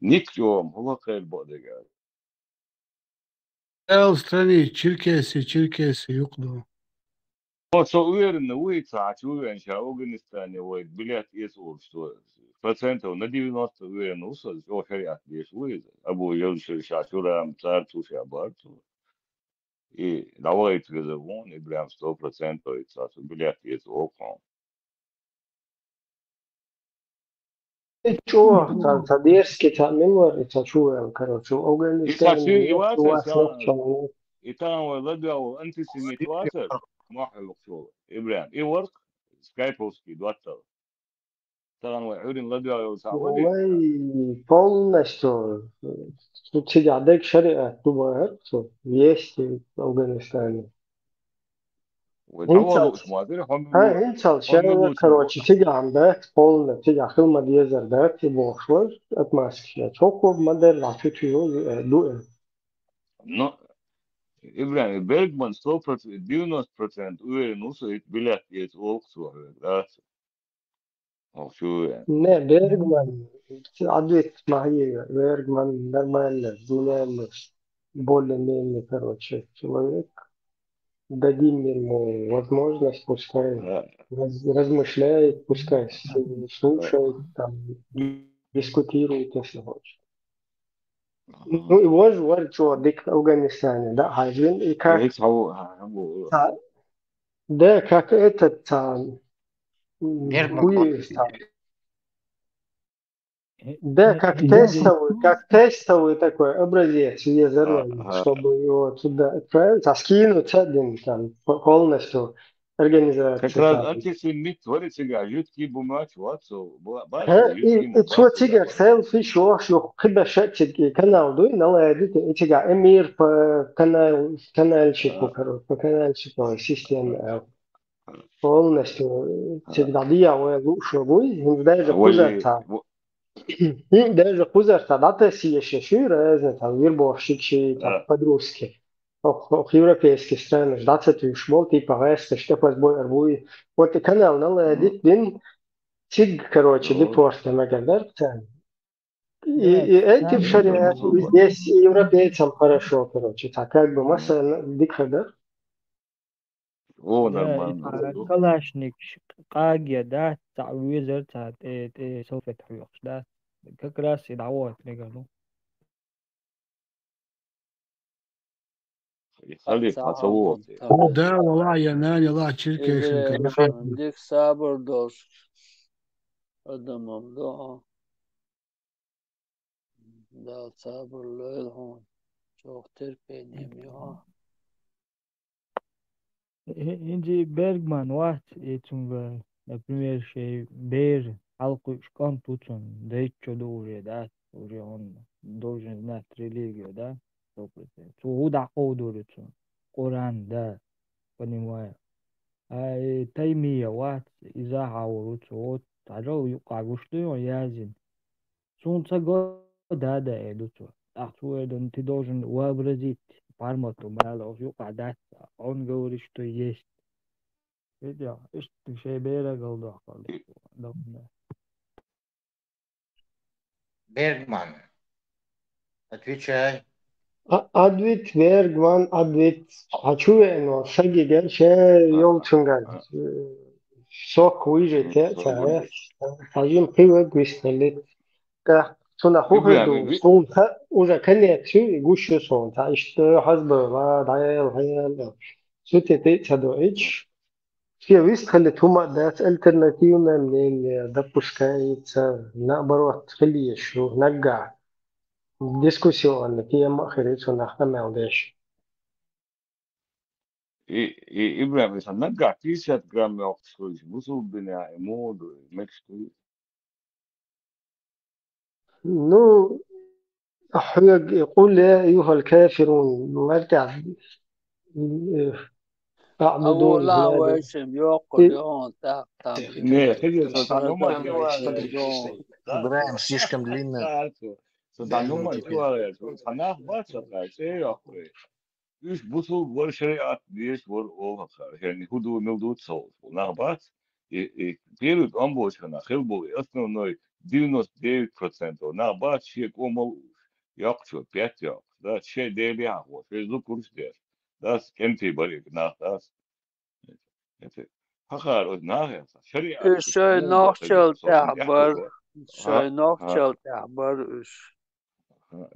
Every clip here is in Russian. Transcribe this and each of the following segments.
نيكيوم هو خير بودجار. Australia Черкесии يقضوا. Så uверенно выйдет, уверен, что Афганистане будет билет есть что процентов на 90 уверен, что шариат здесь выйдет. Абу Елши Шашурам, Царцу Шабарцу. И давай газовон, и прям 100% билет есть окон. شو تديرسكي تعمل تشوف كروتشو И أفغانستان саши, и بيت васа, واسلوب شغل и там ладал антисемит васа, махал шо, и прям, и ворк, скайповский, 20. Там وحورين ладал سعودي. والله полностью тут сидят شريعة تبغى есть أفغانستان وتعوضوا اسمه هذول انت هم الشارع يقولوا كروتشي تيجي عندك полно تيجي خدمة ديزر داك يبغى أتماسك شوكو ما در عفيتيو دوئل но Ибрahим Бергман 100%, 90% уверен, что это билет есть в Оксфорде, да? Шо, نه بيرجمان عديت معي بيرجمان нормально гуляли более-менее короче человек дадим ему возможность пускай размышляет пускай слушает там дискутирует если хочет ну его же говорит что дик Афганистане да один и как هيك هو да как этот Бергман хуй Да, как Идея. тестовый такой образец визуальный, чтобы его туда отправить, а скинуть один там полностью как организацию раз там. антисемит творится, жуткий бумач, вот, бачу, И жуткий что мукасы, тигр селфи, что хиба шатчик канал дуй, наладит, и тига эмир по канальчику, короче, по канальчику системе полностью всегда дьявол лучше будет, даже хуже там. Даже хузар дата сиешеши разные там вербовщики там подростки. Ох, европейские страны, дата ты шмол типа реста, что позбой арбуй. Вот и канал наладит дин тиг, короче, депорты магадар и эти в шариате здесь европейцам хорошо, короче. Так как бы масса дикхада. О, Да, нормально. калашник قاقية ده تعويذة بتاعت سوف تحويقش ده как раз يدعوها قالوا يخلي تصوت. Да, والله يا ناني الله Черкесии короче. عندك صبر داشت آدمم دا دا صبر لهم شوختر بينيميها Инди Бергман ват этим, например, шей Бер халку шкан тутун, да и чудо уже, да, уже он должен знать религию, да, 100%. Суда ходурицу, Коран, да, понимаю. А таймия ват из-за хаурицу, вот, таджау юкагушту язин. Солнце года, да, идут. А ты должен вообразить формату мало, юкадать. Он говорит, что есть. Видел? Ты шей берег голдох. Бергман, отвечай. Адвит Бергман, Адвит хочу но шаги герше йолчунган. Сок уйжете царя. Хажим пиве гвиснелит. Ка суна хухеду сунха уже конечу гушу сон. Та что хазба дайл хаял. Сути ты чадоич. في ويست خلت هما دات الترناتيونا من دبوشكايت نقبروت خليه شو نقع ديسكوسيون هي ما خريج ونحن عندش Ибрahim, если нага 50 грамм оксхуж, бусул бина моду, мексту. نو أحيق يقول يا أيها الكافرون مرجع أول أعبدون لا هناك ويشم يوقد يون تاق تام Не, خلي сатанума Играем слишком длинно. сатанума чуаря, санах баца, охуй. Üç busul var şeriat diye var o hakar. Yani hudu mildu sol. Nah bas. период амбошана хелбо основной 99%, на бат чек омал якчо 5 як, да, че дели ахво, что курс дер, да, с кем-то барик на, да, это хахар от нахер, шариат, شوي муга نوخشل хагер, сосын تعبر яхтуга, شوي ها نوخشل تعبر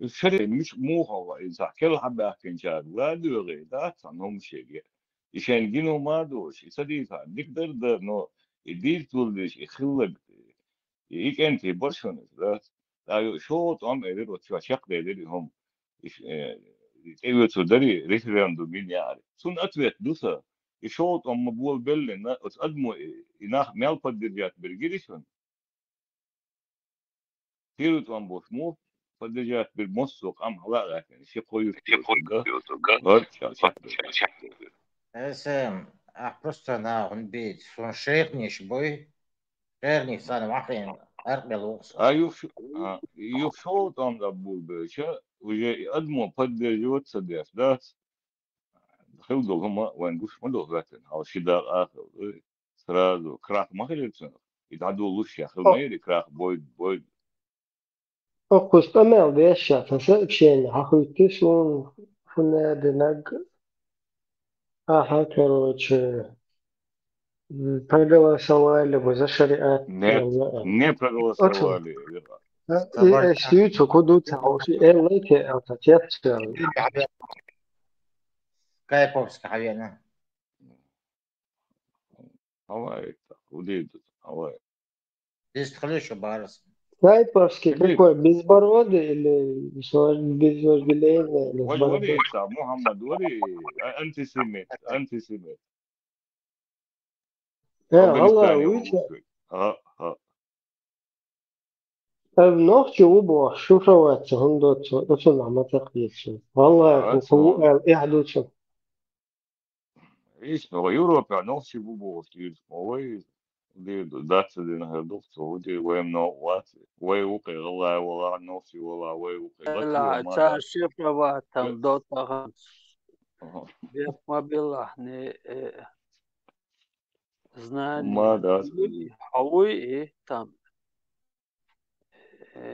الشركة مش مو هو إذا كل حبة كنجار ولا دوغي ده صنهم شيء عشان جينو ما دوش يصدق نقدر ده نو يدير تولش يخلق يك أنت برشون ده لا شو طعم إدر وتشوا شق إدر هم إيوه تدري ريفرندوم مين يعني سون أتوت دوسا شو طعم مبول بلنا أتقدموا إنها مال قدرات برجيشون تيرو طعم بوش مو قدرات بالمسوق أم هلا لكن شيء قوي ده غير شكله اسم أحبست أنا بيت سون شيخني شبوي شيخني صار معين أربع لوقس يوف شو طعم دبول بيشة وجا أدمو قدرات صدق ده خلدوا هم وين قش مدو ذاتن أو شدة آخر سرادو كراك ما خلصنا يتعدوا لوش يا أخي ما يدري كراك بويد Okus amel vešā, tas вообще нахуй ты шун фунадинаг. Ага, короче, проголосовали бы за шариат. не проголосовали. Стьючу куду тауши, элэте алтатецию. Кайповска хавена. Хавай, удит, хавай. Здесь хлещу барс. Снайперский какой, безбородый или безвожделейный? Или с бородой? وري محمد وري انتي سيميت والله افغانستاني ويش ها نوخشي وبوخ شو روات هندوت أصلا ما تقيتش والله هو إحدوتش ايش هو يوروبا نوشي بوبو ستيل هو دي داتس دي نهردوك سو دي ويم نو وات وي وقي والله والله نوشي والله وي وقي لا ما تا دات شفنا واتم دوتا بيك ما بالله ما знание دات حوي там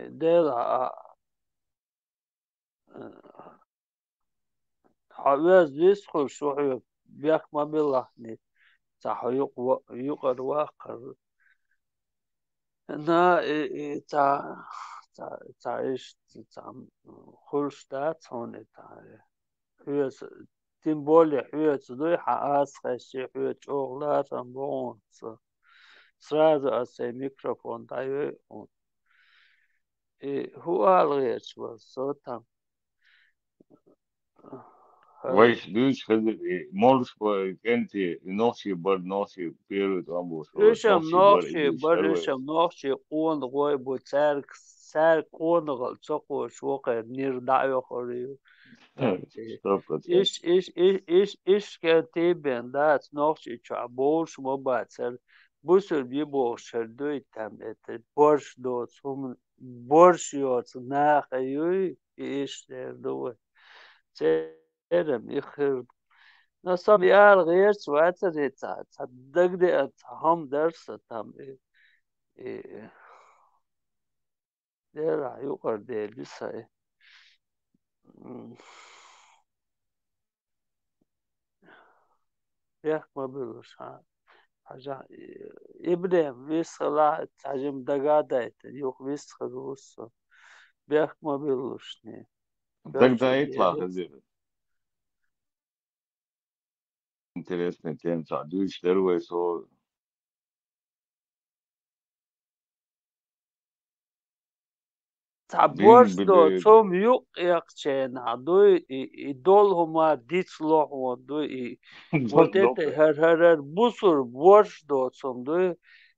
ديلا حواز بيسخل شو بيك ما بالله صح يقر واقر نا تا إيش تا خلش دات هون تا حواز تيم بولي حواز دوي حاس خشي حواز شغلات بون сразу أسي ميكروفون دايو هو الغير شو صوتهم ويش دوش خذ مولش انتي نوشي بر نوشي بيرد امبوش إيشم نوشي بر نوخشي ايش بر اروي إيشم نوخشي قون غوي بو سار قون غل تقو شوقي نير دايو خوريو إيش كنتي بين دات نوخشي بولش مباتر بوسر بي بوشر دوي تم بورش دوت هم بورش يوت ناخ يوي إيش دوي تيرم يخرب نصاب يال غير سوات ريتا تصدق دي هم درس تم دير يقر دي لسه ياك ما بلوش حاجة إبراهيم ويسخلا تعجم دقادة يوك ويسخل وصل بياك ما بلوش ني тогда يطلع خزير интересный тем دوش دروي سو تعبورش دو توم يوق يقشين عدو يدول هما ديت لوح ودو وتت هر بوسر بورش دو توم دو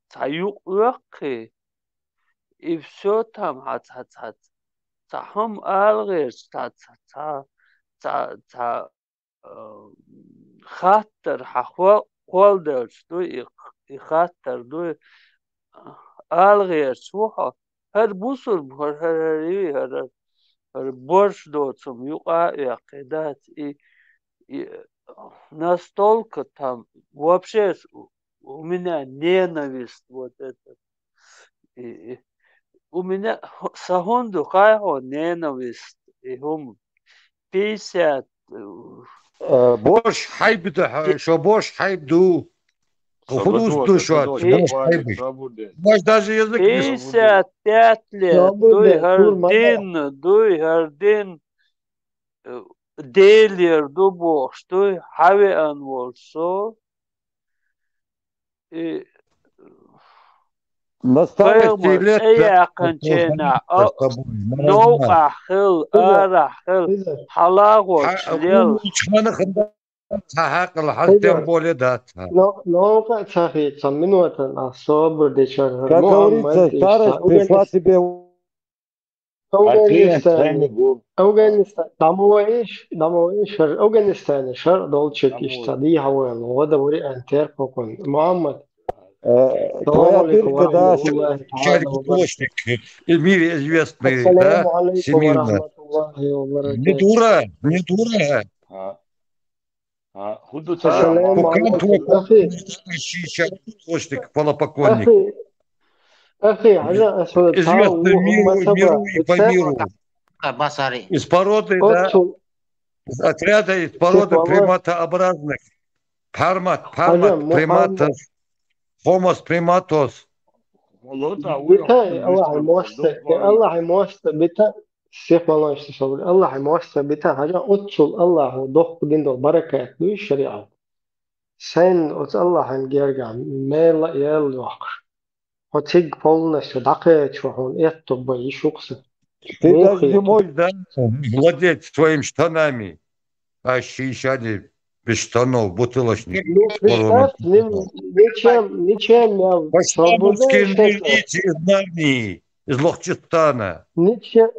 تايوق يقي إفسو تام هات تهم الغير تا خاطر حقوق قول درش دو خاطر دو الغير سوها هر بوسر هر борщ доцом юка яқидат и настолько там вообще у меня ненависть вот это. У меня сагонду хайго ненависть. И хум 50 борщ хайб шо борщ хайбду. Худус душу, борщ хайб. Может даже язык не 55 лет. Дуй хардин делер ду борщ. Дуй хаве ан волсо. на старости лет نو أخل أرخل حلاوة شليل тем более да. Но как говорится, минута на собор дечер. Как говорится, старость пришла тебе. Афганистан, Афганистан, шар долчек ищади хавал, вода вори антер покон. Мухаммад. Твоя тырка, да, человек-источник, в мире известный, да, всемирно. Не дура, не дура. Пока твой источник, полупокойник. Известный миру и по миру. Из породы, да, из отряда, из породы приматообразных. Приматов. Homos primatos. الله يموست بتا الشيخ والله يشتغل الله يموست بتا حاجة أتصل الله ضخ دين بركة بالشريعة sen o Allah'ın gergam mel yel yok. O tig полностью дакет что он это бои шуксы. Ты даже не можешь, да, владеть своими штанами. А щищали без штанов, бутылочник. Ну, представь, ничем я Пашмановские элите из Нарнии, из Лохчестана. Ничем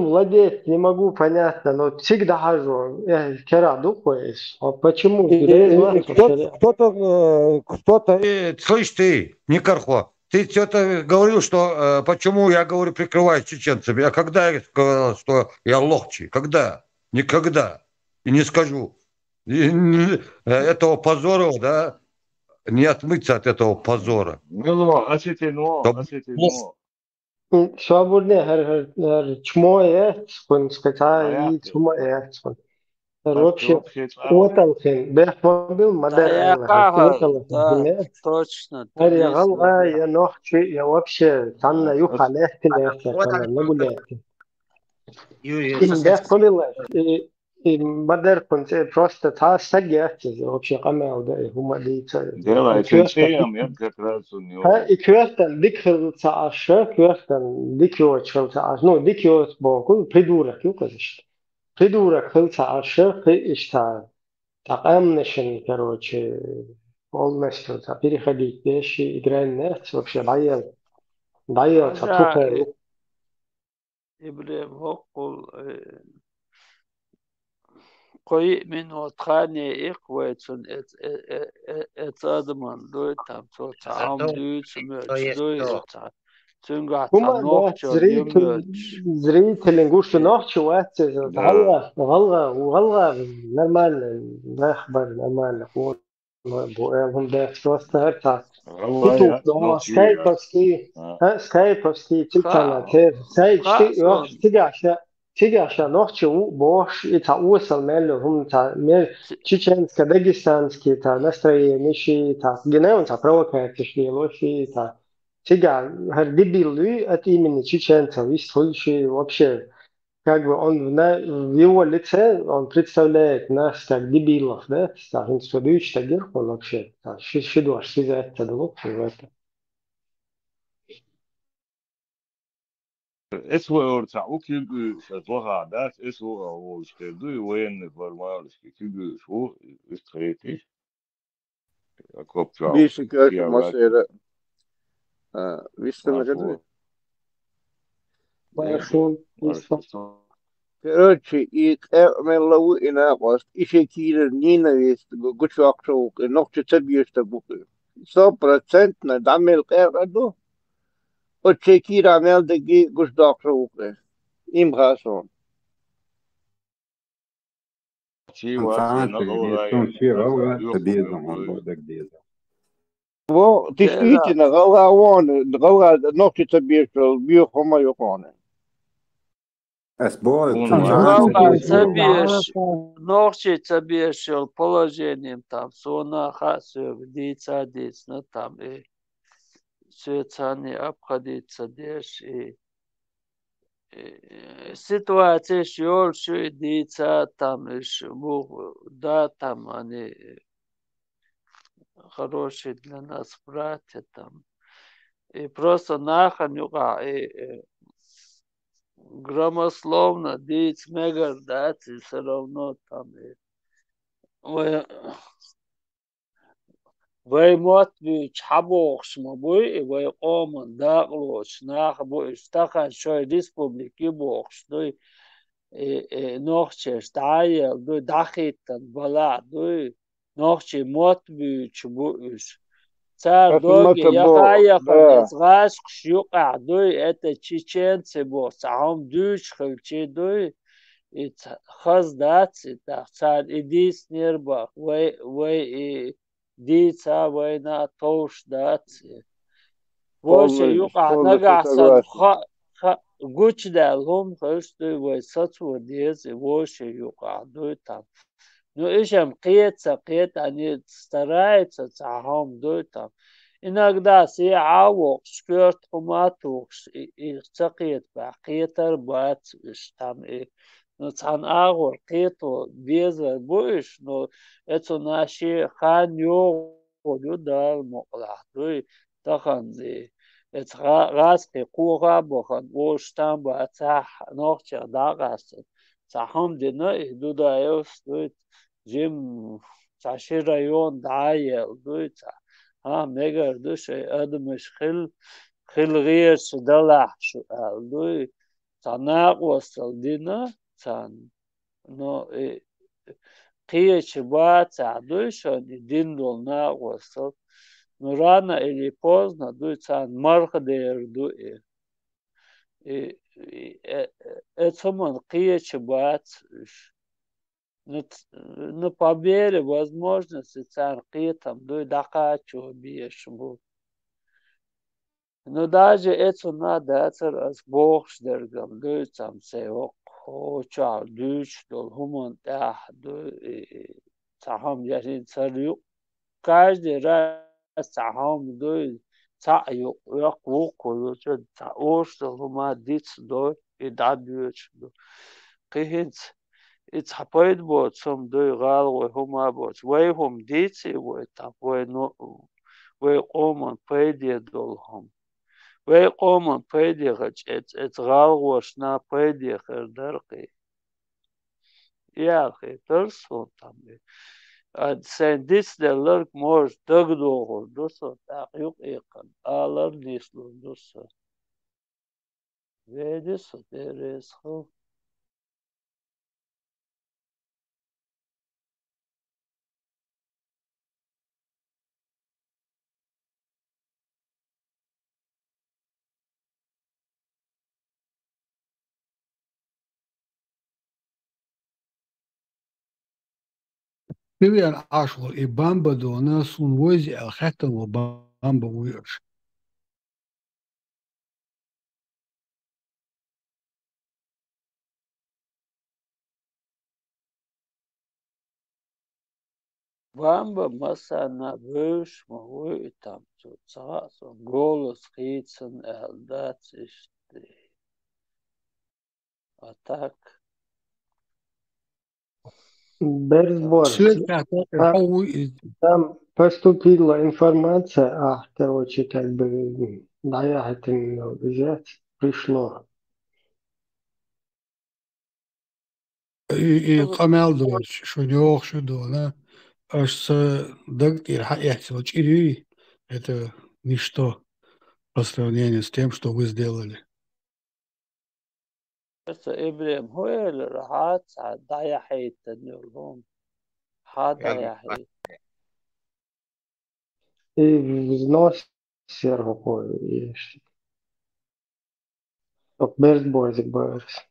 владеть не могу, понятно, но всегда хожу. Я вчера думаю, а почему? Кто-то, слышь ты, Никархо, ты что-то говорил, что почему я говорю, прикрываюсь чеченцами. А когда я сказал, что я лохчи? Когда? Никогда. И не скажу. Этого позора, да, не отмыться от этого позора. Свободне her чмоє, скон скачає, чмоє, скон. Вообще, оталхен, бехмобил, мадар, оталхен. Точно. Я галга, я нохчи, я вообще танна юхалехти лехти, танна нагулехти. Бехмобил, и мадар كنت просто та сагяти, вообще камео да, хума дийца. И квестен дикхил цааша, квестен дикио чел цааш, ну дикио бокун придурок, юказишь. Придурок хил цааша, хи ишта. Такамнешен, короче, полностью переходить вещи, играть нефть, вообще даел, цатухе. Ибрем Хокул قوي من وطخاني إخواتون ات أدمان دوي تام تو تعام دوي تمرش دوي تنقع تنوخش зрители гушу ночь уатse غلغة нормально нахбар нормально вот هم ده просто это скайповский тиктанатер تيجي نوخش бош и та усал мелю хум та мер чеченско дагестанский та настроение ши та генеон та провокация шли лоши та тига хар дебилы от имени чеченцев и слыши вообще как бы он в его лице он представляет нас как дебилов, да, та институт тагир он вообще та шидуаш сиза это лучше в это. SVR تعوك يجوش أتوقع ده SVR هو اشتدوي وين فرمالش كيجو شو استريتي أكوب بيش كاش مسيرة виста нагадывает. Короче, и меллау и нагост, и шекирер ненависть, гучвакшоук, и ногче цебьешта бухы. 100% дамел кэраду. Очекир амел деги гушдакшоук. Им хасон. Чего? действительно, гала ногти тебе, что биохома юконы. Es boju, Un tu Глава nāci. ногти цабиешил положением там, сона хасю, дийца диц, ну там и Швейцарии обходиться деш и ситуация еще дийца там да там они хорошие для нас братья там. И просто наханюка и громословно диц мегар дать и все равно там и Vai motvi çabox mu bu vai oman dağloç nah bu istakan şöyle respubliki box du nohçe stayel du dahitan bala du nohçe motvi bu iş Цар доги я ходец гаш шюка du это чеченцы бо сам дюч хылче du и хаздаци да цар идис нерба vai ديتا وينا توش داتي وش يقع نقعسن قوش دالهم خشتو ويساتو ديز وش يقع دوتام Ну, ищем қиет, они стараются цагам дойтам. Иногда си авок, шкёрт хуматук, и цақиет ба, қиетар бат, там, и ну, цан агор, қиету, безвер буиш, но это наши ханьо, ходюдар моклахдуй, тахан, это газки куга бохан, ош там ба, цах, нохча, дагасен. Цагам дина, и дуда евстует, Jim Sashi rayon daayel duita ha megar dushe admish khil ghier shdalah al dui tanaq wasal dina tan no qiyach ba ta duisha din dol na wasal no rana ili pozna duita marh der du etsoman qiyach ba на побере возможности царки там до дакачу биешбу. Но даже это надо это разборшдергам до там се хоча душ до хуман да до сахам яшин царю каждый раз сахам до цаю якуку то ош до хума диц до и дабюч до кихинц It's happened both some do gal we homa both way home ditsi we tap we no we oman paydi dol hom we oman paydi gach it's gal was na paydi darqi ya akhi tarso tam ad sen this the lurk more dagdo do so taqyuq iqan alar dislo do so ve this there is ho Привет, Ашвар и Бамба до нас он вози Алхатова Бамба уйдешь. Бамба масана выш могу там цаца голос хитсен элдациш а так Берсборг. Там поступила информация, короче, как бы, да, я это взять, пришло. И Камалдо, что делал, что да, аж с дактир хаяхсил чири, это ничто по сравнению с тем, что вы сделали. إبراهيم هو اللي راحت ضيع حيت اليوم هذا يا حيت И взнос серого есть. Берсборг, Берс.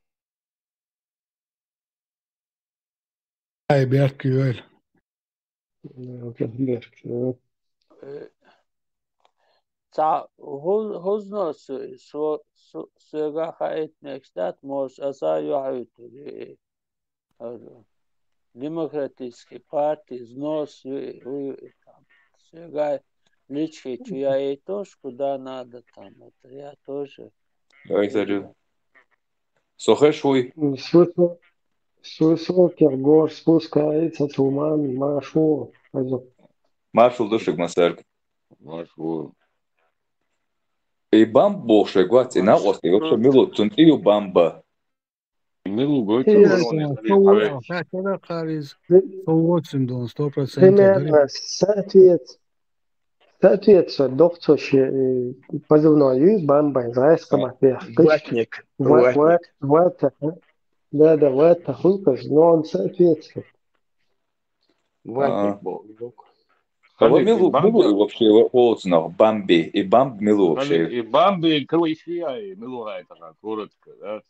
Ай, Беркюэль. Берсборг. هزنو سوغا خايت نكستات موش أسا يعيطوا демократической партии знос сюда лички я и тоже куда надо там это я тоже это сухой Сусокер гор спускается туман, маршрут. маршал душик масарк Маршрут. и бамбо шегват и на остров вообще мило тунтию бамба Милу Когда Харис 100%. Примерно соответствует доктор позывной бамба, зайского Ватник. Да, в это хукас, но он соответствует. Ватник был. Кого милу вообще холодно бамби и бамб милу вообще И бамби классия, милу это коротко, да.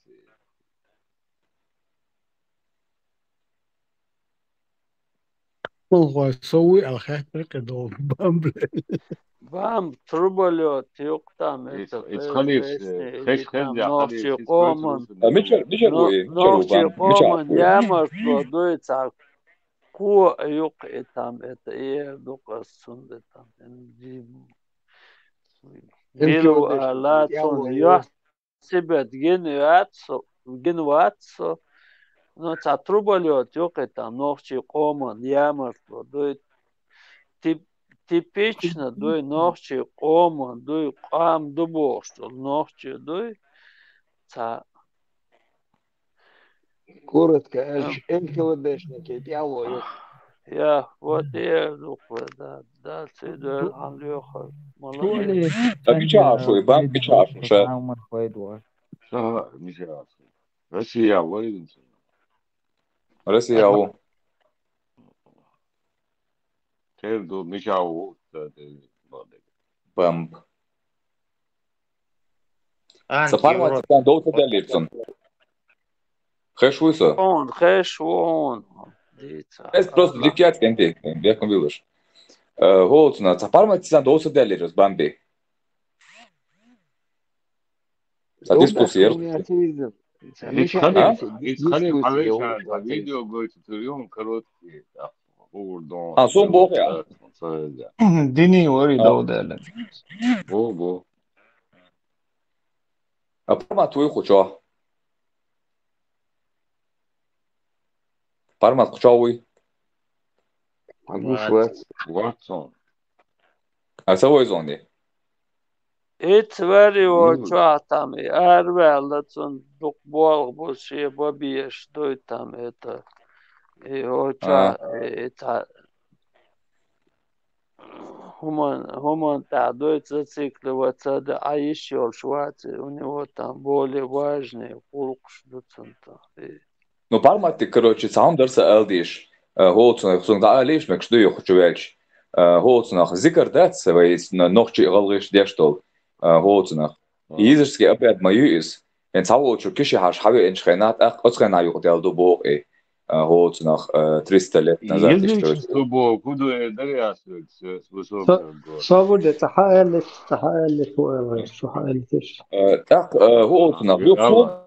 هو يسوي على خاطر كده بامبل بام تربلو تيوقتام خش نوشي قومن نوشي قومن يامر دويتسا كو يوق اتام это и дука сундетам Вилу алатон я себе генуатсо но цатруболет ёк там ночи коман ямар дует типично дуй ночи коман дуй кам дубо что ночи дуй ца Коротко, НКВДшники, пиалою. я вот я да цедер анлёха молодец обичашу бам обичашу Россия воюет. Россия у Терду мечау бамб Сапарма тан доута делипсон Хэшвуйса хэшвон это просто дикят кенти я конвилыш Голцна Сапарма тан доута делипс бамби Дискуссия видео будет прием короткий сон бог я Дини ори доуделе. Ого. Парма твой хоча Парма хочауй Ватсон. А савой зоне It's very там и арвелатсон дукбол боши бабиеш дой там это и оча это Хуман та дой зацикливаться да а еще швацы у него там более важные пулкшдуцента Ну парма ты короче сам дерса элдиш Голцна хсон да алиш мек что я хочу вельч Голцна зикр датс вейс нохчи галгиш дештол Голцна Изерски опять мою из en сау чу киши хаш хаве эншхенат ах оцхена ю хотел до бог Голцна 300 лет назад что бо куду даряс Свобода тахаэлли шо хаэллиш. Так Голцна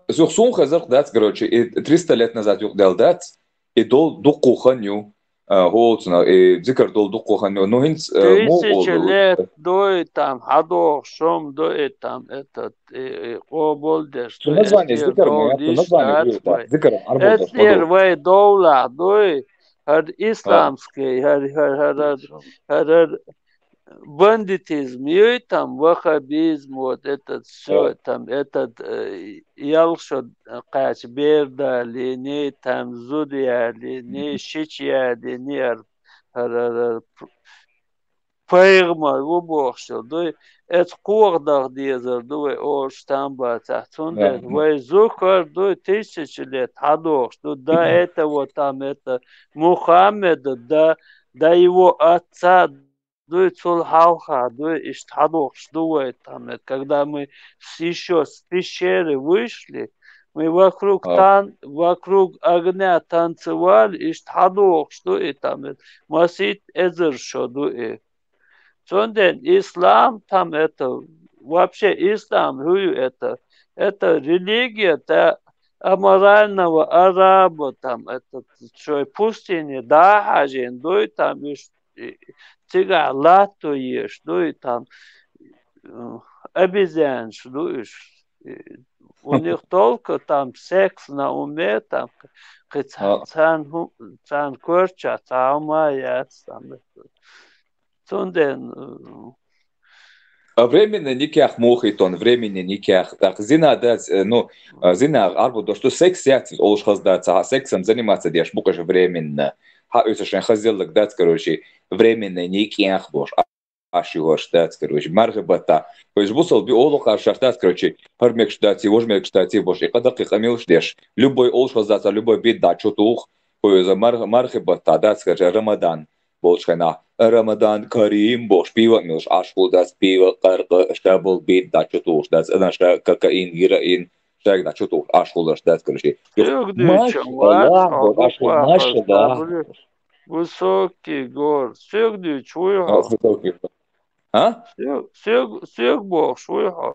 зухсун хазар датс короче 300 лет назад ю дел датс и дол дуку ханю Голцна и зикр дол дуку ханю но хинц тысячи лет дой там хадох шом дой там этот оболдеш что название зикр название зикр арболдеш это вей доула дой хад исламский хад бандитизм и там ваххабизм вот этот все там этот ялшо кач бердали не там зудяли не шичяли не пайгмар вобохшо дой это кордах дезер дой ош там батахтун вей зукар дой тысячи лет хадох что до этого там это Мухаммед да его отца дуй цулхалха, дуй иштадох, дуй там. Когда мы еще с пещеры вышли, мы вокруг огня танцевали, иштадох, что и там. Масит эзер, что дуй. Sondern ислам там это, вообще ислам, это религия аморального араба, там, это, что пустыни, да, хажен, да, там, тига лату ешь, да, там, обезьян, да, у них только там секс на уме, там, цан корча, цаумая, там, Sondern Временно никях мохитон, временно никях. Так, зина дать, ну, зина арбу, то что секс яцит, олш хаздаться, а сексом заниматься дешь, букаш временно. Ха, это шен хаздел дать, короче, временно никях бош. Ашиваш дать, короче, маргабата. То есть бусал би олуха шартать, короче, пармек штати, вожмек штати бош. И когда ты хамилш дешь, любой олш хаздаться, любой бит дать, что тух, то есть маргабата, дать, скажи, Рамадан. Bolchana Ramadan Karim boş piva milš aşkul das piva qarqa ştabul bit da çutuş das adan şta kokain heroin ştak da çutuş aşkul das короче. Maşallah bu aşkul maşallah. Высокий гор, сёгдю чуйха. Ha? Сёг бог шуйха.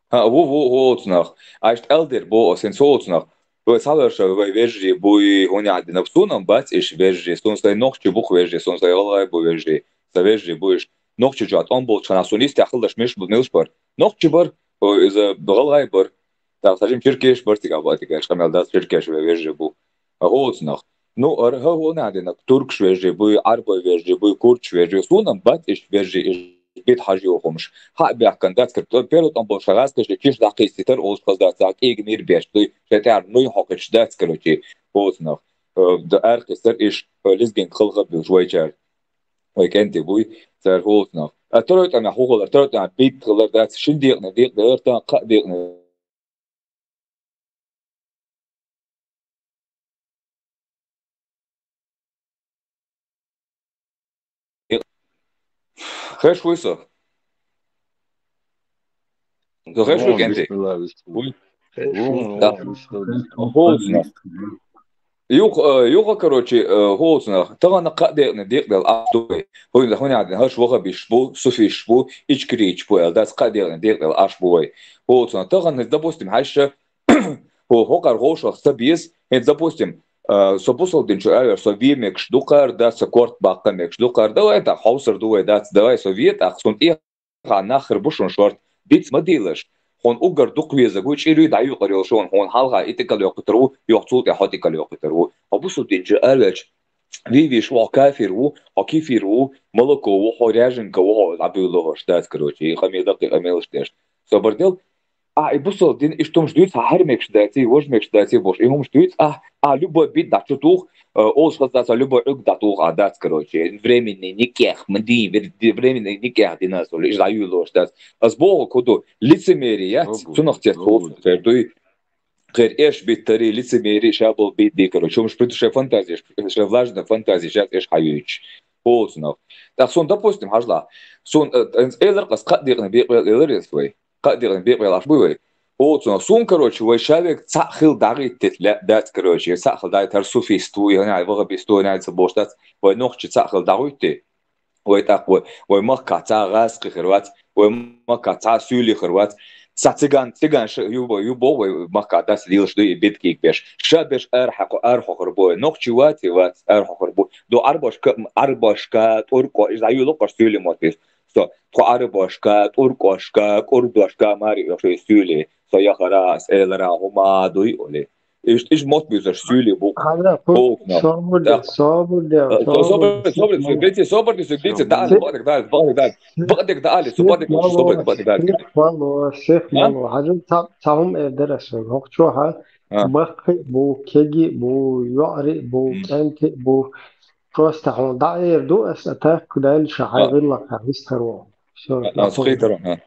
Ha wo цнах. Ашт элдер бо сен соцнах. Вы салаша вы вежи буй он один псуном бац иш вежи сон стай нохчу бух вежи сон стай алай бу вежи за вежи буш нохчу жат он бол чанасунист яхылдаш меш бу мелшпар нохчу бар из балай бар та сажим черкеш бартига батига шамал дас черкеш вежи бу гоцнах ну ар ха он один турк вежи буй арба вежи буй курч вежи суном бац иш вежи بيت حاجي وخمش ها بيحكن دات كرتو بيروت ام بوشغاس كيش دقي ستر اوس قصدات ساك ايغمير بيشتي شتار نوي حقش دات كروتي بوزنخ د اركستر ايش ليزجن خلقه بجويجر ويكنتي بوي زر هوزنخ اتروت انا حقوق اتروت انا بيت خلر دات شنديق نديق ديرتا قديق خش ويسو خش ويكنتي هوزنخ يوغا كروتشي هوزنا تغانا قادر نديق دال اشبوي هو اللي هنا عندنا هاش وغا بيشبو سوفي شبو اتشكريتش بو داس قادر نديق دال اشبوي هوزنا تغانا допустим هاش هو هوغار غوش خصبيس هيت допустим سوبوسل دينشو سوفي مكش دوقار داس كورت باقا مكش دوقار دوا دا хаусер дуэ дас давай совет ахсон и нахер бушон шорт бит модилаш هون أجر دقوي زوج إيري دايو قريوشون هون حلقة إتكال يقترو يقصود يحطيكال يقترو أبوسو دينج أرج فيفي شو كافرو حكيفرو ملكو وحراجن كوه عبيلوهش داس كروتي خمي دقيقة ميلشتش صبردل بوسو دين إشتم جديد هرمكش داتي وجمكش داتي بوش إيهم جديد любой бит да чутух олш хазаса любой уг да тух адас короче временный никех мди временный никех динас ол изаю лош дас аз бог коду лицемерие цунах те соф пердуй гэр эш биттари лицемерие шабл бит ди короче умш притуше фантазия ше влажна фантазия жат эш хаюч полснов так сон допустим хажла сон элер қас қадирны бейлер свой қадирны бейл ашбуй هو سون كروتش وشابك تأخذ دقيقة لا دات كروتش تأخذ دقيقة ترسوفي استوي هنا يبغى بيستوي هنا تبوشتات ونخش تأخذ دقيقة ويتأخذ ويمكع تغاس خروات ويمكع تسولي خروات تيجان يبغى ويمكع داس ليلش دوي بيت كيك بيش شابش أرحق خربوي نخش وات أرحق خربوي دو أرباشكات أوركو إذا يلقى سولي موتيف تو أرباشكات أوركوشكا ماري يخشى سولي يا خلاص إلرا هما دوي أولي إيش موت بيزر سولي بوك هذا صبر تعال بعدك تعال والله شيخ والله هذا تاهم درس وقت شو ها بقى بو كيجي بو يعري بو كانت بو كوستعون داير دو أستاك كدال شحيغ لك هيسترو سخيترون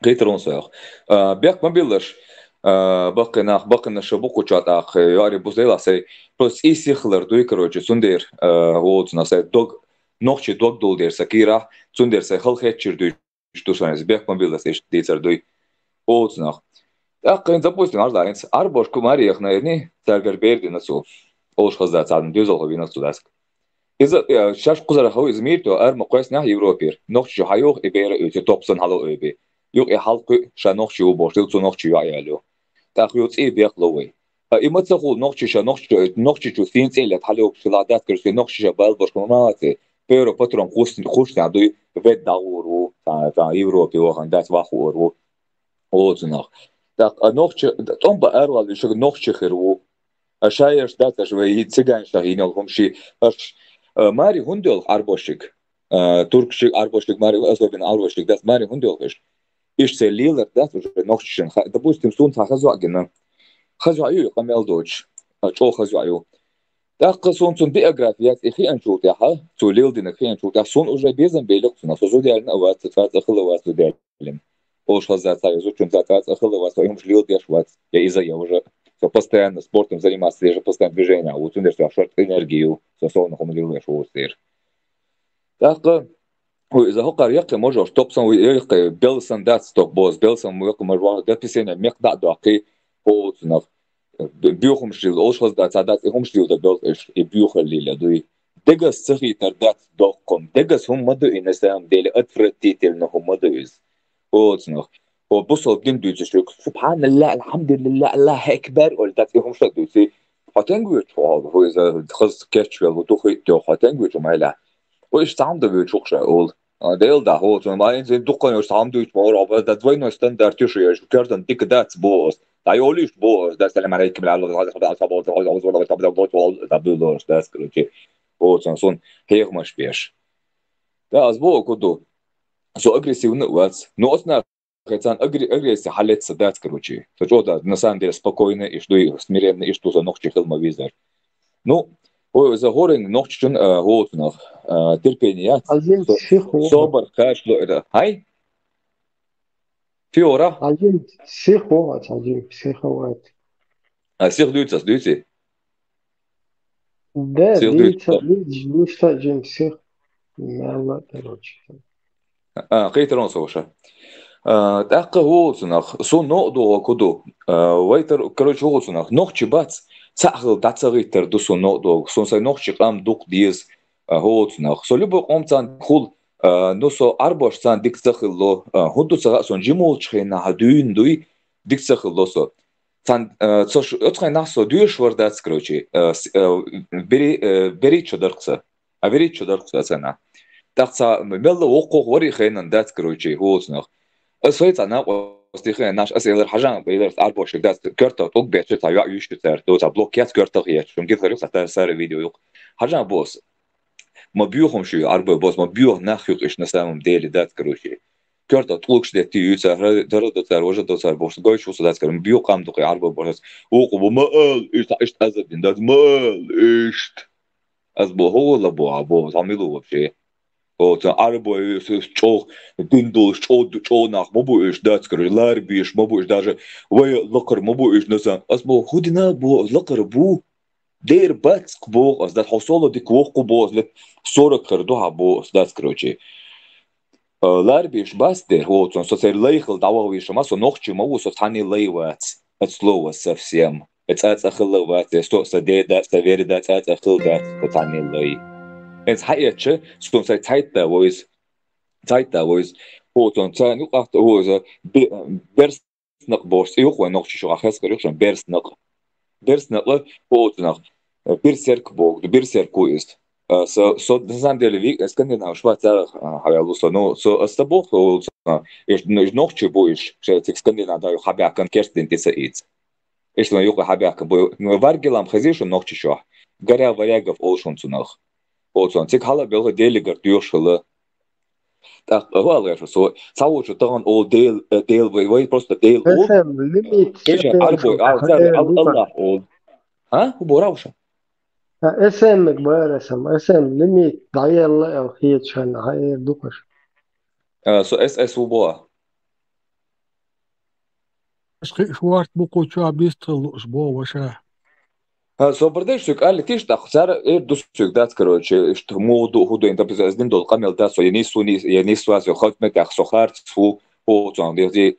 قيترون سيخ بيك ما بيلش باقي شبوك وشاتاخ ياري بوزيلا سي بس إيسي خلر دوي كروجي سندير ووتنا سي دوغ نوخشي دوغ دول دير سكيرا سندير سي خلخ هتشير دوي شتوشانيز بيك ما بيلش إيش ديتر دوي ووتنا أقين запустим ажда арбош кумари их наверни саргар берди насу олш хаздац адм дюзол хоби насу даск إذا شاش قزر هو إزميرتو أرم قيس نه يوروبير نوخش هايوخ إبير إيتي توبسن هالو إبي يوق إحلق شنوخش وبوشتل نوخش يعيالو تأخيوت إيه بيخلوي إما تقول نوخش نوخش جو سينس إلى تحلو شلادات كرسي نوخش بال برشلوناتي بيرو بطرم خوش نعدوي بيت داورو تا يوروبي وخندات واخورو أوزناخ تاق نوخش توم بأروال يشغ نوخش خيرو أشايرش داتا شوي تسجان شاهين لهم شيء ماري هندل أربوشك تركشك أربوشك ماري أصلا أربوشك داس ماري هندلش إيش سليلر داس وش نوخشن دبوس تمسون تخزوا جنا خزوا عيو قميل دوتش شو خزوا عيو داق صون بيوغرافيات إخي أنشوت ياها توليل دين إخي أنشوت يا صون أجري بيزن بيلق صون فزود يعني أوقات تفات أخلوات ودالم أوش خزات سايزوت شون تفات أخلوات ويهم شليل ديشوات يا إذا يوجه постоянно спортом заниматься, я же постоянно движение, а вот у меня шорт энергию, сословно хомилил я шоу стир. Так, إذا هو قريق مجرد توبسون ويق بيلسون دات ستوك بوز بيلسون ويق مجرد ده بيسين مقطع دقي هو تنف بيوخم شيل أوش خز دات هم شيل ده بيل إيش بيوخ اللي لدوي دقس سخي تردات دقكم دقس هم مدو إنسان ديل أدفرتي تلنهم مدو إز هو تنف وبصوا بدين دوتشك سبحان الله الحمد لله الله أكبر قلت لهم شو دوتي هتنقول شو هو إذا خذ كاتشوال وتوخي تو هتنقول شو ماله وإيش تعمد بيشوف شو أقول ديل ده هو ما ينزل دقة إيش تعمد يش مورا بس ده دوينو ستاندرد تشري شو كردن ديك داتس بوس ده يقوليش بوس ده سلام عليكم على هذا صباح ده بيلوش ده سكرتي هو صون هيك مش بيش ده أسبوع كده سو أجريسيف نوعات نوعنا хотя агрессия халет садать короче то да на самом деле спокойно и что и смиренно и что за ночь хилма визер ну за горен ночь чун вот noch терпение собор кашло это хай фиора عجين سيخوات عجين سيخوات سيخ دوتس ده سيخ ليش عجين سيخ ما الله تروج قيترون سوشا تاق هو سنخ سو نقدو كدو ويتر короче هو سنخ نوخ بات ساخل داتسغيتر دو سو نقدو سون ساي نوخ قام دوق ديز هو سنخ سو لبو قومتان خول نو سو اربوش سان ديك سخلو هدو سغا سون جيمول چخينا هدوين دوي ديك سخلو سو سان سو اتخينا سو دوش وردات короче بери чодоркса авери чодоркса сана تاقصا ملو وقوق وري خينا دات короче هو سنخ أصويت أنا واستيخي ناش أسئلة حاجة بيدرس أربعة دات كرتا توك بيتشت تايع يشتر دوتا بلوكيات كرتا غير شو مجيب خريطة تسار فيديو يق حاجة بوس ما بيوهم شو أربعة بوس ما بيوه ناخيق إيش نسامم ديلي دات كروشي كرتا تلوكش دات تيوتر درد دوتر وجد دوتر بوش قوي شو صدات كرم بيو قام دقي أربعة بوس وقو ما قال إيش أزدين دات ما قال إيش أزبو هو لبو عبوس عملوه بشيء вот арбой чол диндул чол нах мобу иш дат скажи ларбиш мобу иш даже вы локер мобу иш назан асбо худина бу локер бу дер батск бу аз дат хосоло дик воху бу лет 40 кырдуха бу дат короче ларбиш бастер вот он соцер лейхл дававиш масо нохчи мобу со тани лейват от слова совсем это ахловат что садет дат савер дат ахл дат тани лей Es heißt, so seit Zeit da wo ist und so noch acht wo ist Bers nach Bosch ich auch noch schon hast schon Bers nach wo nach Berserk ist so das sind der Weg es kann genau schwarzer hallo so ist der Buch ist noch wo ist es kann genau da habe ich kann Kerstin das ist ich noch habe ich nur wargelam хазиш noch schon горя варягов олшон цунах вот он тик хала белга делигер дюшла так валер so саучу таган ол дел вы просто дел ол Allah ол ها وبوراوش اسم مقبار اسم ليميت ضايع الله او هي شان هاي دوكش so SS وبوا شوارت بوكو تشا بيستل شبو وشا so برдешик قال لي تيش تاخذ دوسك دات короче что моду худо انت بزين دول قامل دات يعني سواس خالت متاخ سخارت فو وطن دي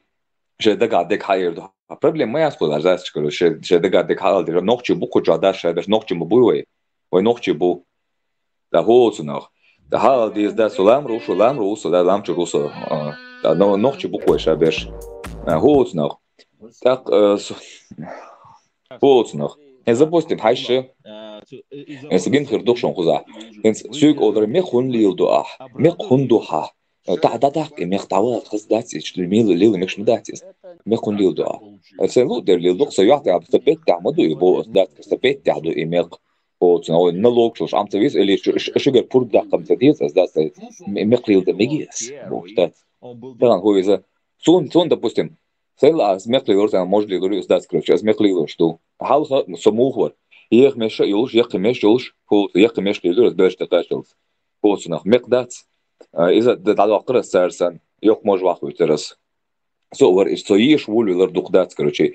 جدا قاعدك هاير проблем ما يسقط ازاس короче جدا قاعدك حال دي نوخچ بوكو جدا شايف نوخچ مبوي وي نوخچ بو да хоцунах да халдис да сулам рушу да ламчу русо да нохчи буквой шабеш хоцунах так хоцунах запустим хайше сгин хирдушон хуза сюк одер мехун лилдуа мехундуха تعدادك مختاوات خزداتي شلميل ليل مش مداتيس مخون ليل دعاء سلو در ليل دق سيعطي عم تثبت تعمدو يبو ذات تثبت تعدو إيميق هو تنو نلوك شوش عم تبيس اللي شجر بورد دقم تديس ذات مقليل دميجيس بوشتات طبعا هو إذا سون допустим سيل از مقليل ورثة مجلي دوري ذات كروش از مقليل ورشتو حال سموه يخ مش يولش يخ مش يولش هو يخ مش ليدور باش تقاشلس هو تنخ مقدات إذا دعوا قرأ سارسن يوك مج واحد يترس صور إيش صيش وولر دقدات كروشي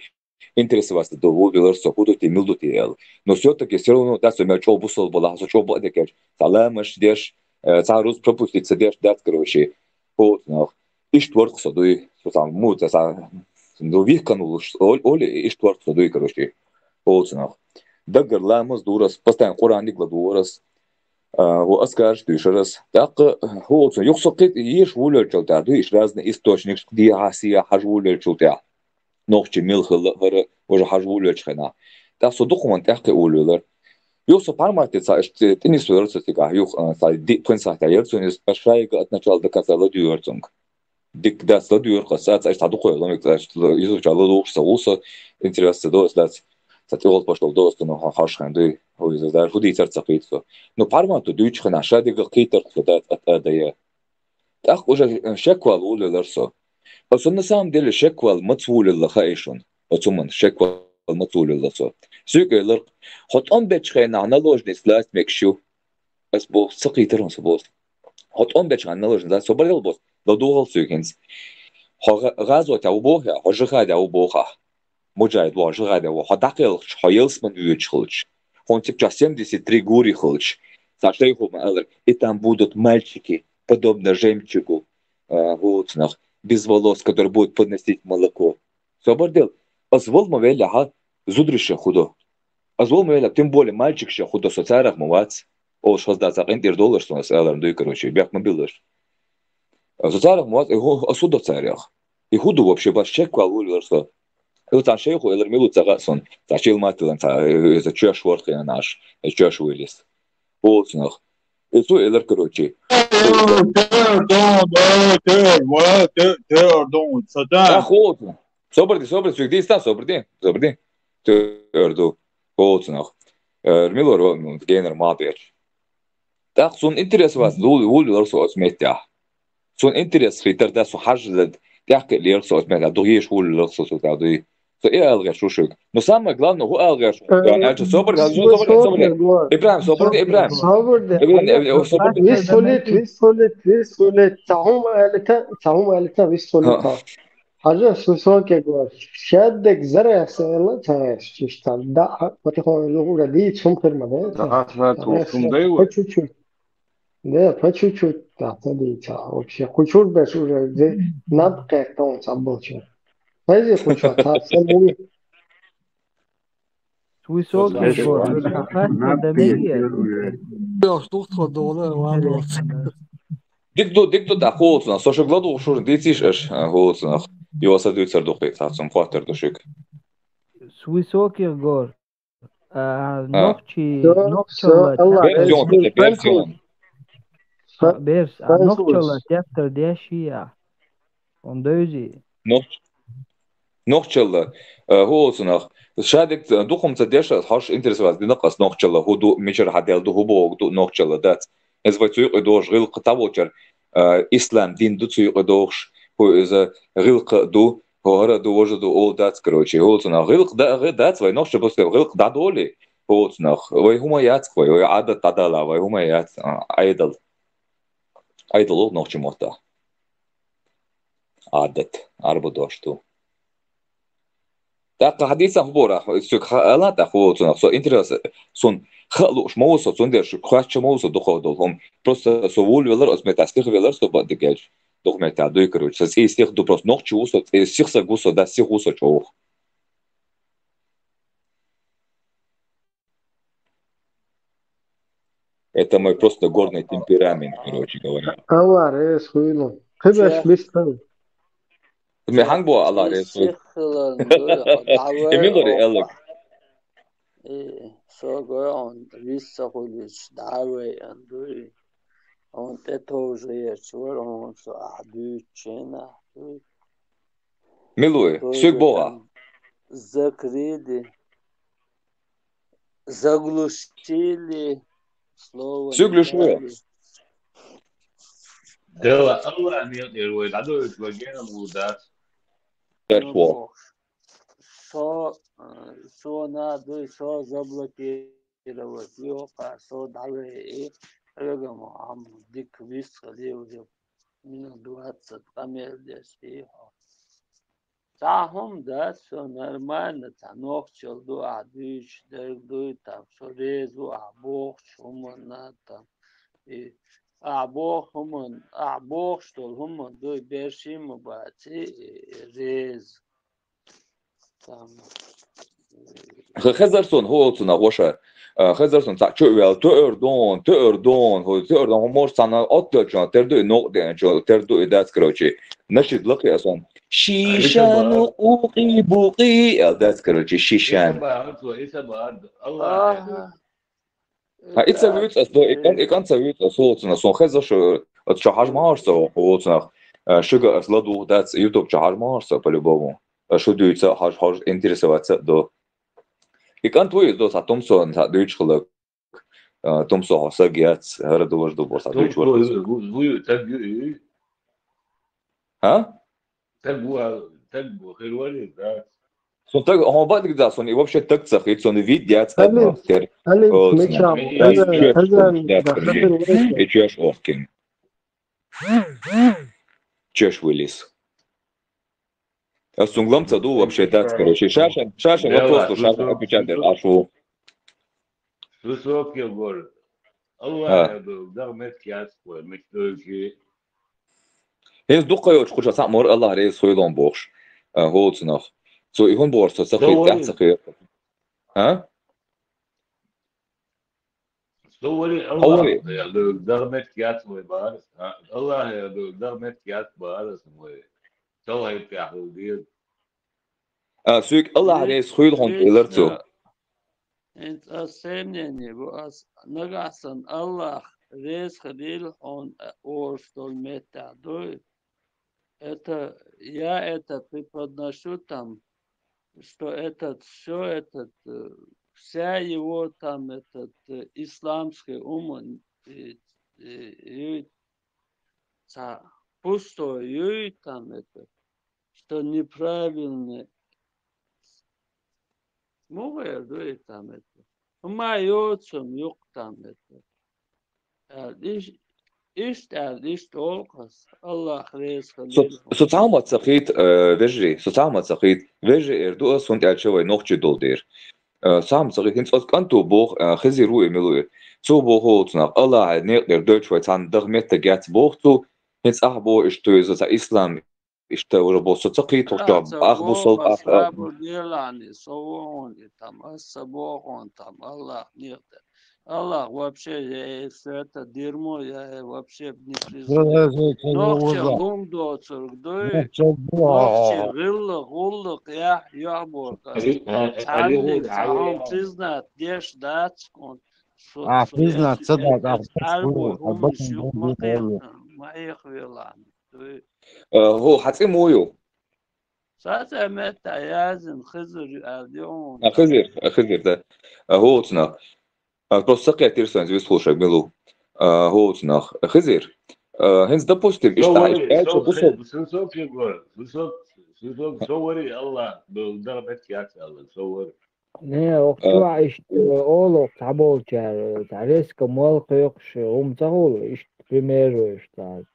интересоваться до вулвилер сохуду ти милду тиел но все-таки все равно да сумел чё бусол была за чё было декер саламаш деш царус пропуститься деш дат короче вот но иш творк содуй сам мут за до виканул оли иш творк содуй короче вот но дагер ламас дурас постоянно куранник дурас هو أسكارش تيشرس تاق هو يقصقت يش وولر جلتا دو إيش разные источник دي عاسية حجولر جلتا نوخش ملخ هر وجه حجولر جخنا تا صدقهم تاق وولر يوصل пармати са тени суерца тига юх са ди твенса та ерцунис пашайга от начала до конца ладюерцунг дик да ладюер каса са тадуко ломик да изучала лучше улса интересно до сдать Сатиол пошел до остановки хашханды, ой, за худи царцапитство. Но пармату дючхана шадига китер худат атадая. Так уже шеквал улилерсо. Вот на самом деле шеквал мацулил хаишун. Вот он шеквал мацулил ласо. Сюгелер, хот он бечхена наложный слайд мекшу. Es был сакитер он собос. Хот он бечхена наложный слайд собрал бос. Додугал сюгенс. Газо та убоха, хожиха убоха. مجاهد واجغاده و حداقل حيلس من вючхлч. Он типа 73 гури хлч. Сашей хом алер. И там будут мальчики, подобно жемчугу, гуцнах, без волос, которые будут подносить молоко. Собордел. Азвол мовеля ха зудрише худо. Азвол мовеля тем более мальчик ше худо социарах мовац. О шозда за $1 что нас алер дуй короче, бях мобилыш. Социарах мовац его осудо царях. И худу вообще баш чек квалулерсо. Вот а шейху элер милут загасон, зачел матилан, за чеш ворхи наш, чеш вылез. Вот нах. Это элер короче. Охот. Собрди, где está, собрди. Терду. Вот нах. Милор генер матеч. Так сон интерес вас вулер со сметя. Сон интерес фитер да со хажлед. Так лер со сметя, дуешь вулер со сметя. إيه ألغى شو شو نو سامع главное هو ألغى شو يعني أنت صبر إبراهيم ويسولت تعوم على ويسولت حاجة سوسو كقول شادك زرع سيلا تاش تشتغل دا بتخون لغة دي تشوم كلمة ده почуть да тadi та вообще кучур без уже надо тон забочен Поэзия куча та все муви Высок Дикто да холцна, со шогладу шур дициш холцна. Его садуется духи, сам хватер душик. С высоких гор. Ногчи Берс, ногчала тектор дешия. Он дözi. Ногчала холцна. Шадик духом цадеша хаш интересовать динакас ногчала худу мичер хадел ду хубо ногчала дат. Ez vai tu edosh rilq tavocher islam din du tu edosh ho is rilq du ho hara du woj du all that короче вот на rilq да vai noch что rilq да доли вот nach vai humayat vai adat tadala vai humayat idol noch чему-то adat arbodош tu Так حديثا хбора сюк ала та вот nach so интерес сон خلوش موسى صندر خواش موسى دخودهم просто совулвелер осметастих велер стобад дегеж дохмета дойкруч сей стих до просто ног чусо сихса гусо да сихусо чох Это мой просто горный темперамент, короче говоря. Allah rez huylu. Kıdaş Чех, bistan. Me hangbo Allah resul. Исихланду, Дауэ Эмилори Опа. элэг. Så он вissa хулис Дауэ Анду. Он тоже он så адучена. Милуи, Тоже Сюгбога. там закрыли, заглушили, слово не Сюглюшуя. дали. Да, Allah нет, я надо вагена мудак. That's what. Что надо, что заблокировать, что дали, регаму, дик висали уже минут 20, здесь. Сахом, да, все нормально, там ногчел, дуадыч, дырдуй, там, что резу, бог, шумана, там, и бог, что хуман, дуй, бершим, бати, рез, там. Хезерсон хоолцуна гоша. Хезерсон та чувэл төөрдон, мор сана отточон, тердуй ногден, тердуй that's короче. Значит, лакясон. Шишану уqi буqi, that's короче, шишан. Allah. It's a вид, ik kan це вид хоолцуна, сон хезершо, от чахаж марсо хоолцуна. Шуга сладу, that's YouTube чахаж марсо по-любому. Что дуется, хаж интересоваться до. Ik kan twee dus dat Thomson dat Duits geluk. Thomson has gezegd, hij had dus door dat Duits wordt. Huh? Zo'n tag, hoe wat ik dat zo'n, ik was je tag zeg, iets zo'n video dat nog ter. Ik juist ook. Juist Willis. Zo'n te doen, вообще dat, короче. Шашен, вот просто шашен, отвечает, ашу. Высокий город. Allah был, да, меткиатство, меткиатство. Eens doe je het mor Allah reis zo dan boos. Hoort nog. Zo ik gewoon boos, dat je dat zeg. Huh? Sorry, Allah. Да, меткиатство, баарс. Allah, да, меткиатство, баарс, мой. Toch heb je gehoord. Zoek Allah reis goed hond eler zo. Het assembly was nagasan Allah reis gedeel on oorstol met dat. Это преподношу там, что этот все этот вся его там этот исламский ум пустой там это, что неправильно. Могу говорить там это. Майотцем юг там это. Ist olkas. Allah reis gedeel. Sociaal zakit vejri, sociaal zakit vejri do sunt elcheway nog dolder. Sam zakit hins als kanto boog geziru emilu. Zo boog hoort nach Allah neer Deutsch wat aan dag met de gats boog zo. Hins ahbo is dus dat islam is te orbo zakit toch job ahbo sol ahbo делали совон там асабон там Allah neer. Allah вообще это дерьмо я вообще не признаю. Ногче лумдо цургдой. Ногче гуллык я яборка. Цалик сам признат деш датскон. Признат цадак. Альбо гумш юк маих вилан. هو حتسمي مويو. ساعة متى يازن خزر اليوم. خزر ده هو تنا. Просто сакет ирсанс вис слушай милу. Хоут нах хизир. Хенс допустим иштаиш элчо бусо. Sorry, Allah, да меткиат Allah, sorry. Не, октуа иш оло таболчар, тареска мол кыйкш, умцагол иш примеру иштат.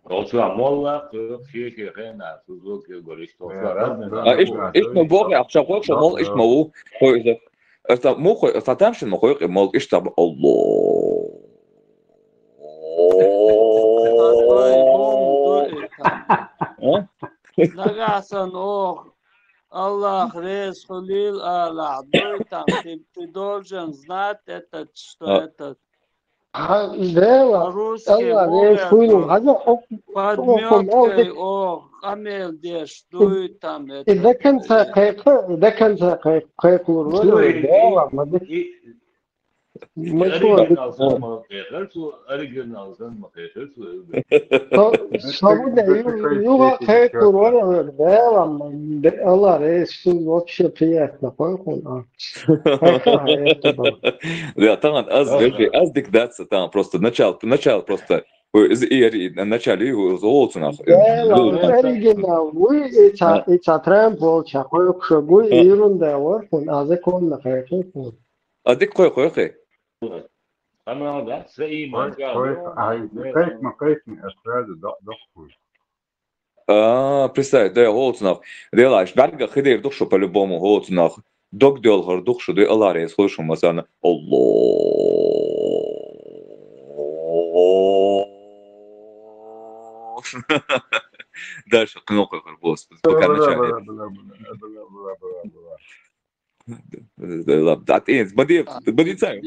Октуа молла, кыйкши хена, сузоки говорит, что. Иш мо боги ахшагол шмол иш мо хойза. Это мухой, это там что мухой, и мол, и что Allah. Nagasan o Аллах расхулил Аллах. Там ты должен знать это, что это Да, по-русски Allah говорят Resulüm. Hadi подметкой о хамелдеш, там это. إذا كان ساقيق الورد والله ما Оригиналдан макетет. Свобода юга кайк الورد والله Allah Resulüm вообще приятно понял. Да, там аз диктация, там просто начало просто начале его золотунах. Оригинал, вы это трампол чакой шагу ерунда вот он азекон на кайк. Адик кой. Ama da sei представь, да, голцунах. Делаешь, барга хидер душу по-любому голцунах. Дог делгар душу, да Аллах слышим масана. Аллах. Дальше кнопка Господи, пока начали. Да, ты, боди царь.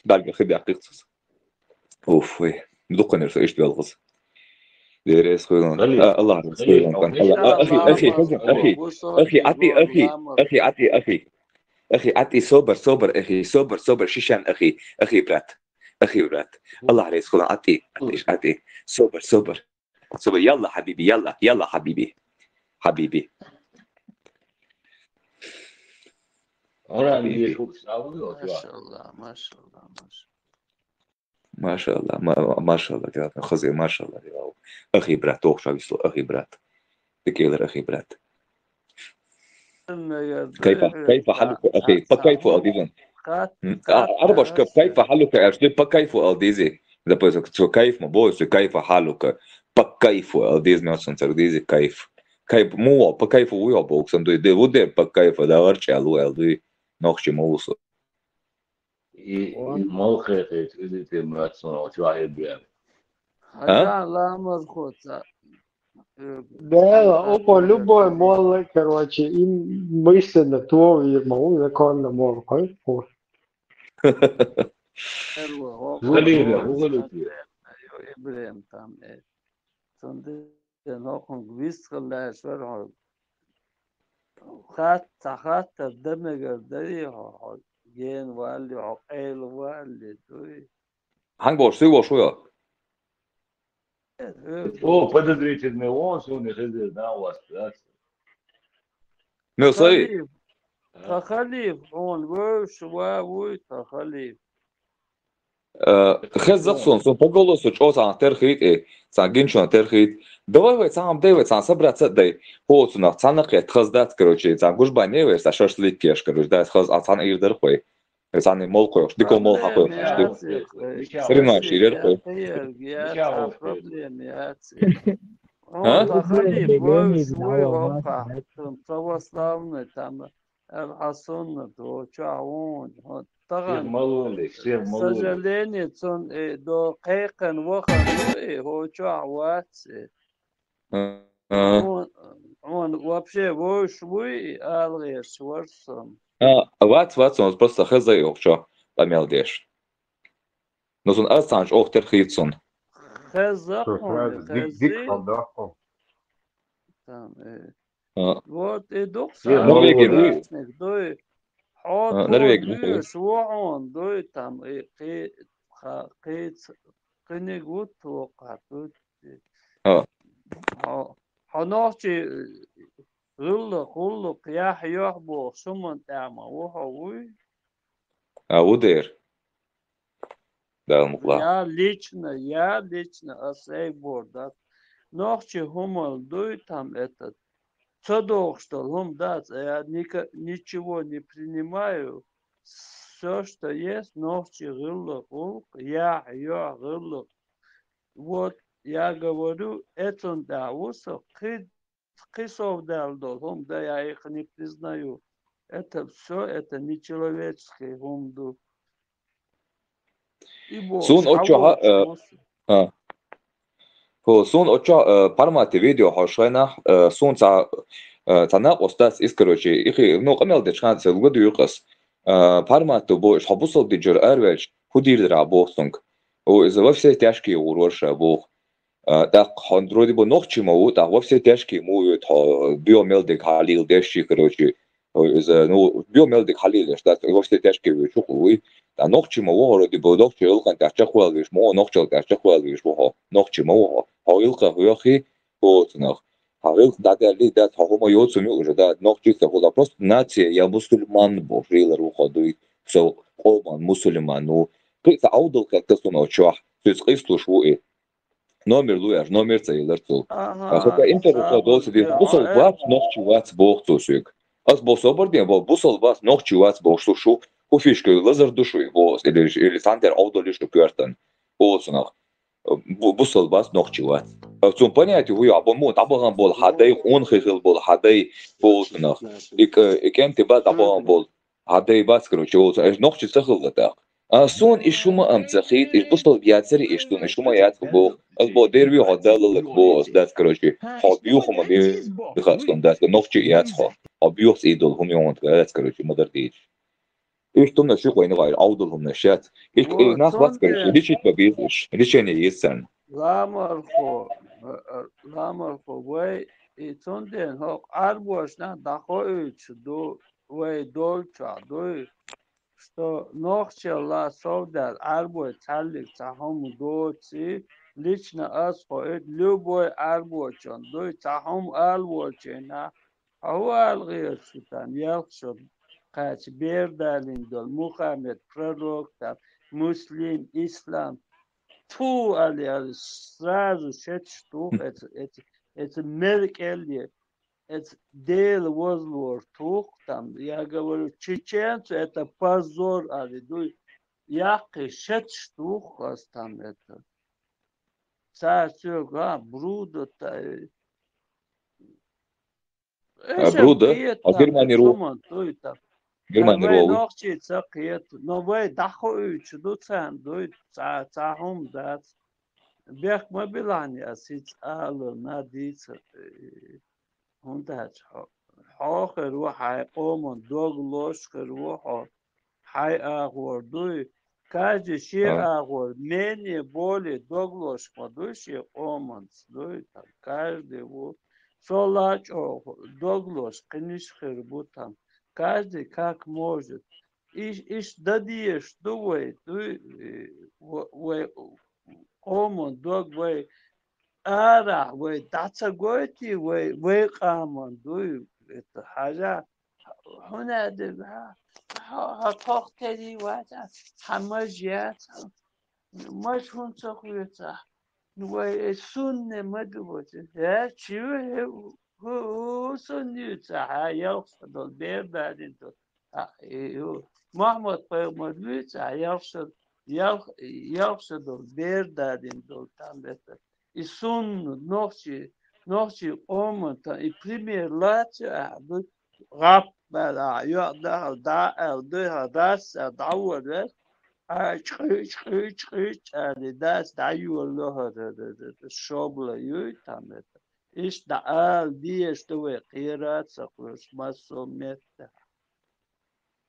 Барга хидер кыхцус. Уф, духанер, что ишь белгыз. ديريس خويون الله يسويهم أخي عطي صبر أخي صبر شيشان أخي برات الله عليه يسخون عطي صبر يلا حبيبي يلا حبيبي ما شاء الله ديال خزي ما شاء الله ديال أخي برات أخ شايسلو أخي برات تكيلر أخي برات كيف حالك أخي كيف أديزن أربعش كيف حالك أشتي كيف أديزي إذا بس كيف ما بوس كيف حالك كيف أديز نفسه ترديزي كيف مو كيف ويا بوكس أنتو ده وده كيف ده أرشلو ألدي نخشي موسو موقع اللي تمرسون شوية بيان. لا مزخوطة. Да, око любой мол, короче, им мысленно то и могу законно мол, кайфу. Ibrahim tam. Sonde nog een wissellijst waar gaat demiger dari gen wali عقيل wali دوي. Hangbosh, шуя. О, подозрительный он, что он не знал вас. Ну, смотри. Халиф, он вой Халиф. Хеззаксон, сон по голосу чосан терхит, сангинчон терхит. Давай сам Дэвид, сам собрать дай. Хоцунах цанахет хаздат, короче, сангушба не вес, а шашлык кеш, короче, да, хаз асан ирдер хой. Сани мол кош, дикол мол хакой. Сринаш ирдер хой. Халиф, вой вока, православный там, Асунна, то чаун, вот. К сожалению, он до кайкан вохан его чуаватsi. Он вообще вой алгеш варсом. Он просто хазай охчо помелдеш. Но он асанж охтер хитсон. Хаза он вот и докса. Норвегия. Норвегия. Швоон дой там قنيقوت وقعتوت حناچي غلق يا يحبو سمن تعمى وحوي ودير да мукла я лично осейбордат ночи хумал дой там этот цодох что хум дат я ничего не принимаю. Все, что есть, ночи гыллы, я гыллы. Вот я говорю, это да, усов, кисов дал долгом, да я их не признаю. Это все, это не человеческий гумду. Сун отчуга, هو سون أوتشا برماتي فيديو حوشينا سون تناقص تاس إسكروشي إخي نو قمل دشان سلودو يقص برماتو بوش حبوصل ديجر أرويش هدير درابوسونك هو إذا وفسي تاشكي ورورش أبوه так хондрodi бо нохчи мау так вовсе тяжкий муу биомелдик халил дэши короче ну биомелдик халил что вовсе тяжкий чукуй да нохчи мау вроде бо нохчи улкан тачхуал виш мо нохчил тачхуал виш бо нохчи мау хаилка хуяхи потнах хаил дагали да хому йоцуми уже да нохчи хула просто нация я мусульман бо рилер уходуй so холман мусульман ну ты аудал как-то суно чах ты скислуш уи номер луяж номер цейлерцул хотя интернет долсы дин бусол вас нохчи вас бохтусук аз бособордин бо бусол вас нохчи вас бохтушу хуфишке лазер душу бос или сантер аудолишу квертен болсунах бусол вас нохчи вас цум понятие хуя абому табаган бол хадай он хихил бол хадай болсунах икенти ба табаган бол хадай бас короче нохчи цехилда سون إشوما أم تخيط إش بوصل بياتري إشتون إشوما ياتك بو البو ديربي هدال لك بو أصدات كروشي حبيوخ هم بيخاصون دات نوخشي ياتخو حبيوخ إيدول هم يوم تغيرات كروشي مدر ديش إشتون نشيق وين غير عودل هم نشات إش ناس بات كروشي ليش يتبابيزش ليش يعني يسن لامرخو وي إتون دين هوق أربوشنا دخو إيش دو وي دولچا دوي что нохчела солдат арбой талик цахом доци лично асхоит любой арбочон дой цахом албочена авалгир шутан ялшот кач бердалин дол мухаммед пророк там муслим ислам ту али сразу шет штук это меркелье это дело возле тух там, я говорю, чеченцы это позор, а веду яхи шет штук там это. Царь бруда бруда, а Германия ру. Германия ру. Нохчи цакет, но вы дахой чуду цан, дуй цахом дат. Бех мобилани асиц ало надица. هندهش حاخ روح های قومون دوگلوش روح های آغور دوی کاج شیر آغور منی بولی دوگلوش مدوشی قومون دوی tam کاجی بود соладж دوگلوش قنیش خیر بود tam کاجی как может иш дадиеш دوی دوی قومون دوگ وی آره وی دست گویی وی قامان دوی حاجه هنده ها تاختری واجد همه جیت ماش هون سخویتا وی سن مدوبته ها چیه هو سنیتا ها یخشد بیردادین تو محمد پیامبریتا یخشد بیردادین تو tam بهتر e sun norte omanta e primeiro late do rap da el de das da word a chich ali das da yulo da shobla yu tamet is da al dias to qirat saqus masomet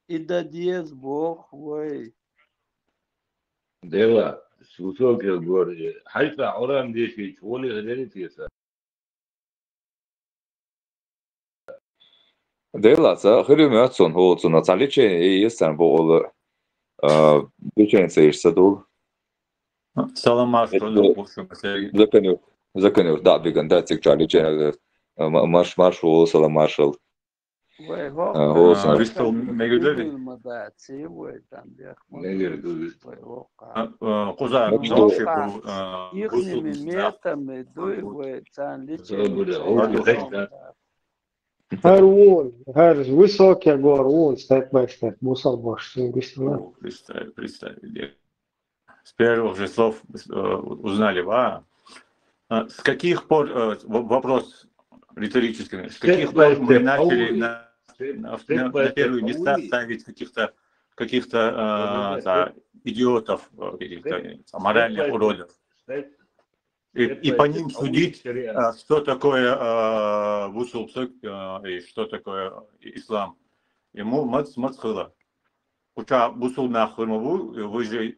e da dias bo way ديلا سوسوك الجورج حيفا عرام ديشي شغولي غدري تيسا ديلا خير ماتسون هو تسونا تعليش يستن بقول بيشين سيرسا دول سلام مارشال زكنيو دا بيغن دا تيك تعليش مارشال سلام مارشال Вистал мегадели. Куза ночи ихними метами дуй цан Гар высокий гор, степ бай степ, бусал бош, представь. С первых же слов узнали, с каких пор, вопрос риторическими, с каких пор мы начали на первые места ставить каких-то идиотов, каких-то моральных уродов? и по ним судить, что такое вусул и что такое ислам. Ему мацхыла. Уча вусул нахырмову, вы же,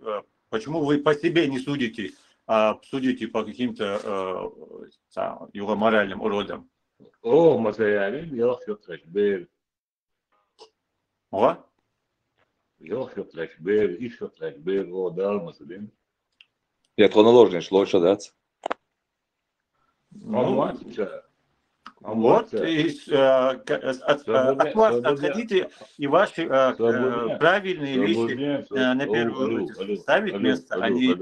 почему вы по себе не судите, а судите по каким-то его моральным уродам? О, материалин, я все трэшбер. О? Я все трэшбер, и все трэшбер, о, да, материалин. Я хронологично шло, что да? Вот, от вас отходите и ваши правильные вещи на первую ставить место, а не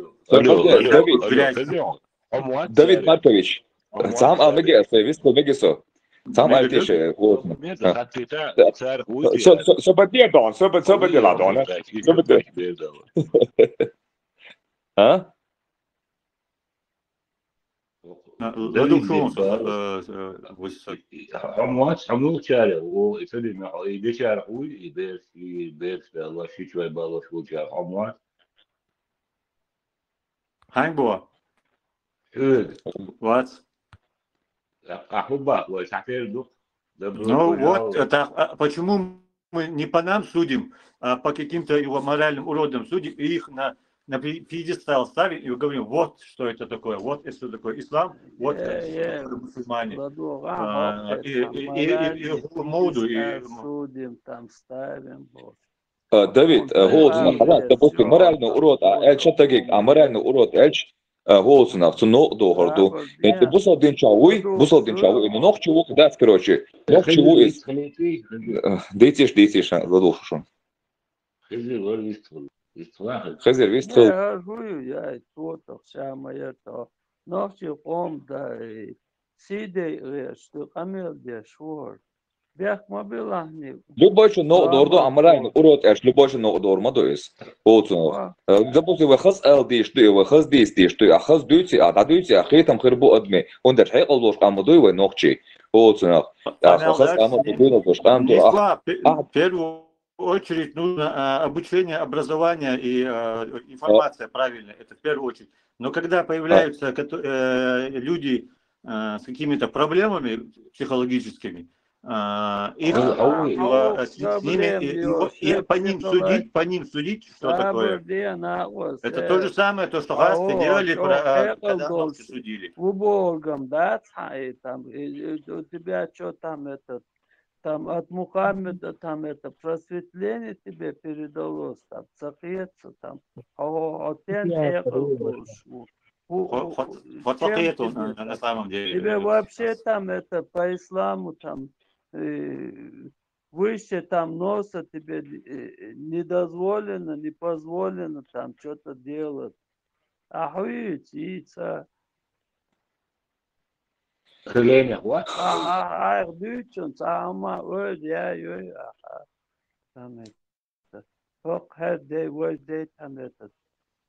Давид Маркович, сам Алмегес, висту Мегесо. Сам Альтише, вот. Все подела, Дона. А? حمو شارع ويسلم يدي شارع يدير الله شي شوي بالله شو شارع حموات Ханьбо. What? أحبه وساعتين دوك. Ну вот, это, почему мы не по нам судим, а по каким-то его моральным уродам судим, и их на пьедестал ставим и говорим, вот что это такое, вот что такое ислам, вот мусульмане. И моду, и судим, там ставим. Давид, Голцунах, допустим, моральный урод, Эльча Тагик, а моральный урод Эльч Голцунах, цуно дохорду. Это бусал динчавуй, но ног чего, да, короче, ног чего из... Дейтишь, задушишь. Хазер, вистхл. Я говорю, я то самое то. Ночи ком да сидей, что камел дешвор. Бях мобилахни. Любой что ног дорду, а моральный урод Эльч, любой что ног дор мадуис. Голцунах. Допустим, вы хаз элди, что вы хаз действий, что а хаз дюти, а дадюти, а хейтам хербу адми. Он даже хей колдош амадуй вы ногчи. Голцунах. А хаз амадуй ногчи. В первую очередь нужно обучение, образование и информация правильная. Это в первую очередь. Но когда появляются люди с какими-то проблемами психологическими, их с ними и по ним судить, что такое. Это то же самое, то, что гасты делали, когда ногти судили. У Богом, да, там, у тебя что там это, там от Мухаммеда, там это просветление тебе передалось, там, цахеться, там, на самом деле. Тебе вообще там это по исламу там выше там носа тебе не дозволено, не позволено там что-то делать. Ахуйца. Дючен, сама, ой, я, там это. Ох, там этот.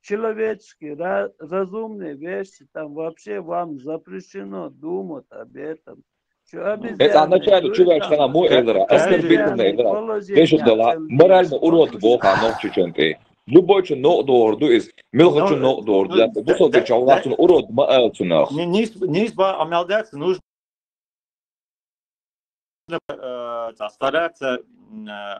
Человеческие, разумные вещи, там вообще вам запрещено думать об этом. Это начало человек, что на мой эдера, оскорбительный эдера. Вещь дала, морально урод Бога, но чуть-чуть. Любой что ног дорду из, мелко что ног дорду. Я бусал ты чау, вас урод маэлцунах. Не омелдаться, нужно стараться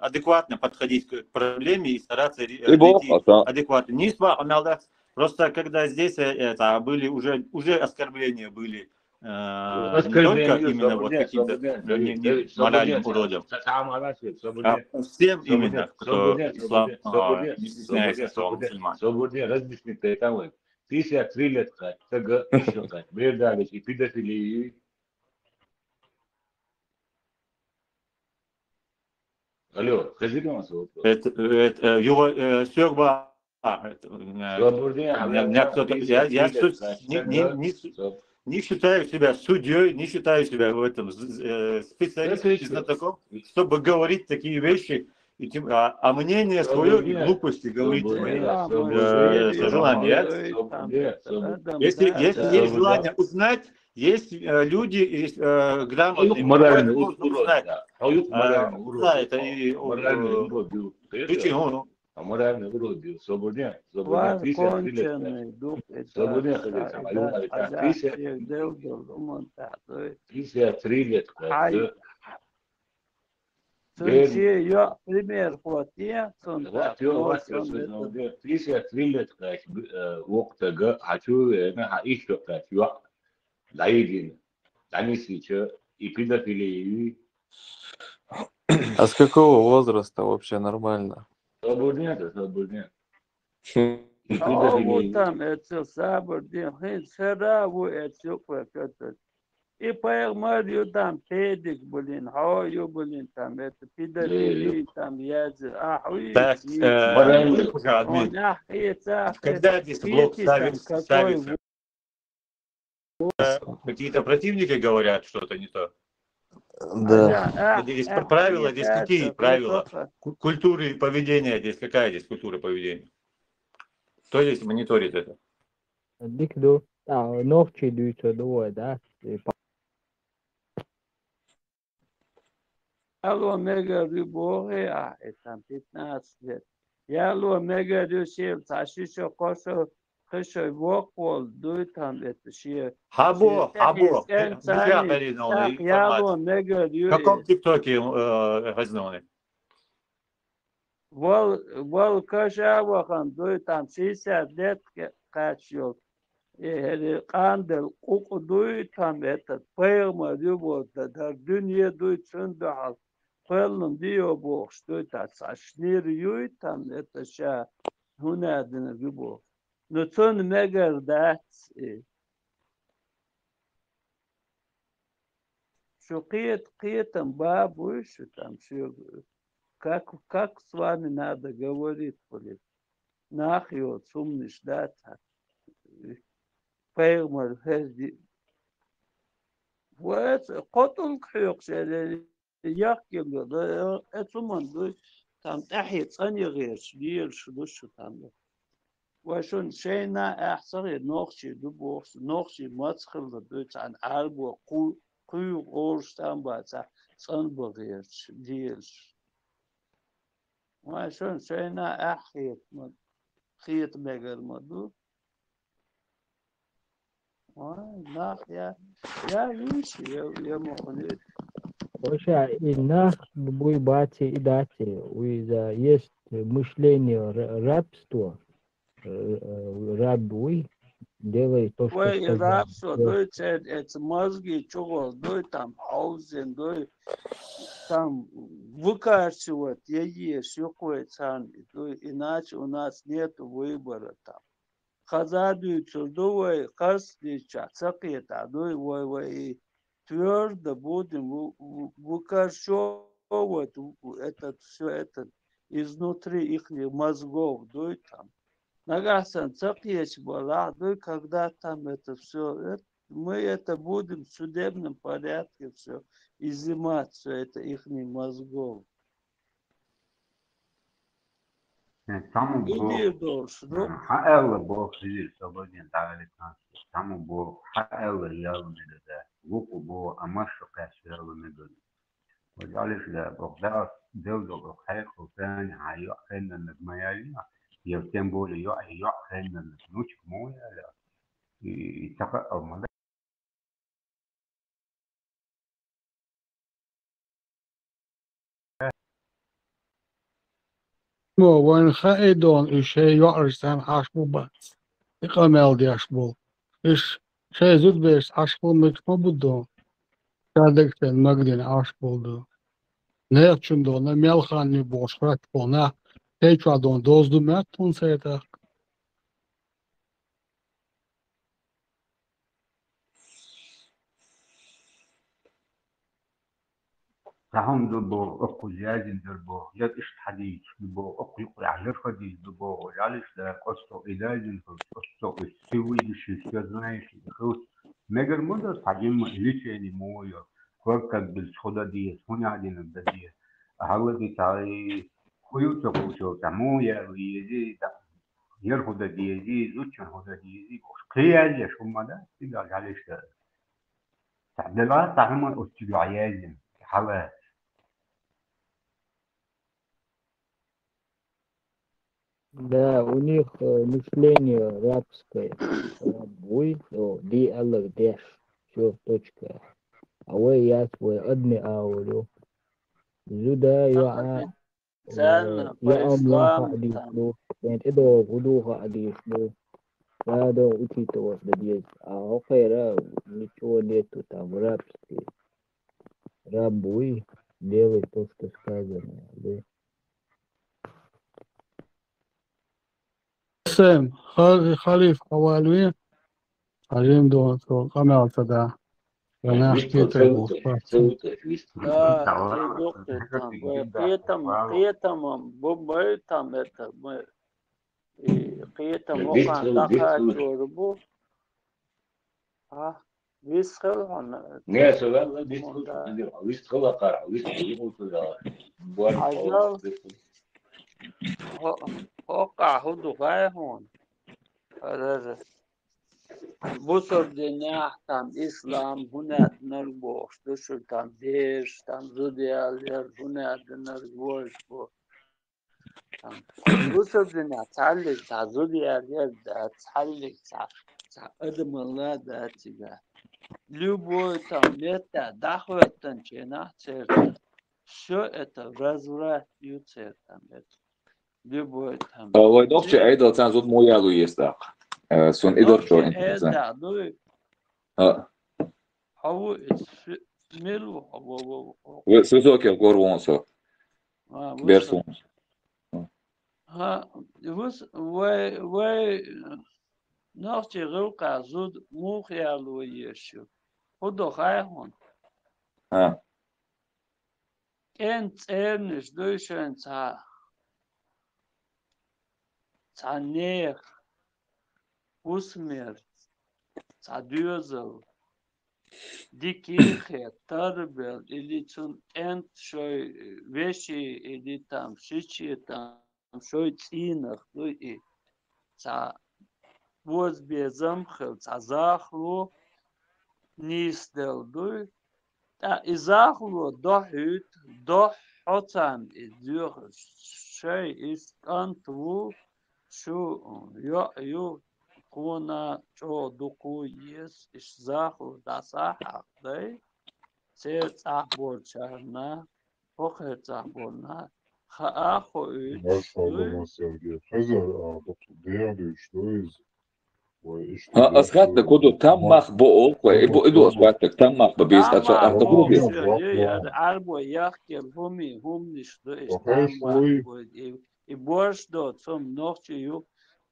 адекватно подходить к проблеме и стараться решить адекватно. Не омелдаться. Просто когда здесь были уже оскорбления были. Не только именно вот каким-то моральным уродом, а всем именно, кто ислам не стесняется, что он мусульман. Свободнее различных эталов. 53 лет, ТГ, еще так, бредались и педофилии. Алло, скажите вам свой вопрос. Это его сёгба. Я не считаю себя судьей, не считаю себя в этом специалистом, знатоком, чтобы говорить такие вещи, а мнение свое и глупости говорить. Если есть желание узнать, есть люди, есть грамотные, можно узнать. Да, это и А мы реально вроде свободен, Var 53 лет. končeni duk Свободен ходить, а я говорю, так, 53 лет. Hay. Sun şey yok пример вот я sun Вот я вот 53 лет, وقت хочу, я еще так, я лаидин, данисича, и педофилии. А с какого возраста вообще нормально? Свободен. И О, педофилии. там это sabır diye hırsara bu etiyok ve kötü. И поэтому там педик, блин, хою, блин, там это педофилии, там ядер, Так, он ахица, когда здесь блок какой ставится, какие-то противники говорят что-то не то. Да. Здесь правила, здесь какие правила? Культуры поведения здесь, какая здесь культура поведения? Кто здесь мониторит это? Дикду, ногчи дүйцө дуой, да? Алло, мега рыбоги, там 15 лет. Я алло, мега рюсев, ташишо кошо, кошо вокол, дуй там это ще. Хабо, Так, я алло, мега в каком ТикТоке разнованы? Вол кошо вахан, дуй там 60 лет качил. Кандел, куку дуй там этот, пойма рыбо, да дунья дуй цундахал. Quelum dio boh stoit das schnir juit tam это sha hunadin gibo no tun megar dat что қиетом бабу что там все как с вами надо говорить блин нахер сумный ждать поймал хезди вот قطن خيوق يحكي له اتمنى там تحية صني غير شدير شدوش там وشون شينا احسن نوخشي دبوخ نوخشي ماتخل دوت عن عربو قوي غورش там باتا صن بغير شدير وشون شينا احية خيط مغير مدو ناخ يا يوشي يا مخليت Вообще, инах любой бате и дате, есть мышление рабства, рабуй, делай то, что Ой, сказал. рабство, дой это мозги, чего, дой там хаузен, дой там выкачивать, ешь, какой цан, иначе у нас нет выбора там. Хазаду чудовой, касли, чацакет, а дой, ой, твердо будем выкашивать этот все это изнутри их мозгов, дой там. Нагасан цакьеч была, дой когда там это все, мы это будем в судебном порядке все изымать, все это их мозгов. Иди дольше, ну? حقل بو خير سبودين تعالى تامو بو حقل يالو مدده وقو بو أمش قاس يالو مدده وجالس لا بقدر دولة خير وثاني عيو خيرنا النجميالي يوتين بولي يو خيرنا النوش مويا لا يتقى أو ملا وين خايدون شيء يعرسان عشبو بس يقامل دي عشبو إيش شيء زود بيش عشبو مش مبودون كادك المقدين عشبو دو نيتشون دون ميلخان نبوش راتبونا تيجوا دون دوزدو ماتون سيتا تهم دبو أكو زيادين دبو يد إيش حديث دبو أكو يقرأ على الحديث دبو جالس لا قصة إدارين قصة السوي بشيء كذناش خلاص مگر مدة تعلم ليش يعني مويا فرق بالصدى دي هنا عدين الدنيا هذا دي تاي خيوط خيوط تمويا ويجي يرفض دي زوجة هذا دي قيال يا شو ماذا تقدر عليه تعدلات تعمل استجاعيين حلا Да, у них мышление рабское. Рабуй, диалог деш. Все, точка. А вы я свой одни аулю. Зуда я Цельно я по амляха исламу там. адишлу. Это гудуха адишлу. Надо учитывать здесь. А охера ничего нету там рабский. Рабуй, делай то, что сказано. Да. Сэм, халиф Хавальви, Алим Донцо, Камел тогда. Она шкета был. Да, и доктор там. Поэтому бомбы там это мы. И поэтому кандаха чорбу. А, висхел он. Не, совершенно висхела кара, висхела туда. Ажал. Хока худу гай хон. هذا بصر دنيا تام إسلام هنا نربوش دشر تام ديش تام زوديال هنا نربوش بو تام بصر دنيا تعلق تع زوديال تعلق تع أدم الله ده تيجا любой там это доход тенчена церковь все это развратится там это любой там Vai dokče eidel cen zut mojalu iestāk. Sun idor šo interesē. это ну هو ميلو هو Svisokie gorvonso. Bersons. ها بص وي ناخذ غلقة زود مو خيال ويشو خدو خاي هون انت ارنش دوشن تا نير وسمر تا دوزل ديكيخي تربل اللي تون انت شوي وشي اللي تام شيشي تام شوي تينخ دوي تا воз безамхел цазахлу нистел дуй та изахлу дохют дохотан идюр шей искантву шу ю куна чо дуку ес изахлу дасахак дай се цахбор чарна хохер цахборна хааху Maşallah Sergey. Hazır doktor değerli işteyiz. Asgatne kodu tammach bo okwe. Ido asgatne tammach bo bis atso artagrubis. Арбо яхкел хум ништо иштамба и борш до цом нохчу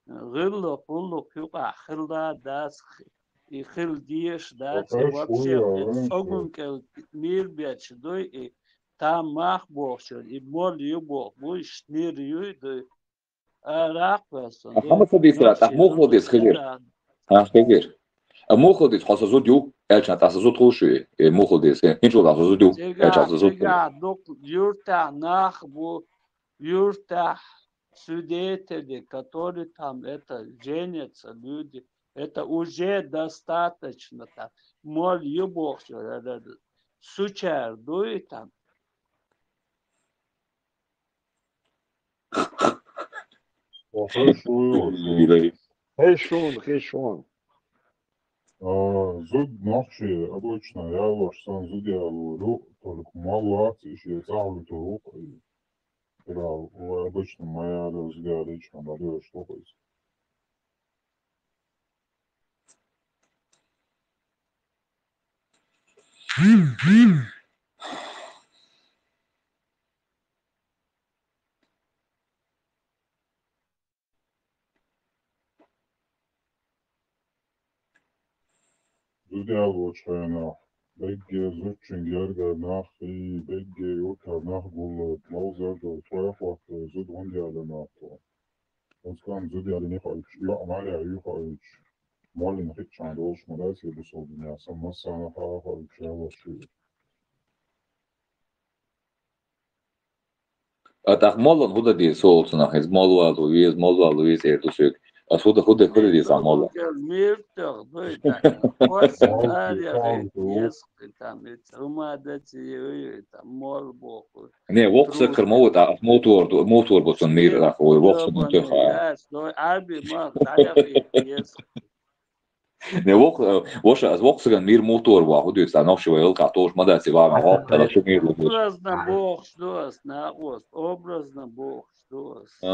гылло пулло кюка хилда дас и хил диеш дас вообще огункел мир бяч дой и тамах бохшо и мол юбо бу шнир юй раквасон Хама садисрат ахмохлодис хигер. Хигер. Амохлодис хасазудю elchat asazut khushu mokhldis inchol asazudyu elchat asazut. Dok юрта нах бу юрта свидетели, которые там это женятся люди, это уже достаточно там. Мол юбох сучар дует там. Хешон. Зуд нахши обычно я ваш сам зудиалу только мало еще завлю то обычно моя взгляд лично болею что есть. Zudyalu çayına, begge zutçin gerge nahi, begge yuta nah bullu, mavzarda toyafakta zud ondyalı nahto. Oskan zudyalı nihayç, ya amalya yuhayç, malin hiççan oluşmalaysa bu sol dünyası, masana hahayç yavaşıyor. Ataq molon huda diye soğulsun ahiz, molvalu viz ertusuk. خد دي زعمالة ميرتق دويتا وصل آريا يسقي تامت وما دتي مول بوكو نه وقت سكر موتور بطن مير راح وقت منتخب داس دو عربي ما تعرف يسقي نه وقت سكر مير موتور واحد يستع نفسه ويلقى طوش ما ده سبعة معه ترى شو مير образно бог دوس ناقوس образно бог دوس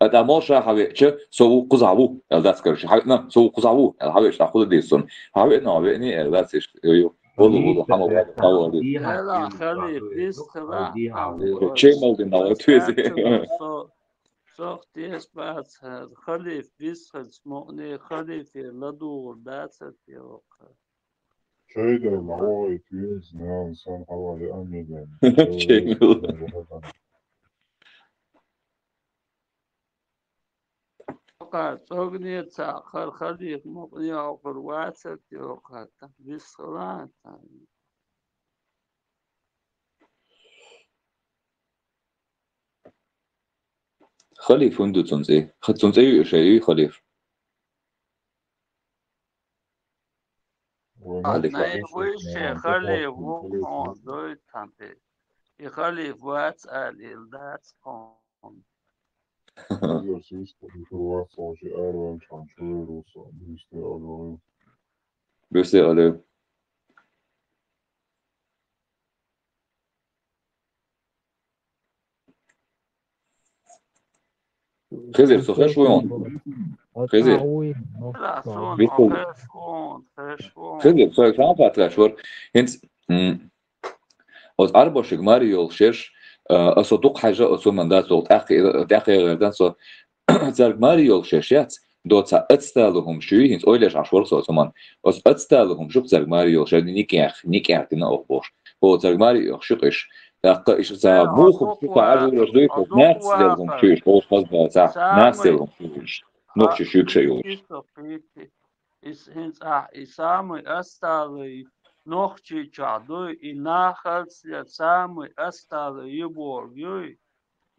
ده ماشى حبيبي سو قزعبو ده كرش حبيبنا سو قزعبو حبيبي تاخد ديسون حبيبنا حبيبني ده يو والله حمو لا خلي بيسترا شيء مالدين ده تويزي سوختيش بعد خلي بيستر سمعني خلي في لدور داسة يوقع شيء ده العوائي تويز نعم سان حوالي أمين شيء وقعت أغنية تأخر خليك مقني عقر واسط يوقع بالصلاة خليف وندو تنزي تنزي شيء خليف ناي وش خليف وقعون دوي تنبي يخليف واسأل إلدات قوم بيستي عليه خزر سخر شويون خزر خزر سوي كلام فاتلاشور هنس از أربعة ماريو شش أصدق حاجة أصلا من ذات لغة أخي غيردان صو زرق ماريو ششيات دوت أتستالهم شوي هنس أولش عشور صو ثمان أز أتستالهم شوف زرق ماريو شد نيكيخ تنا أخبار هو زرق ماريو شقش دقة إيش زا بوخم شوف عارف وش دويت ناس لهم شويش هو خاص زا ناس لهم شويش نقش شوك شيوش هنس إسامي أستالي نوخشي چادوي إناخلس سامي أستالي يبورجوي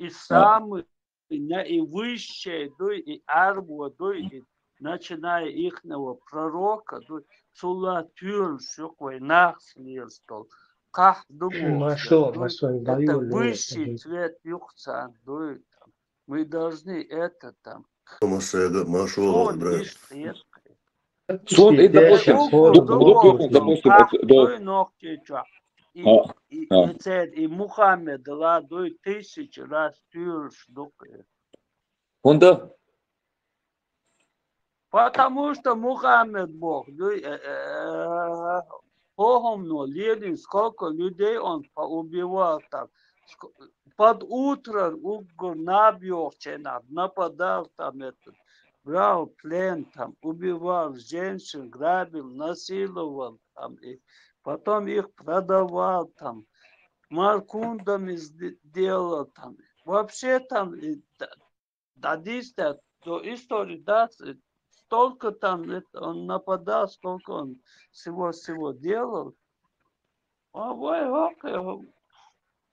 إسامي на и высшее, да и арбу, да и начиная ихнего пророка, да сула тюрн шуквой нахслирстол, ках думал, это высший цвет юхца, да мы должны это там. Сон лишь редкое. Сон и допустим, и Мухаммед ладой 1000 раз тюрш дукает. Хунда? Потому что Мухаммед Бог, Богом, Ленин, сколько людей он поубивал там. Под утро угор набьёвченат, нападал там этот, брал плен там, убивал женщин, грабил, насиловал там, и потом их продавал там, маркундами делал там. Вообще там, дадите до истории, да, столько там он нападал, столько он всего делал. А вы,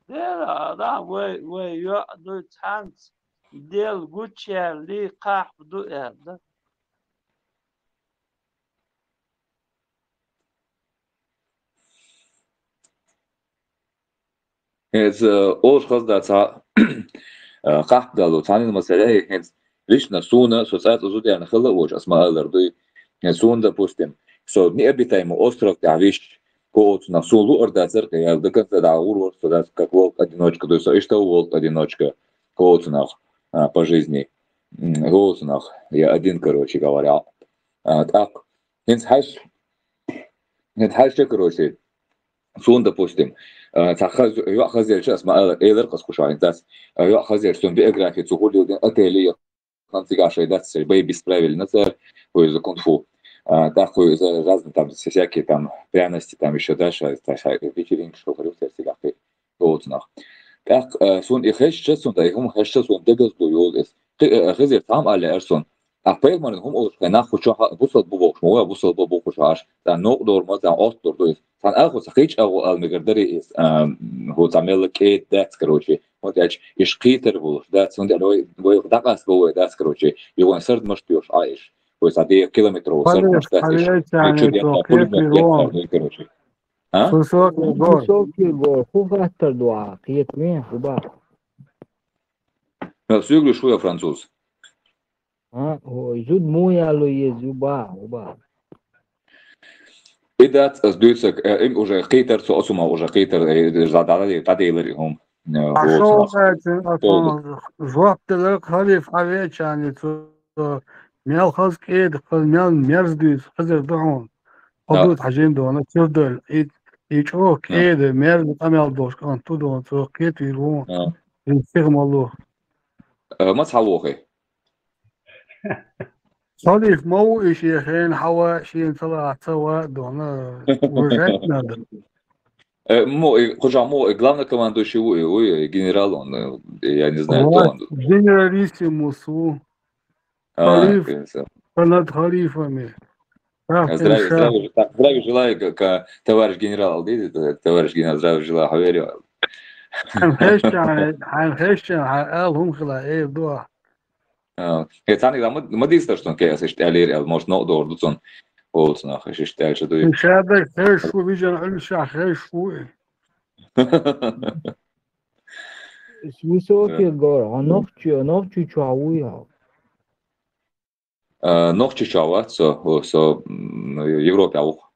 да, вы, я, ну, танц, дел, гучер, ли, ках, да. هز أوش خاص ده تا قحط ده لو تاني المسألة هز ليش نسونا سوسات أزود يعني خلا وش اسمها الأرضي نسون ده بوستم سو نيبي تايم أسترك تعيش كوت نسولو أردا زرق يا ده كنت دعور ورث ده كقول одиночка то есть что вот одиночка кот нах по жизни кот нах я один короче говоря так хз хз короче سون допустим تاخذ ياخذ شيء اسمه ايلر قص شو عندس ياخذ سون بيографии تقول له اتلي خمسة شهادات بيبي справили назад из кунг-фу такой разные там всякие там пряности там еще дальше вечеринки что говорю всякие вот нах так сун их сейчас сун да их сейчас сун дегас до юл есть خزر там على ارسون أحبال هم أول كنا خوشها بوصل ببوخش مو بوصل ببوخش عاش تان نقدر ما تان أطلع دوي تان أخو سخيج أو المقدري هو تعمل كيت دات كروشي هو تاج يشقيتر بولش دات هندي لو دقاس بوه دات كروشي يوان سرد مش بيوش عايش هو سادي كيلومتر وسرد مش داتش يشود يطلع كل ما يطلع كروشي ها Высокий гор. Хуфаттер дуа. Киет мин хуба. سيقولوا شوية فرنسوز هو يزود مويا لو يزوبا. إذا دويتك إم أوجا قيتر سو أسمع أوجا قيتر زادالي تاديلري هم Пошел жуаптылык халиф авечани мел хаскед мел мерздис хазер дон одут хажин дон чурдел ичо кед мерз амел дош кан ту дон so кет ирун инфермало ما تحوخي صديق مو شيخين حوا شين طلع سوا دون ورجعنا مو خجع мو главный командующий генерал он я не знаю кто он генералиссимусу халиф над халифами здравия желаю как товарищ генерал товарищ генерал здравия желаю حبيبي هنخشن هم خلا ايه دوا ثاني ما ديست что كيس اشتالير может но дордуцон вот нахуй اشتال что ты شادك خير شو بيجن على شا خير شو Высокий гор. Ночью чауя. ночью чауа со Европе аух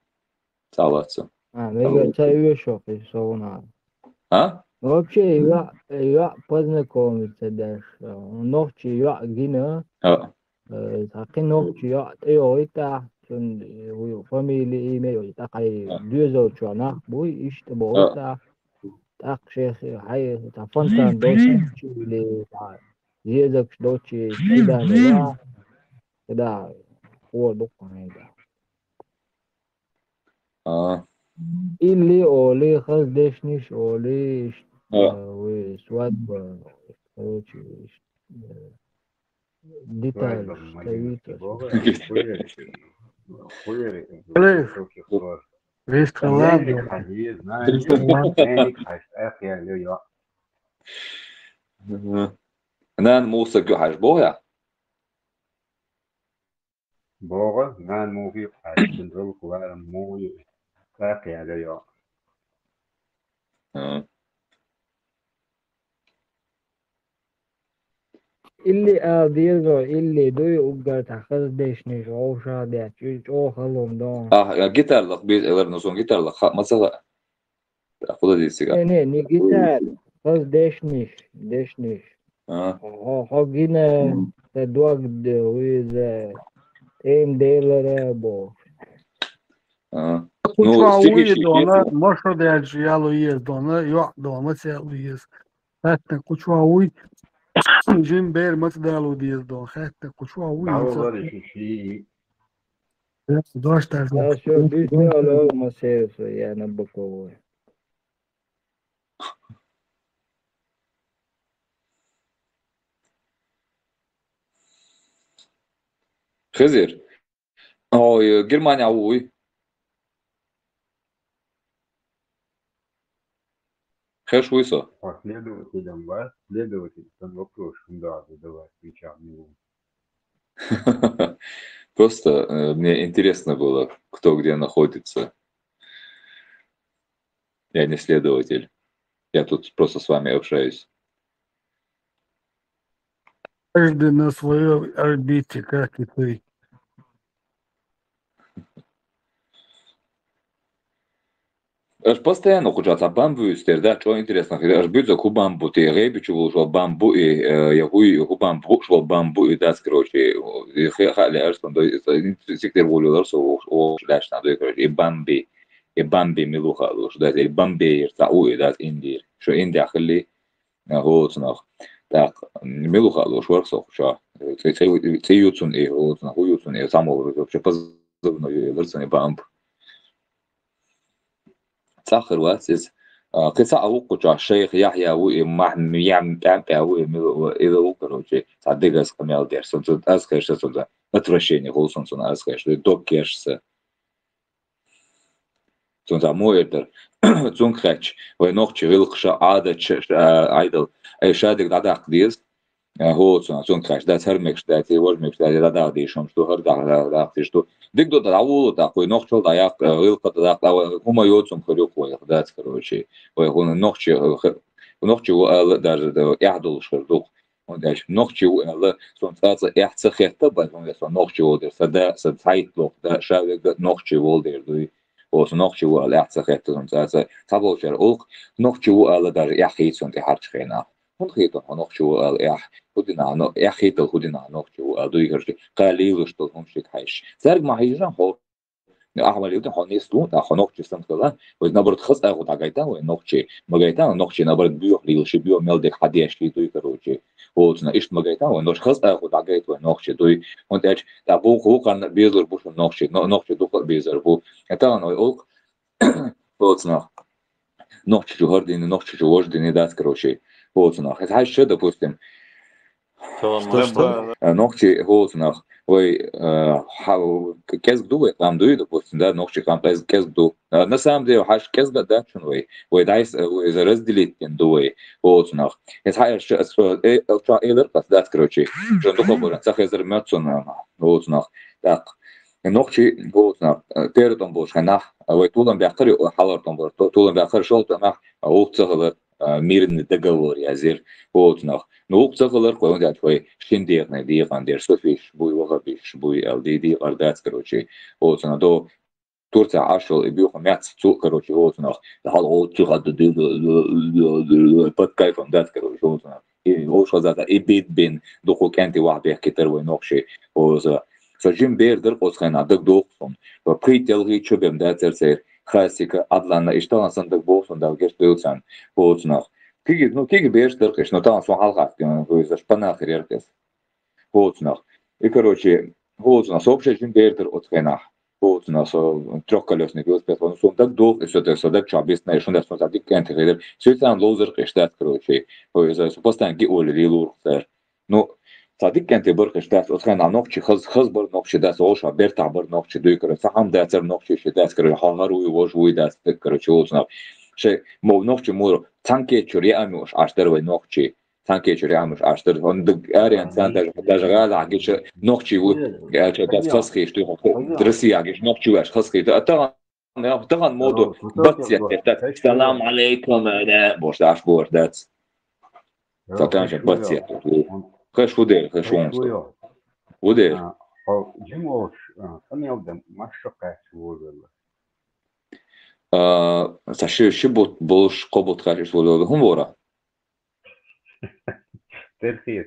цалаться Мега цаю шоки соуна. А? Вообще я познакомиться даже. Ночью я гина. Такие ночью я это фамилии имею. Такая дюзо чуана. Бой иште бота. Так шех хай тафонтан дочи или зедок дочи кидана. Да. هو دقة هذا. اللي أولي خز دشنيش أولي وسواد ديتاج نان موسى جوحش بويا بوغا نان مو في حاجة بنرول كوارا مو باقي على يا اللي ديرو اللي دوي وقال تحخذ ديشنيش أو شادي أو خلهم دون جيتار لك بيت إلر نسون جيتار لك ما سلا تأخذ دي سيجار ني جيتار خذ ديشنيش هو جينا تدوق دويز إم ديلر بو Кучуауи дона, може да джияло ез дона, йо дома целу ез. Хатта кучуауи جيم بير ما تدالو ديز دون حتى كشوا شيء دوش تعرف شو بيسألوا ما سيرس يعني بقوة خزير أو جرمانيا وي خير швыйсо. Следователям вас, следователь, там вопрос, да, задавать, отвечал него. Просто мне интересно было, кто где находится. Я не следователь. Я тут просто с вами общаюсь. Каждый на своей орбите, как и ты. Aš постоянно хожу бамбу истерда, что интересно, аж бьется к бамбу, ты ребичу вложил бамбу и я ху бамбу шел бамбу и да, короче, и хали аж там, сектор волю ларсо, о, дальше там, короче, и бамби милуха, что да, и бамби, та уй, да, Индия, что Индия хали, вот нах, так, милуха, что ларсо, что, цеютун и вот нах, уютун и самого вообще позывной ларсо и бамб. Сахар васис قصة أوقع الشيخ يحيى وإمام يام أمبا وإذا وكروجي صدق أس كمال دير صدق أس كيش صدق أترشيني خلصون صنا أس كيش دوك كيش س صنا مويدر صون خش ونوخش غلقش عادة عيدل أي شادك دادا قديس هو صون خش ده هرمكش ده تيورمكش ده دادا ديشون شو هر دا تيشتو ديك دو داول دا كوي نوخش دا يا غلقة دا هما يوتسون خليق ويخدات كروجي ويقول نوخش در يعدل شردوق ونداش نوخش صون تاز يحس خيطة بس نوخش در سدا سدايت لوق دا شاوي نوخش ولدر دوي وصون نوخش يحس خيطة صون تاز تابو شر أوق نوخش در يحيط صون تحرش خينا هون خيطة نوخش يح خدنا يحيط خدنا نوخش دوي كرش قليل شتو هم شيء حيش سرق ما هيجران هو أحمل يوتن خانيستو تا خنوخش سنتلا وإنبرت خص أخذ عجيتا وإنوخش مجيتا ونوخش نبرت بيوح ليلش بيو ملدك حديش لي دوي كروجي وتنا إيش مجيتا وإنوش خص أخذ عجيت وإنوخش دوي وأنت إيش تابو هو كان بيزر بوش نوخش دوخ بيزر بو أنت أنا أوك وتنا نوخش جوهر دين نوخش جوهر دين داس كروجي وتنا هاي شو допустим نوخشي هو تنا وي كيزك دو قام دوي допустим да نوخشي قام كيزك دو на самом деле хаш كيزك да شنو وي دايس إذا رزدليت دوي هو تنا هاي شو شو إيلر بس داس كروجي جندو كبر صح إذا ماتسون هو تنا داق نوخشي هو تنا تيرتون بوش هنا وي طولن بيحقري حالرتون بور طولن بيحقري شو تنا هو تغلر мирный договор язер вот нах ну цахалар кой он твой шиндерный диагандер софиш буй вагабиш буй LDD ардат короче вот на до Турция ашел и бьёх мяц цу короче вот нах хал вот цухад под кайфом дат короче вот нах и ош хазата и бит бин доху канти واحد يحكي تروي نقشي وز سجين بيردر قصخنا دق دوخсон وبريتелги чубем дат церцер خاصك أدلنا إشتغل صندوق بوسون ده وجش دوسان بوسنا تيجي بيش تركش نتاعن سون حلقات كمان وإذا شبنا خير يركز بوسنا إكروشي بوسنا صوبش جين بيردر أتخنا بوسنا صو تركلوس نيجوز بس صندوق دوخ إستدق صندوق شعبيس نيشون ده صندوق كانت غير سويسان لوزر قشتات كروشي وإذا سبستان جي أول ريلور خير نو صديق كانت برقش داس أتخنا نوقشي خز بر نوقشي داس أوشا بيرتع بر نوقشي دوي كرو سحام داسر نوقشي داس كرو هاروي وجوي داس كرو شوزنا شيء مو نوقشي مورو تانكي تشوري أموش عشتر ونوقشي تانكي تشوري أموش عشتر هون دق أريان سان داجغال عجيش نوقشي و داس خسخي شتو درسي عجيش نوقشي واش خسخي طبعا مودو بطسي السلام عليكم أنا بوش داش بور داس تانش بطسي خش ودير خش ونص ودير جيموش أنا أبدأ ما شقة سوول ساشي شبوت بولش قبوت خش سوول هم ورا ترخيص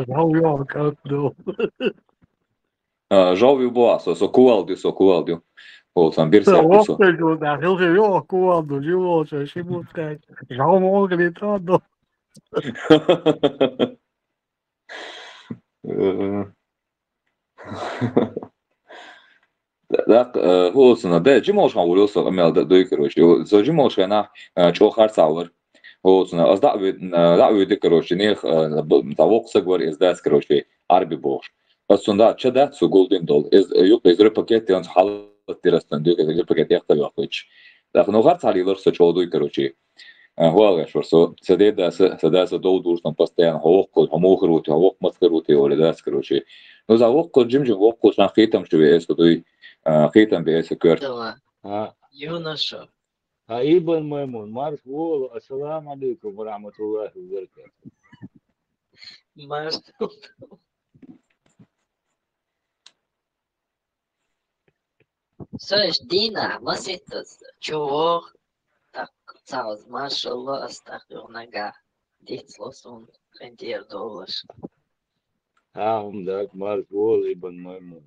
هو يوم كاتلو جاوي بواسو سو كوالديو هو سان بيرسي أكسو وقت جو ده heel veel joh كوالدو جيموش شبوت كات جاو مونغلي تادو لا هو سنة ده جيموش ما ولوس أمال ده دوي كروشي زو جيموش هنا شو خار صور هو سنة أصدق لا كروشي نيخ تواق سجور إزداس كروشي عربي بوش بس سنة شدة سو جولدن دول يقدر باكيت يانس حالة تيرستان دوي كذا باكيت يختار ياخدش لكن هو خار صار يلرس شو دوي كروشي هو شو سداس دور سن باستيان هوق هموخروتي هوق مسكروتي ولا داس كروشي نو زاوق جيم وق شان خيتم شو اس دوي خيتم بيس كورت يونس ابن ميمون مارش وول السلام عليكم ورحمة الله وبركاته Söz dina masitas çoğu tak sağız maşallah astagfirullah ditslosun rendier dollars. هم ذاك مارش وول ابن ميمون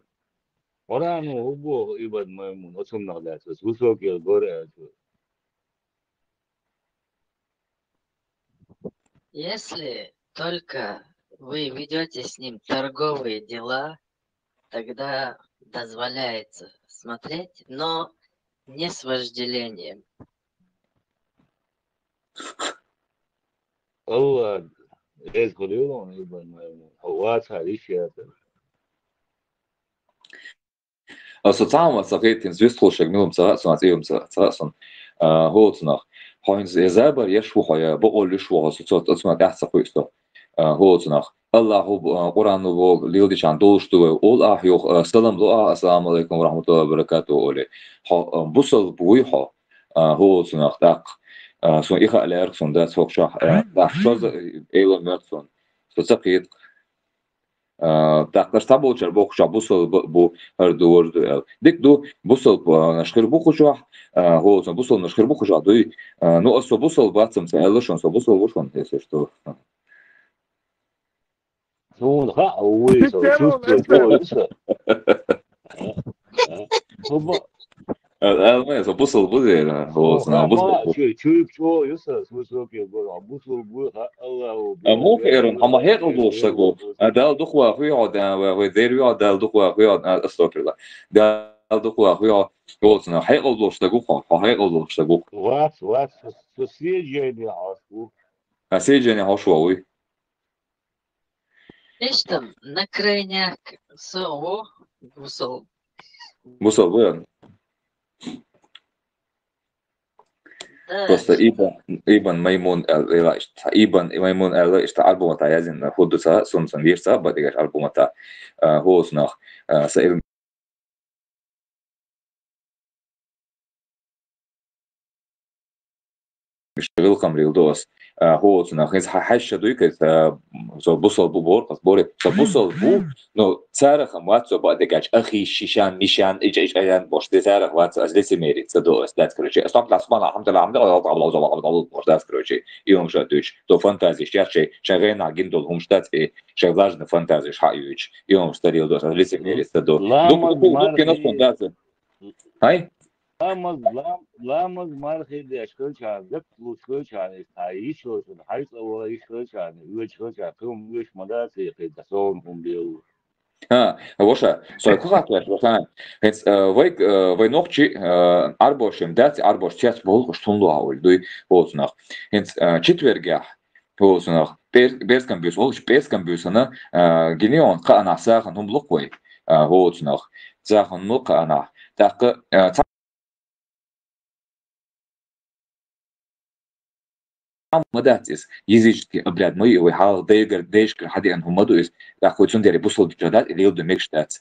ورانو هو ابن ميمون وصلنا لاساس وسوق الغرة Если только вы ведете с ним торговые дела, тогда дозволяется смотреть, но Не с вожделением. الله يذكر يوم يبقى هوات هذه الشيء Социална сагит инзвестхолшек милум царатсон атеум царатсон хоцнах хойнз езабар яшвухая боолишвуха социал атсма дахсахуйсто хоцнах Аллаху Qur'anu vol lildichan doluştuğu ol yok salam dua assalamu aleykum ve rahmetullahi ve berekatuhu ole busal buyha hoçnach tak son iha aler son da sokşah da şoz elon mertson sotsaqit تاقدر تابوچر بوخشا بوسل بو هر دور ديك دو بوسل نشخر بوخشا هو بوسل نشخر بوخشا دوي نو اسو بوسل باتسم سالشون سو بوسل وشون هسه что شون ها ويسو شوف هو ما سو بوسل بودي هو سنا بوسل شو يسا سو كي بو بوسل بو الله مو خيرن هم هيك دوشتو دال دخوا خويا دا وديريا دال دخوا خويا استغفر الله دال دخوا خويا هوسنا هيك دوشتو خو هيك دوشتو وات سوسيجي عاشو سيجني هوشوي Видишь там на крайняк СО бусол. بوسل وين Да, просто ибн маймун ибн маймун альбома та язин худуса сунсан вирса бадигаш альбома та хоснах саил مشغلكم ريلدوس هوتنا خيز حش دويك زو بوصل بور قصبوري بوصل بو نو تاريخ ماتسو بعد جاش اخي شيشان نيشان ايش ايان بوش تاريخ وات از لسه ميري تصدق استات كروجي اصلا بلاسمان الحمد لله الله بوش داس كروجي يوم شاتوش تو فانتازي شيء شغالين عجين دول هم شتات ايه شغالين فانتازي حقيقي يوم ستاريل دوس لسه ميري تصدق ممكن اصلا داس هاي لامز مارخي دي اشكال شان دك لوشكال شان ايش لو حيث ولا ايش شان ويش شان كم ويش مدارسي في دسون هم بيو وشا سو كوخاتوش وكان هيتس وي نوخشي اربوشم دات اربوش تيات بول شتوندو اول دوي هوزناخ هيتس четвергях هوزناخ بيرسكامبيوس ولش بيرسكامبيوسنا جينيون قانا ساخن هم لوكوي هوزناخ زاخن نو قانا تاق مداتس يزيج ابلاد مي وحال ديجر ديش حدي ان هم دوس تاخو تندري بوصل بجدات اللي يود ميكشتات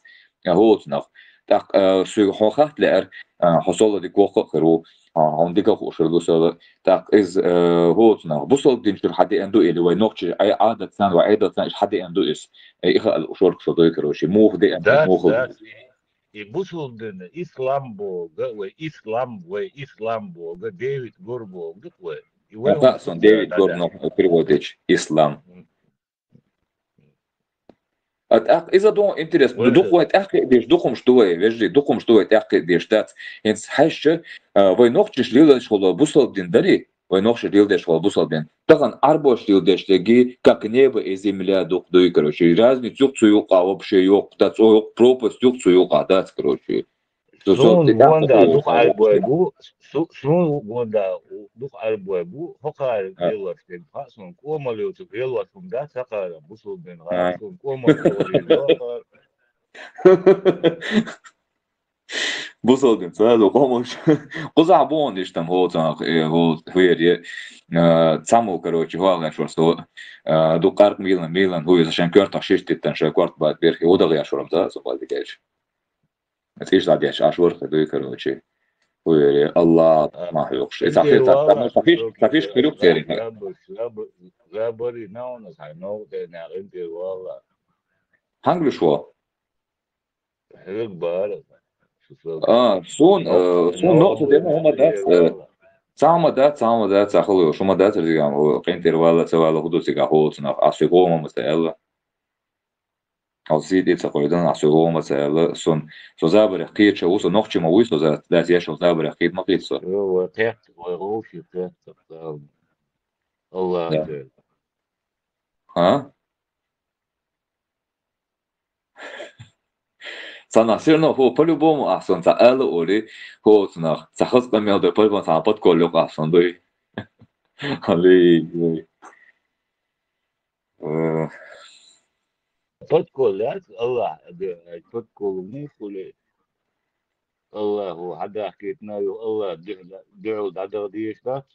هوزناخ تاق سو خوخات لار حصل دي كوخ خرو عندك خوشلو سو تاق از هوزناخ بوصل دينشر حدي اندو اللي وي نوكش اي عاده ثان وعيده ثان حدي اندو اس اخ الاشور صدوي كروشي موخ دي موخ يبوصل دين اسلامبو واسلامبو ديفيد غوربو دكوي Son David Gordon переводить ислам. إذا دون إنترس بدوخوة تأكل ديش دوخم شتوي وجدي دوخم شتوي تأكل ديش تات هنس حش وينوخش ليل شغل بوصل دين دري وينوخش ليل شغل بوصل دين طبعا أربعش ليل ديش تجي как небо и земля друг другу короче разницы цуюка вообще yok да цуюк пропасть цуюка да короче سون واندا دوخ البوبو سون واندا دوخ البوبو فقال يلا شتين فاسون كوماليو تقيلوا سون دا سقال بوصل بين غاسون كوماليو بوصل بين سالو قومش قزع بون ديشتم هو هو هويري تسامو короче هو شو سو دو قارك ميلان هو عشان كارت شيشتن شو كارت بعد بيرخي ودا يا شورم ده سو بعد كده تيجي بعد يا شهور خدوي короче الله ما يوقش إذا فيش خيروك تاني غابري ناونس هنو تاني أنت والله هنقول شو هيك بارد سون نقطة دائما هم دات سامو دات سأخلو شو ما دات رجعنا هو قينتر ولا سوالو هدوسي كهو تناف أسيقوما مستقلة أو سيدي تقولون عصيرو مثلا سون زابر خير شو سو نخشي موي سو ذات يشو زابر خير ما قيسو هو تحت وروشي تحت الله أكبر ها Цана все равно по-любому асон за эло оли хоцнах захос камел до по-любому сам под колёк асон дой. Али. Под колят Allah под колу мухули Аллаху хадахкит наю Allah дел дадал диешкат.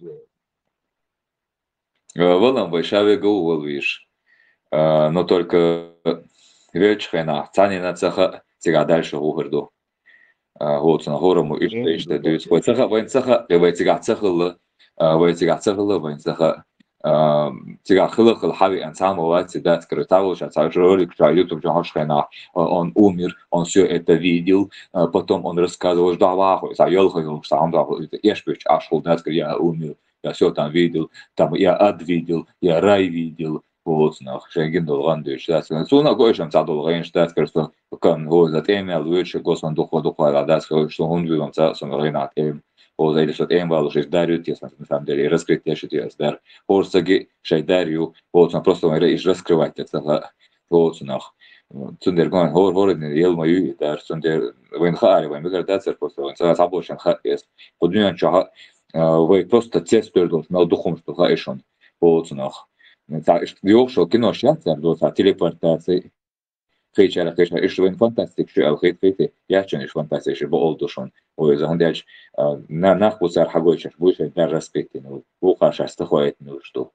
Волам вайшаве гоу виш. Но только вечхена цанина цаха сега дальше угорду. Хоцна хорому иште дюс хой цаха вайн цаха левай сега цахла вай сега цахла вайн цаха сега хлхл хави ан самовать дат крутало сейчас ролик на YouTube жахшена он умер он все это видел потом он рассказывал что вахой за ёлхой сам да ешпич ашул дат я умер я все там видел там я ад видел я рай видел вот нах шеген долган дөш дат суна гойшам задолган штат что кан го за темел выше госан доходу дат что он видел за сонринат вот это что эмвал уже дарю тесно на самом деле раскрытие что я дар орсаги шайдарю вот он просто и раскрывать это вот нах цундергон хорден елмаю дар цундер вен хари вен бегардацер просто он сабошен хас поднyan чага вы просто тестуешь на духом что хаишон вот нах так что кино шанса до телепортации Хейчара хейчара ишвен фантастик шо алхейти ячен иш фантастик шо болдушон ой за хондяч на нахусар хагойчаш больше даже аспекты ну ухаш астахоет ну что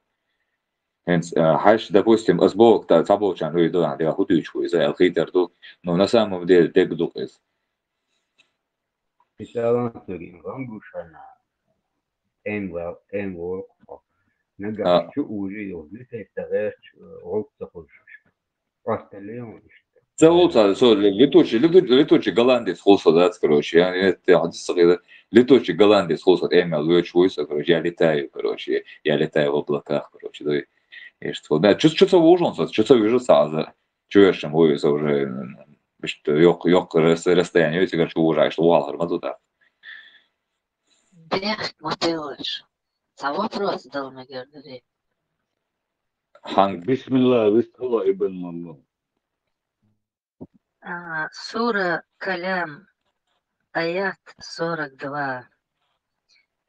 hence хаш допустим азбок та сабочан ну да да худючку из алхейтерду но на самом деле дегдук из Исалансерин рангушана эмвол нага чу уже ёлдыся тагаш олцахош остальное Целуца, летучий голландец холса, да, короче, я летучий голландец холса, эмил вычуется, короче, я летаю в облаках, короче, да, и что, да, что-то ужаса, что-то вижу сразу, чуешь, чем вывез уже, что ёк расстояние, ведь, короче, ужаешь, что валгар, вот туда. Бех, мотылыш. За вопрос дал мне говорить. Ханг. Бисмилlah, вистала ибн Мамнун. Сура Калям, аят 42.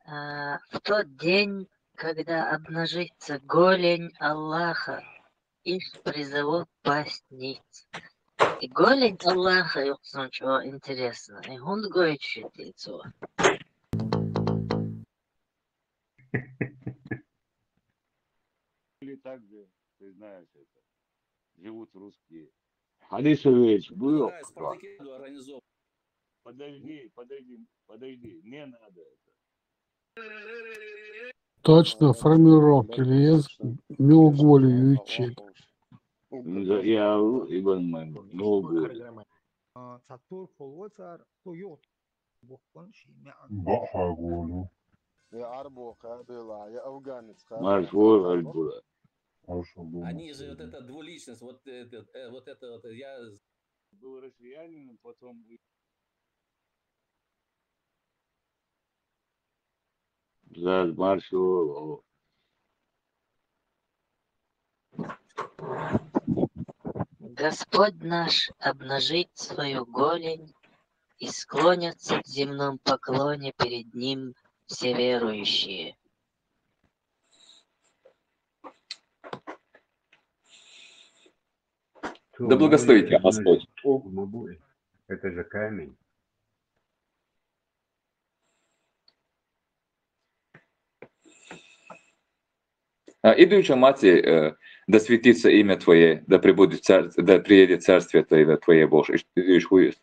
В тот день, когда обнажится голень Аллаха, их призовут пасть ниц. И голень Аллаха, чего интересно, и он гоечит лицо. Или так же, ты знаешь это, живут русские. Алисович, был. Подожди, не надо это. Точно формировки есть меуголью ячеек. Я Ибн Маймун, меуголью. Баха голю. Маршвор Альбура. Они же вот это двуличность, вот это я был россиянином, потом за маршвор. Господь наш обнажит свою голень и склонятся в земном поклоне перед Ним все верующие. Да благословит тебя Господь. Это же камень. Идущая мати, да светится имя Твое, да прибудет царствие, да приедет царствие Твое Боже. Идешь хуес.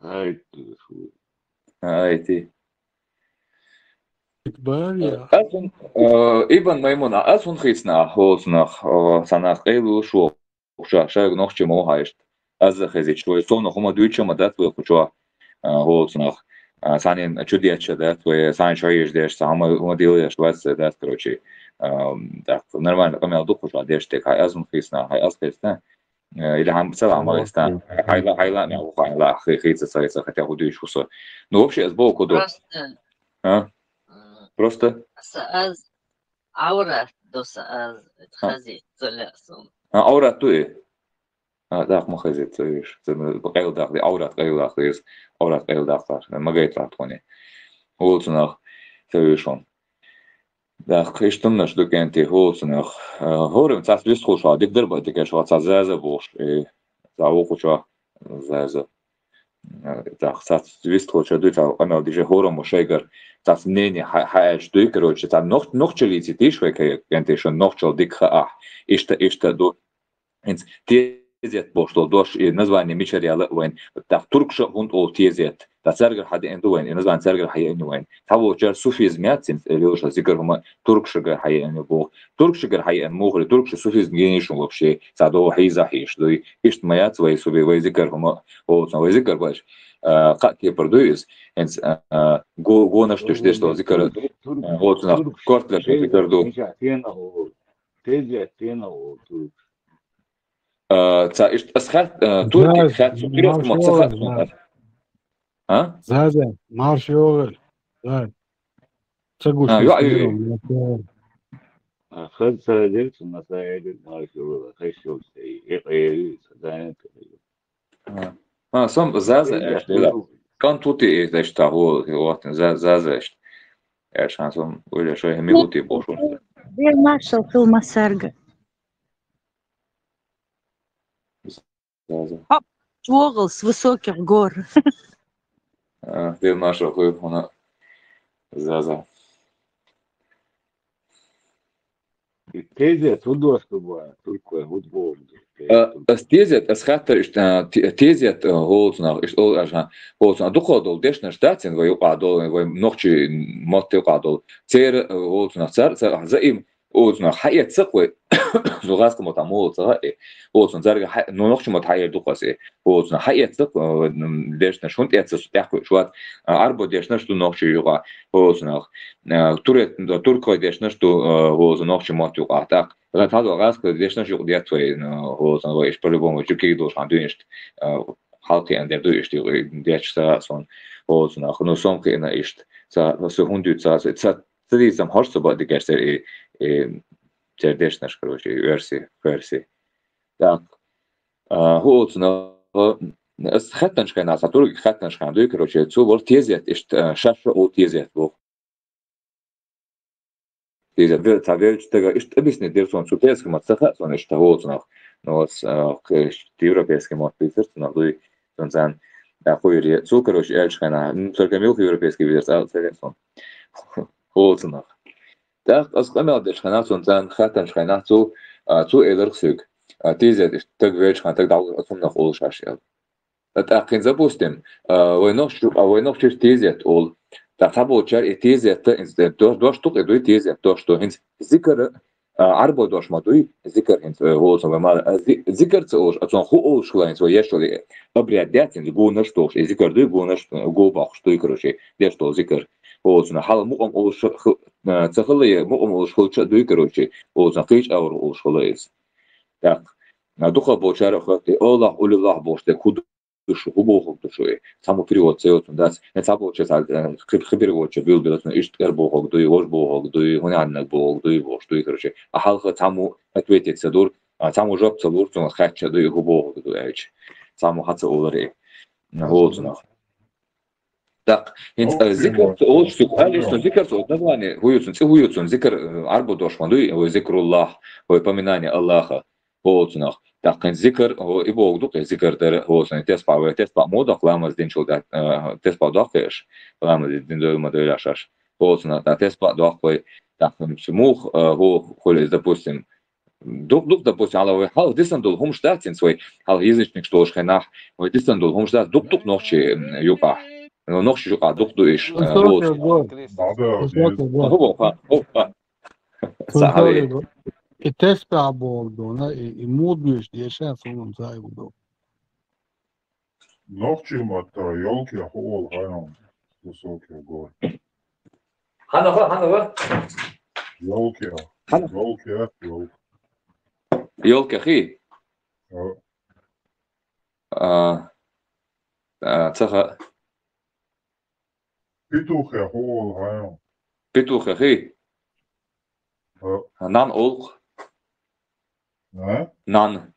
Ай ты. Барья. Ибн Маймуна, азун хисна, хознах, санах эйлу шо, шаг нох чему хаишт. Аз хези чой, сон хома дучама да твой хоча, хознах. Санин чудесче, да, твои сан чаешь дешь, сам делаешь вас, да, короче, так нормально, камел дух уже дешь, ты хай азун хисна, хай аз хисна. Или хам целом малистан, хайла мяу хайла, хица сайца, хотя худуешь хусо. Ну вообще сбоку до. Просто. Сааз аура до сааз хазит целясун. Аура туи. داخ مخزت إيش قيل داخ دي أورات قيل داخ إيش أورات قيل داخ ما جيت راح توني هو تناخ تيشون داخ إيش تمنش دكانتي هو تناخ هورم تاس بيست خوش هاديك دربا ديك إيش واتس زازا بوش تعو خوشا زازا داخ تاس بيست خوش دوي تعو أنا ديجي هورم وشيجر تاس نيني حاج دوي كروش تاس نوخ تشلي تيش ويك كانتي شون نوخ تشل ديك خاح إيش تدو إنت تيزيت بوشتول دوش نزواني ميشريالا وين تاع تركش هوند او تيزيت تاع سرجر حد اندو وين نزوان سرجر حي اني وين تاو جر صوفيزم سين ليوش ذكر هما تركش حي اني بو تركش حي ان موغل تركش صوفيزم جينيش вообще سادو حيزا حيش دوي ايش مايات وي سوبي وي ذكر هما او وي ذكر باش قاتي بردويز انت جو نشتش ديش ذكر هو تنا كورت لا ذكر دو تيزيت هو تا إيش أسخات تركي خات سكريات ما تسخات ها زازا مارش يوغل زاز تقول شو يو خد سرديت المسائل ما شو خيشوا يقيري سدانك سام زازا إيش لا كان توتي إيش تاهو وقت زازا إيش إيش هنسوم ولا شوي هميلوتي بوشون Где нашел Филма Серга? Хоп, угол с высоких гор. Где наша она заза. تيزيت ودوش كبار تركوا هود تيزيت أسخاتر تيزيت هولتنا إيش أول عشان هولتنا دخل ديش نشتاتين ويقعدوا ونخشي مات يقعدوا تير هولتنا تير زائم هولتنا حياة سقوي زغاس كم تعمل صحيح هولتنا زرق نخشي مات حياة دقاسي هولتنا حياة سق ديش نشونت يتسوس تحكي شوات أربع ديش نشتو نخشي يقع هولتنا تركوا ديش نشتو هولتنا نخشي مات يقع تاك هذا غاز كديش نشوف ديت وين هو صار إيش بالبوم وجوكي دوش عندي إيش حالتي عند ده إيش ديت شتا صون هو صار خنو صون كأنه إيش صار هندوت صار تدي سام هرس بعد كيسر ترديش نشكره شيء فرسي ده هو صار خدناش كنا ساتور خدناش كنا دوي كروشي تو بول تيزيت إيش شاشة أو تيزيت بو تيزيت تابعش تجا إيش أبيس نديرسون شو تيزك ما تسخن إيش تهوت نوس европейский мод писать на дуй тонзан да хуйри цукрош эльшхана только мил европейский видерс селесон хоцнах да асқамал дешхана тонзан хатан шхана цу элерсук тизет так велшхан так дал сумнах олшашел это акин запустим войнох тизет ол да табочар тизет институт до штук идут тизет то что инс зикр عربو دوش ماتوي ذكر انت هو سما ذكر تقول اصلا هو شلون سو يشلي ابريادات اللي جو نشتوش ذكر دي جو نشت جو باخ شتوي كروشي ديش تو ذكر هو سنا حال مقام او تخلي مقام او شخل دوي كروشي هو زقيش او شخليس так دوخه بوشار خطي الله قول الله بوشته كود شو بوخ شوي само перевод цеотун дас не само чесал خبر бил билатун иш эрбоог дуй ож боог дуй хунаннак боог дуй бош дуй короче а халха само ответит садур само жоп цалур цун хача дуй боог дуй эч само хаца оларе хоцна так зикр ол что алис зикр то название хуюцун зикр арбо дошман дуй зикруллах упоминание Аллаха хоцна так зикр и бог дук зикр дер хоцна теспа модак ламаз дин чулда теспа докеш ламаз дин до модель ашаш хоцна та теспа докой так мух ho холе допустим дук допустим але хал дисандул хумштатин свой хал язычник что ж хенах ой дисандул хумштат дук нохчи юка нохчи юка дук дуиш И теспа болду, и мудбиш дешен сунум зайбуду. Нохчи мата ёлки хол хайон высокие горы. Ханова. Ёлки. Ёлки хи. Цаха. Петухи хол хайон. Петухи хи. Нан олх. Нан.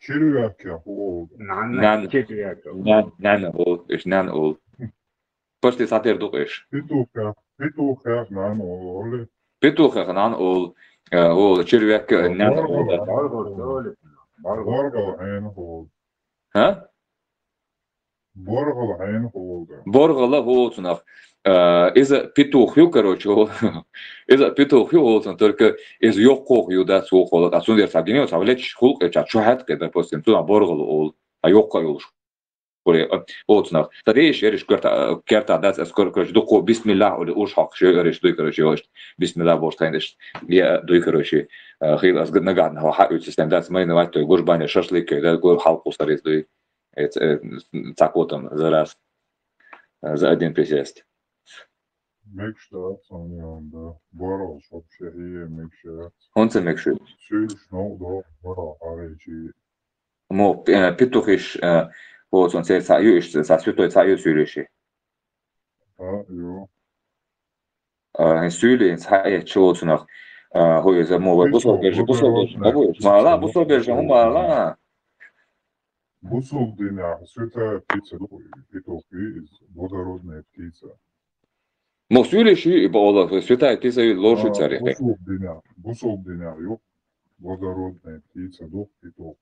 Червяк я hold. Nan ol, is nan ol. Pas dit hat doch is. Pituh ya nan ol. Pituh ya nan ol. Ol червяк nan ol. Borgal hen hold. Ha? Borgal hen hold. Borgala hold. Из-за петухью, короче, из-за петухью вот только из ёккою да сухо, а сюда сагинео савлеч хулк это чухат, когда допустим туда боргал ол, а ёккою вот на. Тогда еще решь карта да сколько дуко бисмилlah или уж хак что решь дуй короче бисмилlah вот таинш я дуй короче хил аз нагадно хак систем да мы на той гурбане шашлык да гор халку старый дуй это так вот он за один присест. Мекштат, да. Борол, вообще и мекштат. Он це мекшит. Сюльш, ну, да, борол, аречи. Мо петухиш, вот он це саюш, це святой саю сюлиши. Ё. Сюли, сае чоцунах, хой за мова, бусолберже, мала, бусолберже, мала. Бусолдыня, святая птица, петухи, водородная птица. Мо сюлиши, и бола, святая птица ложу царь. Бусолдыня, ё, водородная птица, дух петух.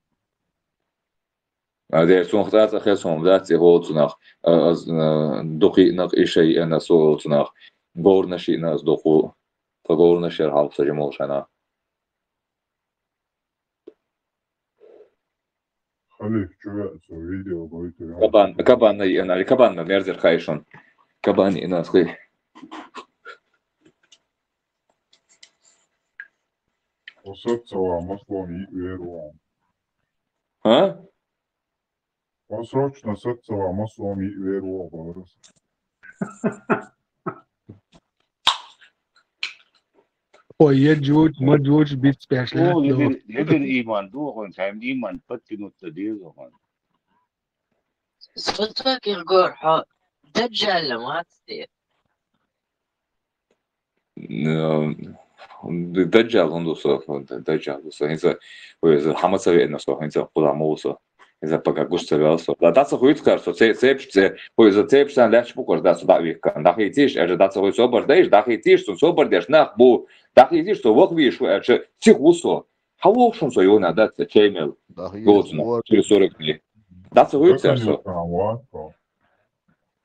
А der zum Rat gesom dat sie holt nach doch nach ishei ana so nach gorna shi nas doch gorna shar halsa jamoshana خليك شو فيديو قلت كبان انا كبان مرزر خايشون كبان انا خي وصلت سوا مصلون يقيرون ها Посрочно сетцова маслом и веру. Ой, я джуж, мы джуж бит спешл. О, лидер иман, духон, тайм иман, паттинут тадизохон. صوتك القرحة دجال ما تصير دجال هندوسو دجال هندوسو هنسا ويز حماسة إنسو هنسا قدر موسو إذا بقى قصة بيلسو لا داتس خويت كارسو سيبش هو إذا سيبش أنا ليش بقول داتس دعوي كان دخيتيش أجد داتس خوي صبر دايش دخيتيش صبر دايش ناخ بو دخيتيش تو وقت بيش وأجد تيغوسو هاو شون سويونا داتس كيمل غوتنا تري سوركني داتس خويت كارسو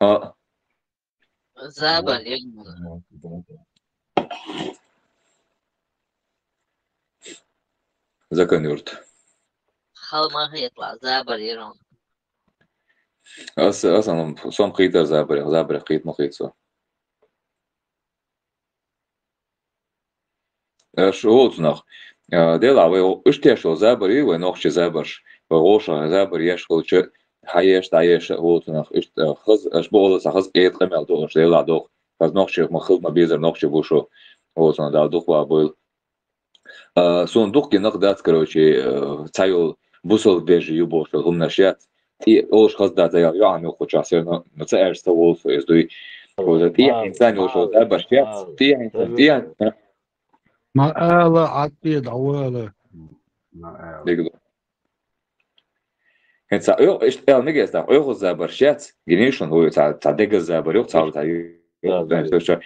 ها زابل يقبل закон юрт خلما يطلع زابل يرون أصلا صوم خيطة زابر خيط مخيطة شو نخ ديلا وإشتيشو زابر يو نخش زابرش وغوشة زابر يشغل شو حيش تعيش نخ خز أشبول خز إيد قمل دوش ديلا دوخ خز نخش مخل ما بيزر نخش بوشو دا دوخ وابول сон дух генах дат короче цайл бусол бежи юбош гумнашят и ош хаздат я ами хочас но це ерста волф из дуй вот ти инсан ошо да башят ти ما آلا عطيد عوالا ديگو هتسا او ist niggas da euro zabarchat genishon hoye ta dega zabar yok ta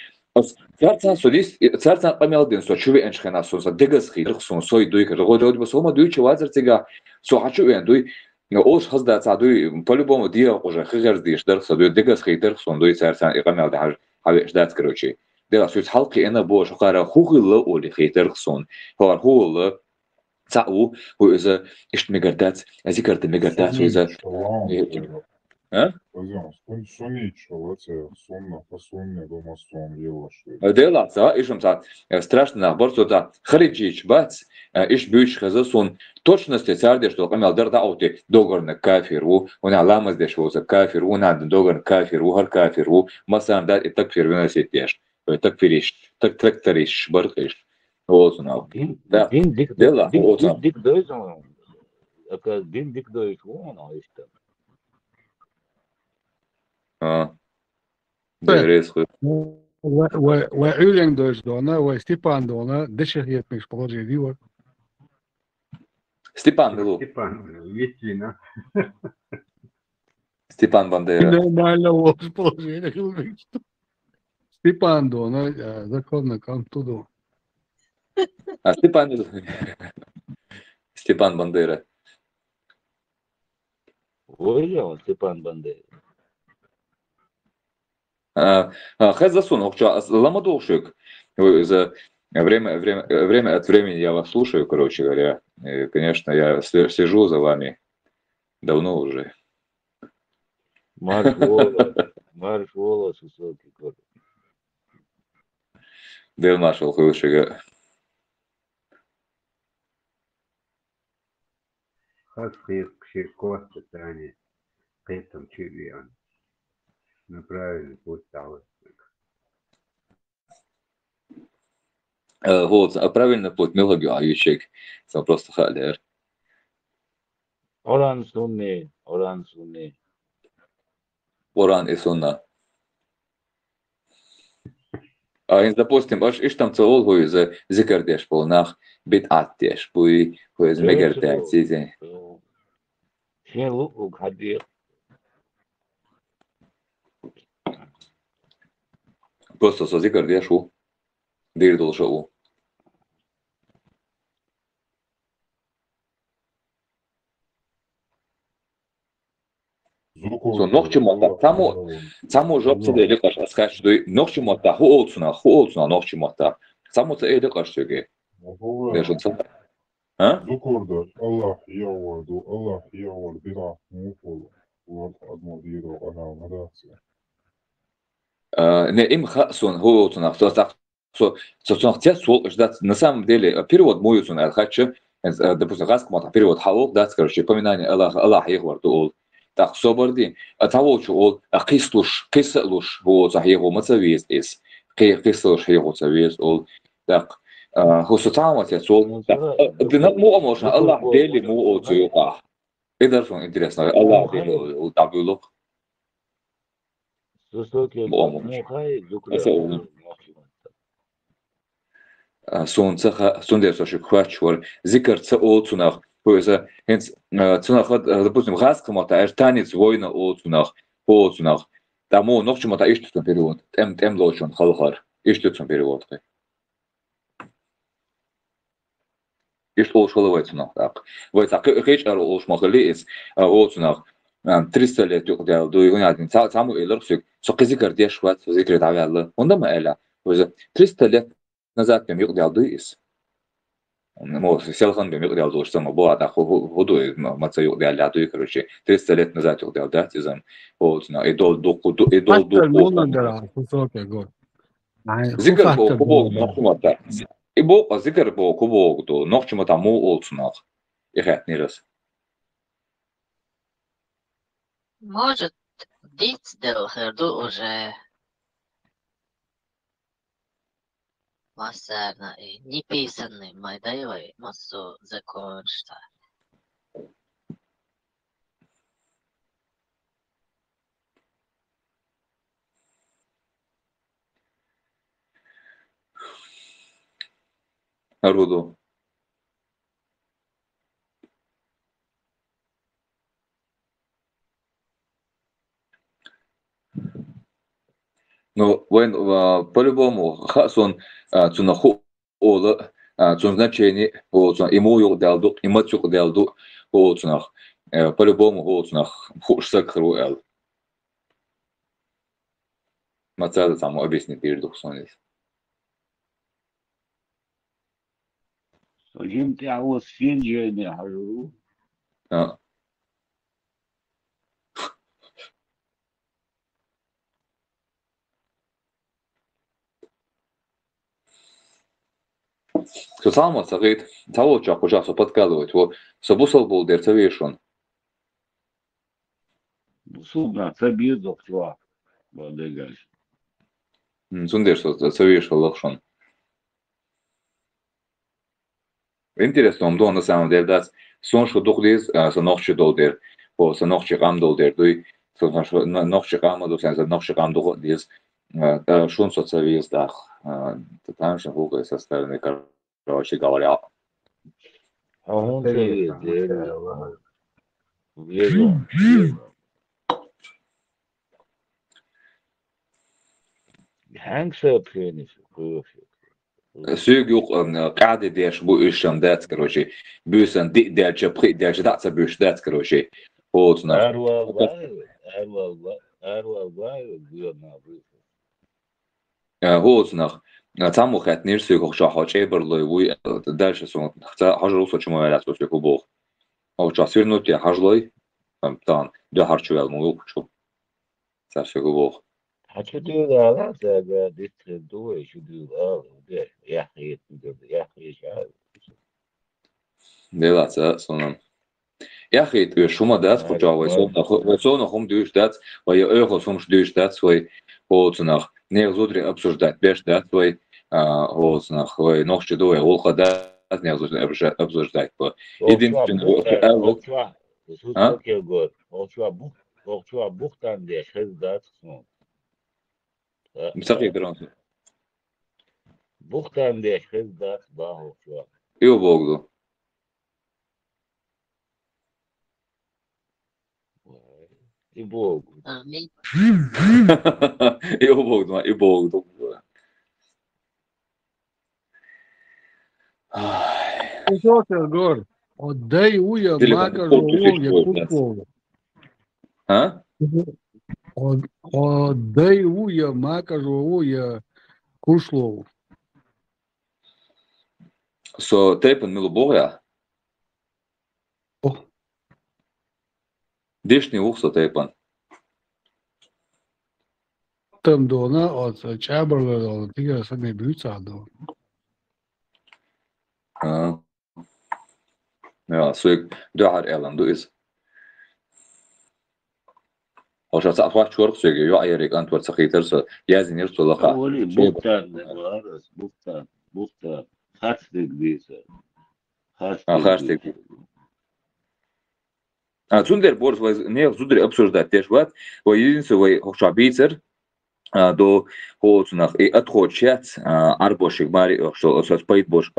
Царца судис, царца памялдин, со чуви эншхена со дегас хир сон сой дуй кер годод бо сома дуй чвазер цега со хачу ен дуй ош хазда ца дуй по-любому дия уже хигер диш дер со дуй дегас хитер сон дуй царца памялда хаж хавеш дат короче дела суть халки ена бо шохара хугылы оли хитер сон хор хулы цау ху из ишт мегардат азикарт мегардат из а? Сонничего, это сонно, посонно, дома сон, елаш. Дела, ишем страшно набор, что харичич бац, иш бюч хазасон, точности царде, что камел дарда ауте, догорна кафиру, он аламаз дешвоза кафиру, он ад догорн кафиру, хар кафиру, масан дат и так фирвина сетеш, так фириш, так тракториш, бархиш. Вот он. Да. Дела, вот он. Дик дойзон, дик дойз, вон, а işte. وعيلين دوش دونا وستيبان دونا دشة هي مش بلوجي ديور Степан Милу. Степан, Витина. Степан Бандера. Нормального положения. Степан Дон, законно кам туду. А Степан Бандера. Ой, он Степан Бандера. Хай засунул, ламадошек. За время от времени я вас слушаю, короче говоря. И, конечно, я слежу за вами давно уже. Марш волос, высокий кот. Дел нашел хорошего. Хаскис кширкос питание. Петом чивиан. На правильный путь стал. Вот, а правильно путь мелогию, а еще сам просто халер. Оран сунни. Оран и сунна. А допустим, аж там целол хуй за зикардеш полнах бит аттеш буй хуй за мегертен сизе. Шен лук хадир. Просто со зикардеш у дир должу. So nochtimota, само жопцы дели каш, скажешь, что nochtimota, хуолцуна, nochtimota. Само це еде каш сюге. Держится. А? Дукорда, Аллах явар, бира, муфол, вот одно диру, она надация. Не им хасон хуолцуна, на самом деле перевод моюцуна, хочу, допустим, гаскмата, перевод халок, да, короче, поминание Аллах явар, дуол. Так, соборди, а того, что он кислуш, вот, за его мацавист из, кислуш его мацавист, он, так, хусутама те сол, да, можно, Аллах дели му отцуюка. Это же интересно, Аллах дели табулок. Солнце шукхачвар, зикрца отцунах. Поеза, допустим, гаскамата, танец война отцунах, по отцунах. Тому ноччумата иштутун перевод. Тем лочун халхар. Иштутун перевод. Ишт олшалывайцунах, так. Вайца, кечар олшмахали отцунах. 300 лет юкдал, дуйгунадин. Саму элерсюк. Соки зикр дешват, зикр давялы. Онда ма эля. Поеза, 300 лет назад кем юкдал дуйис. Ну, селхан бы мир делал, что мы была так водой, мацаю для той, короче, 300 лет назад делал, да, тизам, вот, на идол дуку. Зикр был кубок, нохчумата. И был, а зикр был кубок, до нохчумата му олцунах. И хэт не раз. Может, дить дел херду уже Масарна и неписанный майдаевой массу закончта. Народу. Ну, по-любому, хасон цунаху ола цунзначение, ему юрдалду, имацюк далду, цунах, по-любому цунах хушсак руэл. Мацада там объяснит перед сонис. Им ты авос финджи не хожу. Со само сагит, того чак ужасно подкалывать, вот собусал был дерцавешон. Судно, цабидок, чувак, бодыгаш. Сундеш, что цавешал лохшон. Интересно, он на самом деле даст сон, что духдез, со ночи долдер, по со ночи гам долдер, дуй, со ночи гам, до со ночи гам духдез, шон соцавез дах, там же гугл со стороны, короче говоря. هون سيء شيء زين والله. بليزون هانك سابخينش Sög yok قاعدة ديش بو إيشان دات كروشي بيوسن دي دالجا بخي دالجا داتسا بيوش دات كروشي هوتنا أروى باي بيونا بريف هوتنا تامو خات نير سوق خشا حاجة برلوي وي دالجا سون حتى حاجة روسا شو ما يلعب سوق بوخ أو جاسير نوتي حاجلوي تان ده هرشوال مو شو صار سوق بوخ حتى دولا لا تاجا ديت دوي شو دولا ده يا أخي شعب ده لا تسون يا أخي شو ما دات خشا ويسون خم دوش دات ويا أيخو سومش دوش دات وي هوتنا نير زودري أبسوش دات بيش دات وي هوتنا وي نوخش دوي والخ دات نير زودري أبسوش دات Ochtwa buchtan de dat son. مسقي دراسة Buchtan de dat ba ochtwa. إيو بوغدو Ibog. إيو بوغدو إيو بوغدو Высокий гор. Отдай уя мака живу, я куклову. ها؟ Отдай уя мака живу, я кушлову. Så teipen milo boja? Dešni uhso teipan. Там дона от чабрла до тига са не бюца до. Ja, så du har Ellen, du is. Och jag sa att jag så jag är rik antwort sakhiter så jag zinir så laqa. Oli buchtan. Hastig disa. Hastig. Zunder bors was не зудри обсуждать też вот, во единственное во шабицер до хоцнах и отходчат арбошик мари охшол осас пайдбош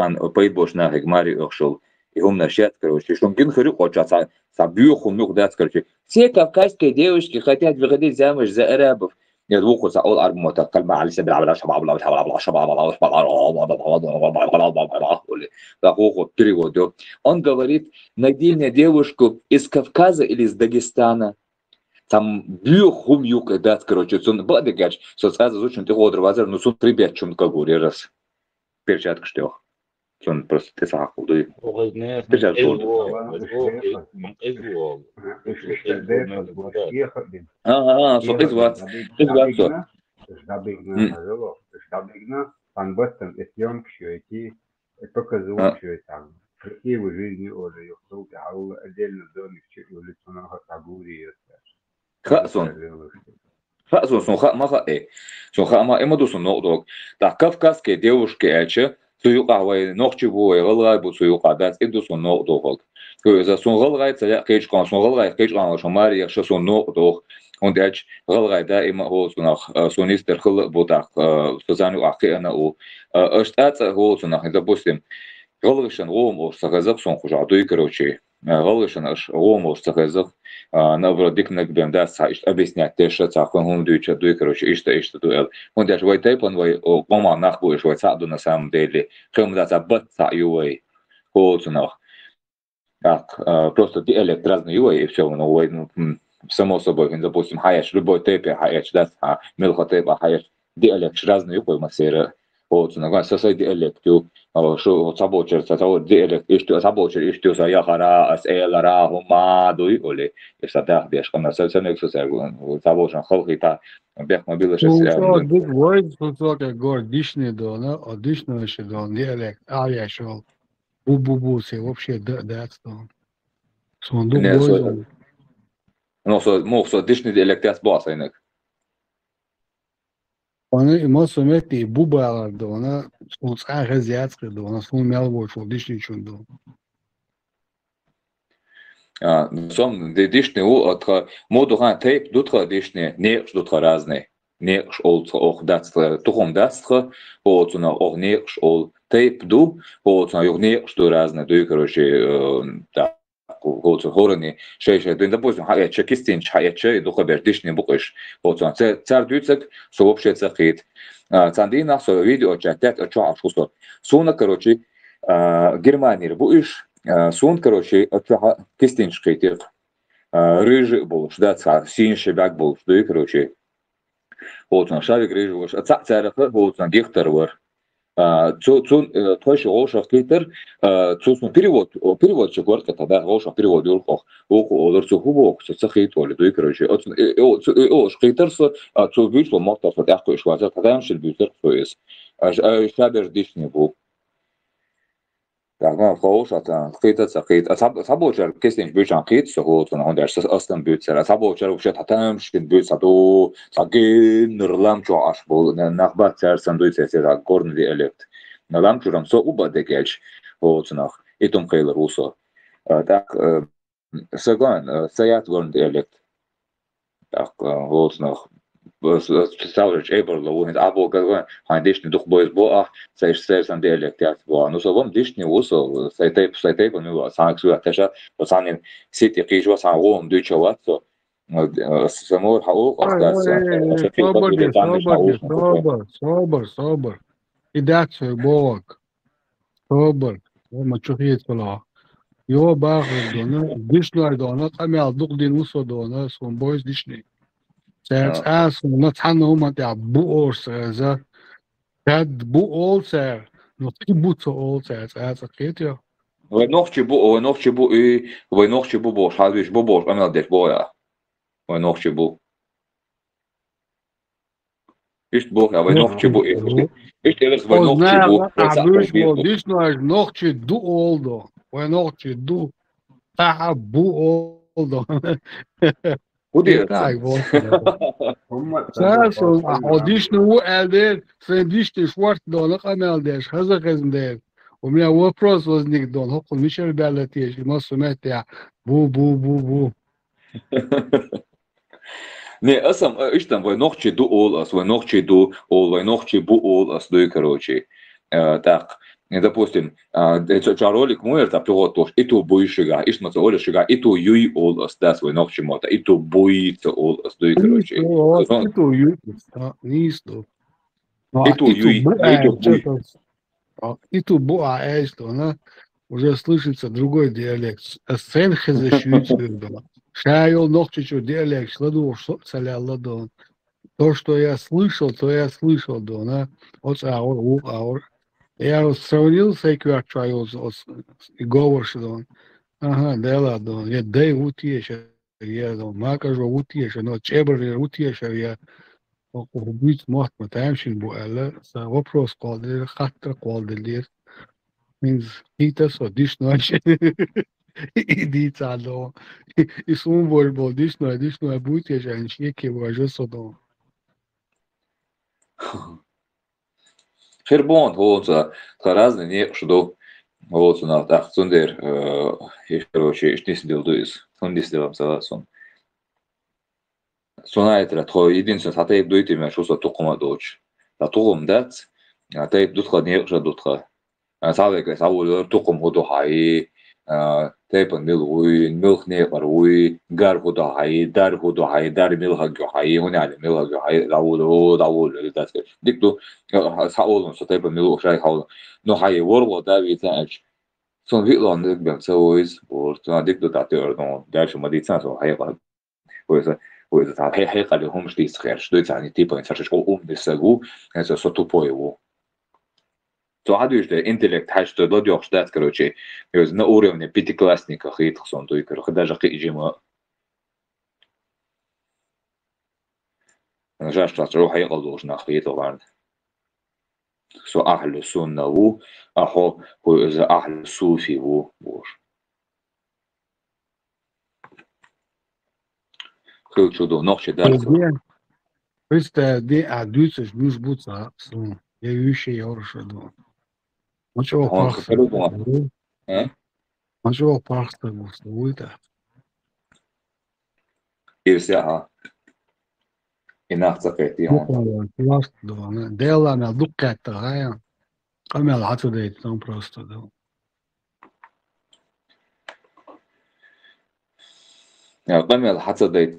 нахик мари охшол и он нашат, короче, что он гин хочет сабью мух дать, короче. Все кавказские девушки хотят выходить замуж за арабов. Я двух саул арбмота кальма على سبيل العمل шабаб. Он говорит, найди мне девушку из Кавказа или из Дагестана. Там бью юг дать, короче, сон бадыгач, со сразу очень ты ходр вазер, но сон прибег чем как говорю раз. Перчатка что? Сон просто ты сахал, да. Панбастан эсьем кшёти, показывал что там. Какие в жизни уже юхту тау отдельно зоны в улицу Хатагури. Хасон сон маха сон хама эмоду сон нодок. Да кавказские девушки эче суюқавай нохчибуй галгай бу суюқадас иду сон нодок. За сон галгай цаля кечкан сон галгай кечкан шамари яша сон нодок. Und jetzt galgay da immer hoos nach sonister khul botak sozanu akhina u ashtat hoos nach допустим galgyshan gomor sagazak son khujadu короче galgyshan ash gomor sagazak наоборот нагбем да объяснять те что цахун он дуча ду короче и что дуэл он даже вой тайпон вой кома нахуй вой саду на самом деле хем да забат са юй хоос nach так просто диалект разный юй и все ну вой само собой, допустим, хаеш любой типе, хаеш да, мелко типа, хаеш диалект разный, какой масера, вот, на сосай диалекту, что сабочер, диалект, и что сабочер, и что за яхара, ас элара, хумаду, или, и садах, бешка, на совсем их сосай, сабочер, холхита, бех мобилы, что Ну, биг войд, высокий гор, дишный до, да, дишный еще до, диалект, я шел, бу-бу-бу, вообще, да, что. Сундук бойзон. Ну, så dishni dialekt as boss inek. Ona ima sumeti bubalar da ona sonska razjatska da ona sun melbo što dishni chundo. Som dishni u от моду хан тейп дутха dishni не дутха разные. Не ol och dat тухом дастха, вот на ох не ol тейп ду, Holcuna yok не что разное, ду, короче, так, Holcuna хорни, шейше, ду, допустим, хаяча, кистинч, хаяча, ду хабер, дишни букиш, Holcuna, цар дюцек, со вообще цахит. Цандина, со видео, чатят, чуа, шусто. Суна, короче, Германии буиш, сун, короче, кистинч, хейтир. Рыжий был, ждаться, синий шебяк был, ду, короче. Holcuna, шавик рыжий был, царах, Holcuna, гектор вар. Твой Олшах Кейтер, цусну переводчик говорит, тогда Олшах перевод юрхох, олорцу хубок, цахит оли, дуй, короче, Олш Кейтер, цу вышло, мото, вот яхко и шваза, тогда он шельбютер, то есть, шабер дишни был. Так, ну, Олша, Кейтер, цахит, сабочер, кестинч бючан Кейт, со Holcuna, он даже остан бютер, сабочер, вообще, татам, шкин бютер, то, саген, рлам, чо аш был, нахбат царсан дуйце, это горный диалект. Налам чурам со уба дегельч, Holcuna, и том Хейлер усо. Так, саган, саят горный диалект. Так, Holcuna, представляешь, эберло, он або как хан дишни дух бойс боах, сайш сайсан диалект я боа. Ну совом дишни усо, сайтейп, ну санксу аташа, санин сити кижва сан гом дучават, со самор хао, صابر إدات بوك صابر وما تشوفيت فلا يو باخر دونا ديشنا دونا قامي عضوق دين وصو دونا سون بويز ديشني ساعت آس ونطحنا هما تاع بو أورس هذا كاد بو أول ساعة نطقي بوتو أول ساعة أكيد يا ونوخشي بو بوش حالوش بو بوش أنا ديش بويا ونوخشي بو إيش بو يا ونوخشي بو إيش تلخ ونوخشي بو عبوش بو ديشنا نوخشي دو أولدو ونوخشي دو بو أولدو ودي ساسون أوديشن هو ألدر سنديشن شوارت دولق أنا ألدرش هذا قزمدر ومن وبروس وزنك دول هقول ميشل بالاتيش ما سمعت يا بو Не, асам, иштам, войнохчи ду ол ас, войнохчи ду ол, войнохчи бу ол ас, дуй, короче. Так, допустим, чаролик мой, это пилот, и ту буйшига, и шмаца олешига, и ту юй ол ас, да, войнохчи мота, и ту буйца ол ас, дуй, короче. И ту юй, нисто. И ту юй, и ту буй. И ту буа эйсто, она уже слышится другой диалект. Сенхе защитил. Шайол ногчичу диалект, сладу, что цаля ладон. То, что я слышал, то я слышал, да, вот аур. Я сравнил с эквачаю и говорю, что он, ага, да ладно, я дай утише, я макажу утише, но чебер утише, я убить мот, мы там шин буэлла, вопрос калдер, хаттер калдер, means хитас, одиш ночи. Иди цало. И сум борьбо, дишно будьте женщики, вожу содом. Хербон, Holcuna, разные не что Holcuna, так, сундер, короче, ich nicht will du ist, und nicht will am Сонайтра, то единственное, а ты дует имя, что за тукума дочь. А тукум дать, а ты дутха не уже дутха. А савек, савул тукум ходу хай, тейпан милх не паруй, гар ходу хай, дар милха гю хай, хуняли милха гю хай, давул, дать. Дикту, саулун, со тейпан милх шай хаул. Но хай ворло давит, знаешь. Сон витлон, дикбем, целуис, вот, дикту татер, но дальше мадица, со хай ха. وإذا تعال هي قال لهم مش تيسخير شو يعني تيبا ينسرش أو بيسقو هذا صوتو بويو تو عادوش ده интеллект حاجة ده ديوخ شدات كروتشي يوز на уровне пятиклассника خيط خصون то يكره даже قيجيما أنا جاش تروح يقلدوش نخيط وغارد سو أهل السنة و أخو هو إذا أهل الصوفي و بوش Чудо, ночи, да. Просто де адуцеш муж буца, я еще яршеду. Мачо пахта. Мачо пахта густуйта. И вся, и нахцакает его. Дела на дуката, قمل عطديت там просто, да. قمل حتى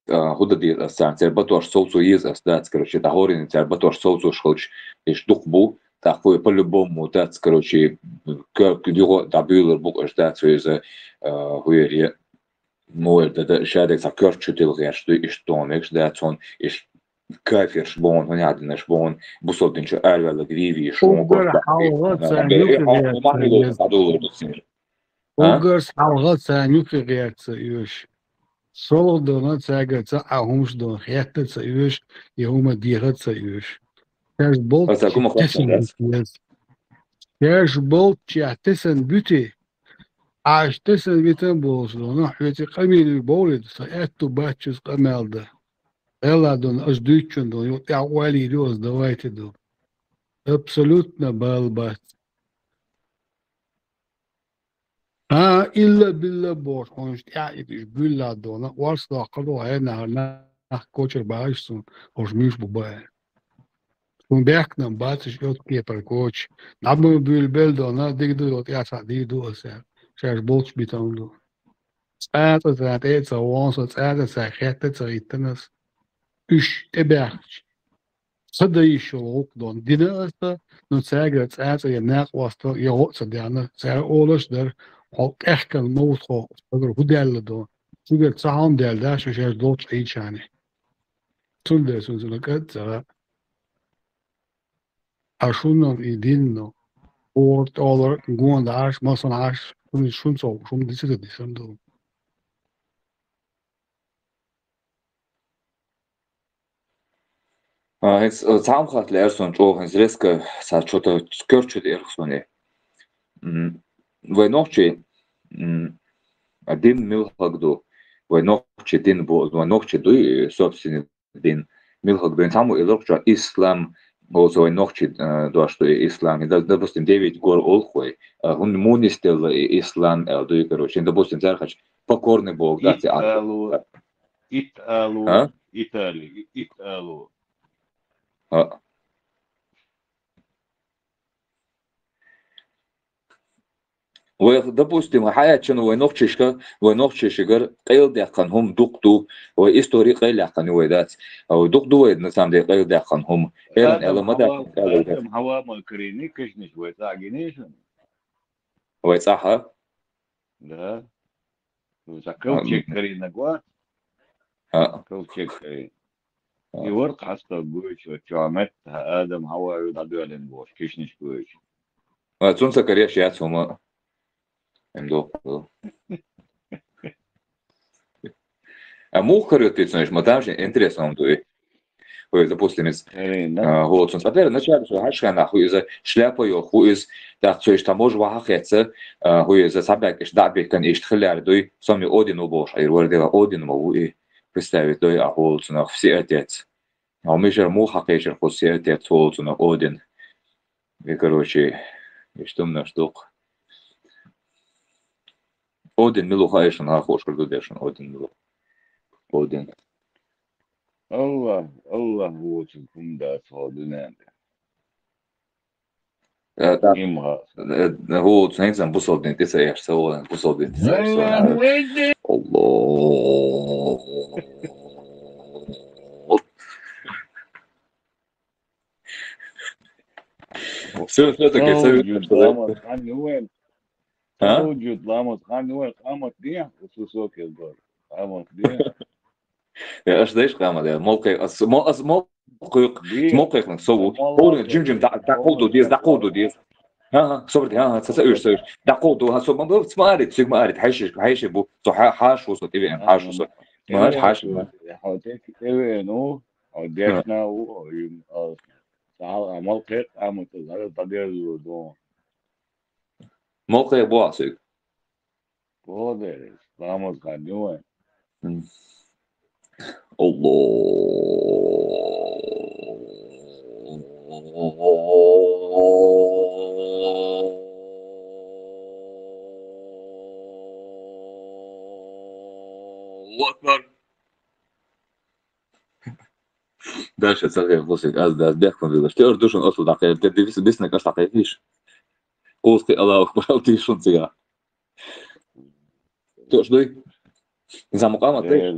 هودا دي الساعة تربطوش صوتو يزاس دات короче тахорин تربطوش صوتو шхолч иш духбу такой по-любому дат короче как дюго дабюлер бук аш дат из хуери моер да шадек за кёрчутил гершту иш тонекс дат он иш кайферш бон понятно бон бусодинч арвела гриви шон Угар халга цанюк Угар халга цанюк герц юш. Соло дона цагца ахумш дон хетца юш йома дигатца юш. Кers бол Kers бол чатесен büti. Аштесен витен болс дона хвети камил болит саэту бачус камелда. Ela don аж дючен дон я вали рос давайте до. Абсолютно балбат. إلا بالله بوش خونش تعيد إيش بالله دونا وارسلا قدو هنا كوتشر بايشون هوش ميش بباي سون بيحكنا باتش يوت كيبر كوتش نعمل بالبل دونا ديك دو ياسا دي دو أسر شاش بوتش بيتون دو ساعات إيتسا وانسا ساعات خيطة إيتنس إيش تبعش صدق يشوق دون دينا أستا نو ساعات يناق واسطة يهوت صدقنا ساعات أولش در Ook echt kan noodgoo, dat er goed delen door. Toen het saam deel, daar is je dood iets aan. Toen dus ons lukt, als je nog idee nog, hoort aller gewoon daar, maar zo'n haas, toen is zo'n zo, zo'n dit is het niet zo doen. Het saam gaat leren zo'n joh, het riske, dat je het kurtje ergens wanneer. We nog je один милхагду войнохче дин бо войнохче дуй собственный дин милхагду саму илокча ислам also войнохче до что ислам и допустим 9 гор олхой он мунистел ислам дуй короче допустим зархач покорный бог да Италию допустим حياتنا وينوخشيشكر قيل دقن هم دقدو وإستوري قيل دقن ويدات أو دقدو ويدنسام دي قيل دقن هم إيرن إلا مدى آدم هوا مالكريني كشنش ويتاقينيش ويتصحى لا وزكوتشيك كرينا قوات كوتشيك كرين يورق حسب بوش وتشامتها آدم هوا يدعو لين بوش كشنش بوش تونسا كريش ياتهم А мухарю ты знаешь, мы там же интересно дуй. Ой, допустим, из вот он смотрел, начали что хашана хуй за шляпою хуй из так что там может вахаться хуй за собак да бекан ишт хляр дуй сами один убош а его один могу представить дуй а вот на все отец. А мы же мухакешер хуй все отец вот на один. И короче, и что на штук. Один милуха ешен ахош кардудешен один милух. Один. الله هو تكون ده صادنا هو تنزل بوصل تسعة يحسوا بوصل تسعة الله سوي موجود لامط خان وين قامت دي وسوسوك الدور قامت دي ايش ليش قامت دي موقع موقع نسوي هو جيم دقودو ديز ها صبرت ها تسأل دقودو ها صوب ما بتسمعت سيج ما قريت حيش بو صح حاش وصل تي ام حاش وصل ما حاش حوتك تي نو او ديشنا او تعال موقع قامت هذا طبيعي دو موقع بواسق بودر vamos ganhou الله أكبر Дальше царь после азда бехкон вилаш. Ты ордушен осу да, ты дивись бисна кашта кайфиш. Кулски Аллах пожал ты шунцига. Ты ждой. Заму каматы.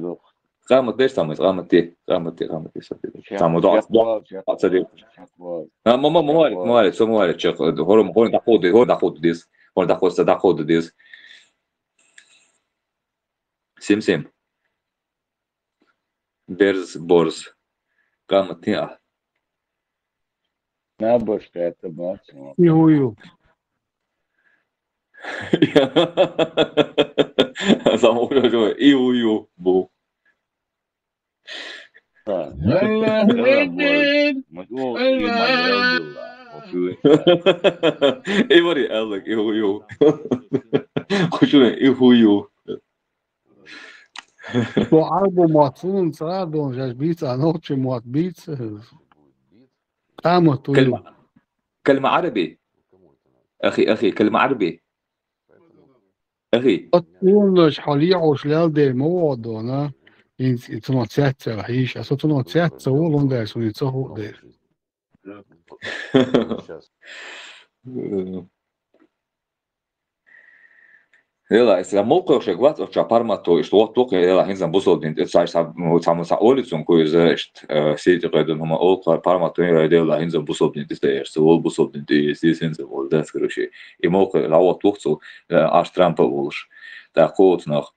Каматы самый, каматы. Саму да. Царь. Мамали, самуали, чек. Хором доходы дис. Хором доходы дис. 7-7. Берз борз. Каматы. Набожка это бац. Ию. Замовляю Ию бу. Ивари Алек Ию. Хочу Ию. То арбо матун садон жаш бица, ночи мат бица. Там то. كلمة عربي. أخي كلمة عربي. أخي. أتونش حاليا عشلال دي موادانا إن تناتسات رهيش أصلا تناتسات سوالون در سوني تسهو در يلا إذا موقع شغوات أو شابارماتو إشتوات توقع يلا هنزل بوصلين إتصايش تعمل سأولتون كويس إشت سيد قيدن هما أوقع بارماتو يلا هنزل بوصلين تستير سوال بوصلين تيجي هنزل والدات كروشي الموقع العوض توقعه أش ترامب أولش تأخذ نخ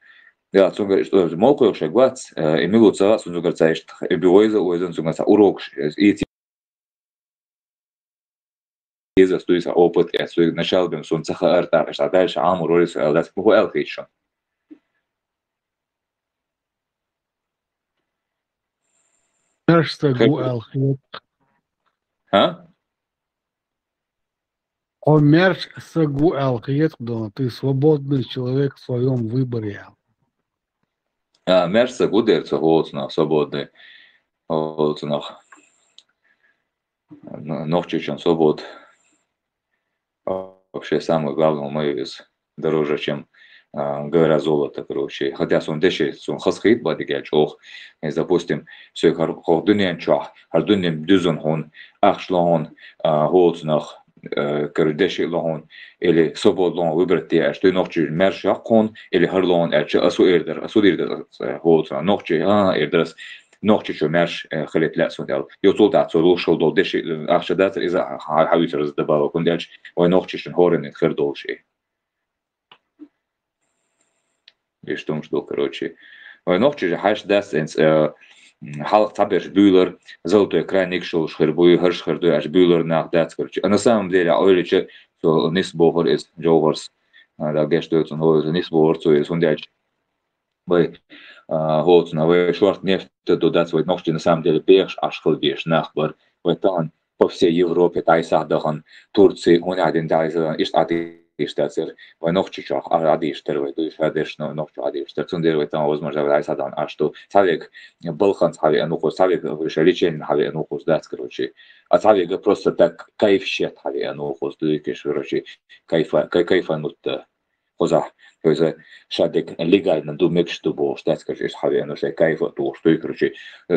يلا تونغ إشتوات موقع شغوات إميلو تسا تونغ تسايش بيويزا ويزن تونغ تسا أوروكش إيتي إذا استويس أوبت أستوي نشال بمسون تخا أرتاح إيش عدالش عام وروليس ألات هو ألخيشون Мерш сагу алхит. ها؟ Мерш сагу алхит, да, ты свободный человек в своем выборе. Мерса гудерца холодно, свободный, холодно. Ночью чем свобод. Вообще самое главное мое дороже, чем гора золота, короче. Хотя сон дешевле, сон хасхит бадигель чох. Допустим, все хардунен чох, хардунен дюзон хон, ахшлон, холоднах, короче лон или свободно выбрать те, что ночью мершах хон или харлон, асуирдер, холодно ночью, ирдерс. نوختي شو ماش خليت لا سودال يوصل دا صلو شو دول دش أخشدات إذا حاويت رز دبابة كنداش ونوختي شن هورن خير دول شيء يشتمش دول كروتشي ونوختي حاش داس إنس حال تابير بيولر زلتو إكرانيك شو شخربوي هرش خردو أش بيولر ناق دات كروتشي أنا سام ديري أولي شيء سو نسبوهر إس جوهرس دا جاش دوتون هو نسبوهر سو إس هنداش باي холодно, вы шорт нефть додать свой ногти на самом деле беж аж холдишь нахбар, вы там по всей Европе, Тайсадахан, Турции, он один Тайсадан, ишь адиштацер, вы ногти чах адиштер, вы дуешь адиш ногти адиштер, цундер вы там возможно Тайсадан, а что савик Балхан сави анухус, савик шаличен хави анухус дать, короче, а савик просто так кайф хави анухус, дуешь, короче, кайфанут хоза. То есть шадик легально думает, что бог статскажи хави, но что кайф то, что и короче,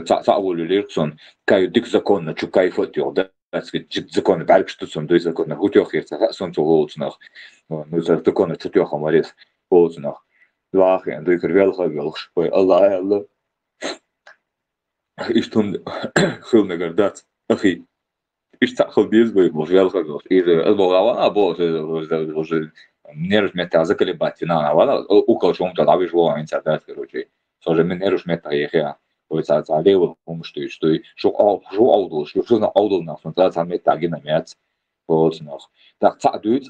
цаулю лирксон, кайф дик законно, чу кайф то, да, дик законно, барк что сон, дой законно, хутёх ирца, сон то лоуцнах, ну за законно чутёх амарис, лоуцнах, лахен, дой кривел хавелш, ой, Аллах, и что хилна гордат, ахи, и что халдиз бой, божел хавелш, и албогава, бог, уже нервш мета заколебать на вала укол шум то давишь во инцидент короче тоже мне нервш мета ехя вот за лево что шо аудул что на аудул на сон за мета гинамец вот нах так цадует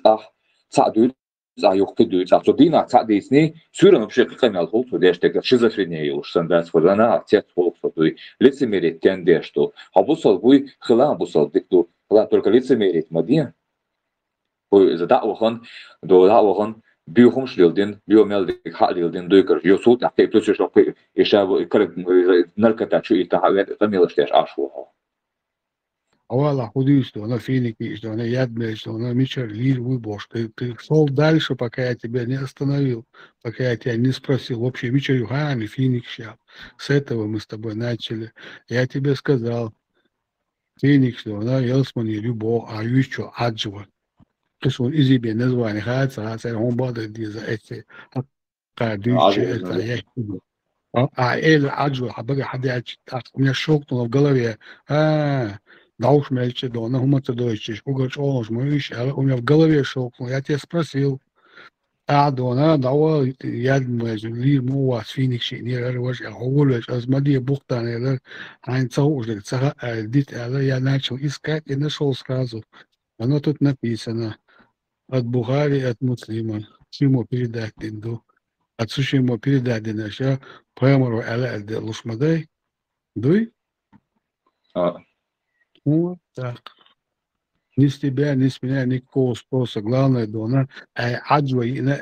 за юхтует за дина цадисни сюрен вообще камел хол то деште шизофрения уж сандас форана тет хол то лицемерие тенде что абусал буй хла абусал дикту хла только лицемерие мадин إذا دعوهن دو دعوهن بيوهم شليلدين بيوميل حاليلدين دويكر يوصل تحتي بلوش شو إيشاب كرب نركتا شو إتحاولت تميلش تيش عشوها. Авала худишь, что она финики, что она ядная, что она мечер, лиль, выбош. Ты шел дальше, пока я тебя не остановил, пока я тебя не спросил. Вообще, мечер юхами, финик щап. С этого мы с тобой начали. Я тебе сказал, Феникс, да, Елсмани, Любо, а еще Аджва. Кишун изи бе название хается, он бада диза эти قاعدين يحكوا إيه عجوة حبقى حد من الشوق в голове. Дауш мельче дона, хума ты дойчиш, угач олож, мышь, у меня в голове шокнул, я тебя спросил. Дона, дава, я ли му вас финикши, не рваш, я говоришь, аз мадия бухтан, я айн цаужик, дит, я начал искать и нашел сразу. Оно тут написано. От Бухари, от Муслима. Чему передать инду. От сущему передать иначе. Прямору аля лушмадай. Дуй? Вот так. Ни с тебя, ни с меня никакого спроса. Главное, дона, аджва ина,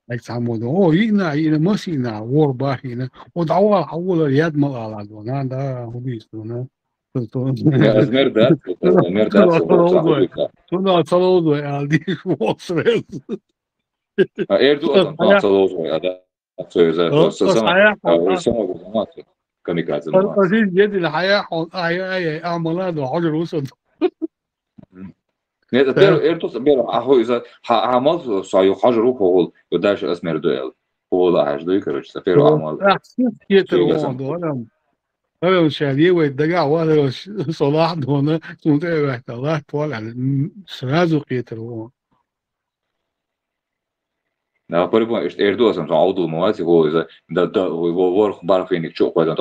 like самоду. Ина, масина, ворбах, ина. Вот аула ряд малала, дона, да, убийство, да. Мердат, Tuna salozoj, ali osrez. Erdoğan salozoj, to je samo kamikaze. Aziz jedi الحياة عملان وحجر وسط. Ne, Erdoğan aho iza amal sayo حجر وحول وداش اسمر دوel. Hol ajdo, короче, pero amal. أنا شادي ويدقع وهذا صلاح دونا سنتي الله طالع سرازو قيتر Na, prvo Erdoğan sam audu movaci ho iza da vor bar finik çok var da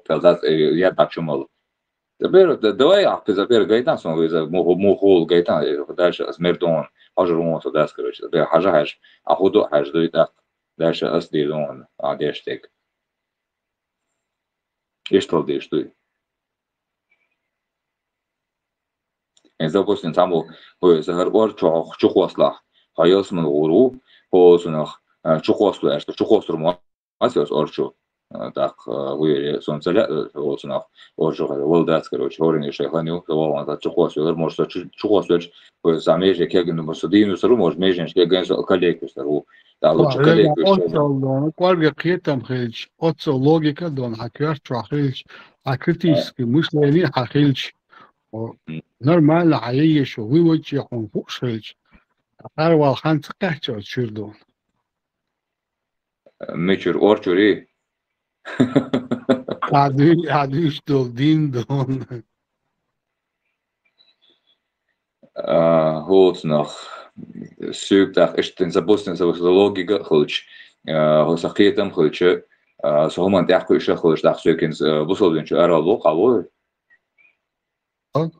pelzat ya bakşamalı. Давай за первый гайдан сон иza мохол гайдан дальше смердон ажрон so das короче да хажаш а ходу хажду и дальше асдилон адештек. И что действует? Допустим, там чухослах, хайосман уру, познах чухослу, что чухослу масиос орчу, так вы солнцеля, познах орчу, волдат, короче, орни шеханю, волна чухослу, может чухослу, замеже кеген масудину сру, может межен кеген коллеги сру. Qualche qitam khilch, otso logika don hakar trahilch, akritiski мышление хахилч. Нормально عايش ويوجه فوق شيلش. أروى خانت قحتر شردون. ميشر أورشوري. عاديش دول دين دون. Hoort nog zoekdag is ten zabosten zoals de logica goed. Hoe zag je het hem goed? Zo hoe man echt goed goed dag zoeken. Busselden je er al ook al.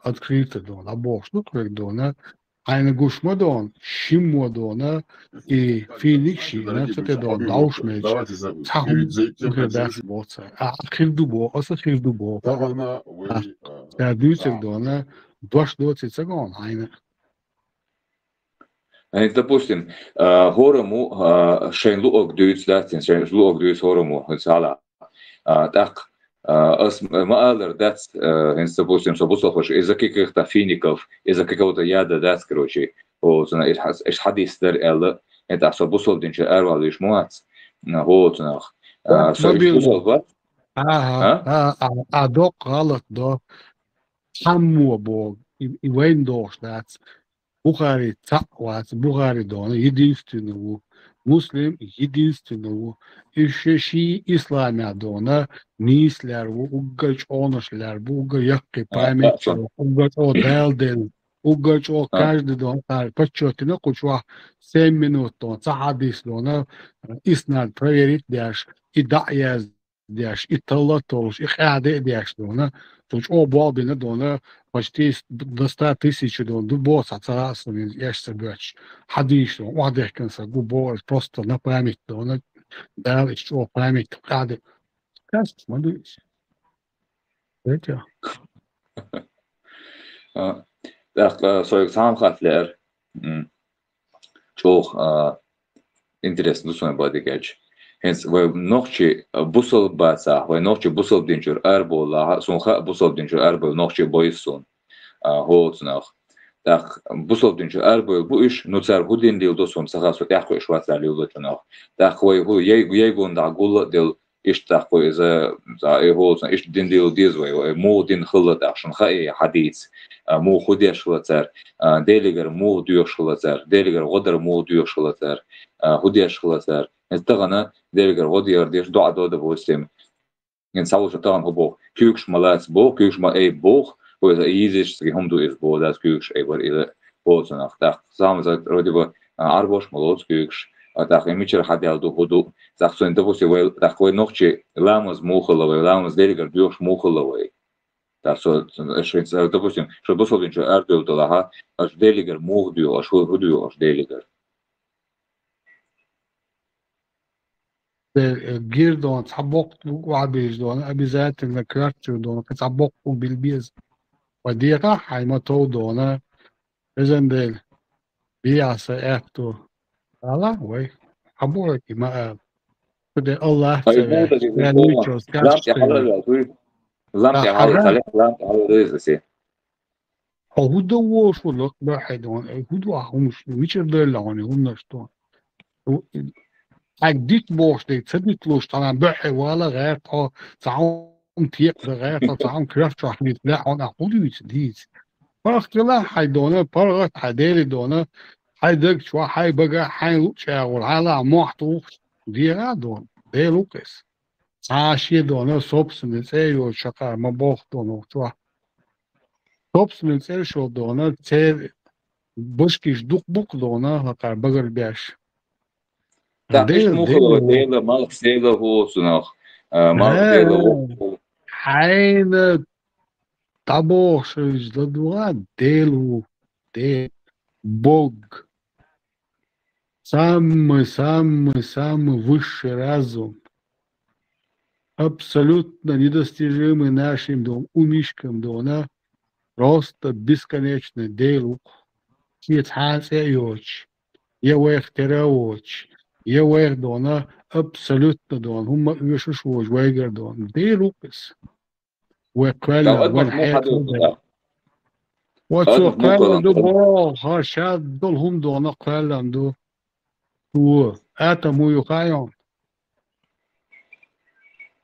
Открыто дон, а бог что как дона, айна гушмадон, шиммадона и феникши, на это дон, наушмеч, цахум градас боца, а хирдубо, оса хирдубо, а дюцек дона, дош доци цагон, айна. Допустим, хорому шейнлуок дюц латин, шейнлуок дюц хорому, цала, так. Маалер дац, допустим, что бусловыш из-за каких-то фиников, из-за какого-то яда дац, короче, вот, из хадистер, это что бусловдинче эрвал лишь муац, вот, док галат до саму бог, и вейн дош дац, Бухари цаквац, Бухари дона, единственного, Муслим единственного, еще ши исламя дона, нислярву, угач оношлярву, угаяхки память, угач о дэлден, угач о каждый дон, почетно кучва 7 минут дон, цахадис дона, иснад проверить дяш, и дая дяш, и талатош, и хаде дяш дона, точ о бабина дона, почти до 100 тысяч дон, дубос отцарасами, яш собач, хадиш дон, вадехканса, губор, просто на память дона, да, еще память, хаде. Как смотрите? Это. Так, свой сам хафлер, чох, интересно, что он будет говорить. Hence, we nochtje bussel baza, we nochtje bussel dincher erbo la, zo'n ga bussel dincher erbo nochtje boyson, hoort nog. Так, буслов dincher erbo bu ish nutsar hudin dil dosun sagas wat yakho ish wat dal yulot nog. Так, we ей гонда гула дил تحكوا إذا هو إيش دين ديو ديزوي مو دين خلط عشان خاي حديث مو خديش خلطر ديليجر مو ديوش خلطر ديليجر غدر مو ديوش خلطر خديش خلطر استغنى ديليجر غدير ديش دعاء ده بوسيم نسوي شطان هو كيوش ملاس بو كيوش ما أي بوخ وإذا يزيش هم دو إز بو ده كيوش أي بر إذا بوزن أختار سامزات رديبه عربوش ملوز كيوش так имичер хадял до ходу так что это после вы такой ночи ламаз мухоловый ламаз делигар бьёшь мухоловый так что это допустим что дословно что ардел долага аж делигар мух бьёшь что ходю аж делигар جيردون تعبق وعبيج دون أبي ذات النكرت دون تعبق بالبيز ودي راح ما تو دون إذن دل بيعصى أكتو الله وي أبوك ما بدي الله تبع يعني شو لامتي حلال لامتي حلال لامتي هو دو شو لك واحد هون هو دو هم مش دلاني هم نشتون أكيد بوش دي تصدق لوش طبعا بحي ولا غير تا تعاون تيق غير تا تعاون كرافت راح لا أنا أقول يتديز فرق لا حيدونا فرق حدالي دونا حيدك شو حي بقى حي لوشة والعلا محطوط دي غادون دي لوكس عاشي دونا سوبسنس أيو شقا ما بوخ دونا شو سوبسنس أيو شو دونا تير بشكيش دوك بوك دونا هكا بقر بيش Так, إيش مخلو ديلا مالك ديلا هو سناخ مالك ديلا هو حين تبوش جدوان ديلو ديل بوج самый высший разум, абсолютно недостижимый нашим умишкам, да, просто бесконечный делу, китхасеёч, евех тераоч, евех дона, абсолютно дон, هم يشوش ويجر دون делукс, وكلا والحياة وتقال دو هاشاد دول هم دون قال دو هو آتمو يقايون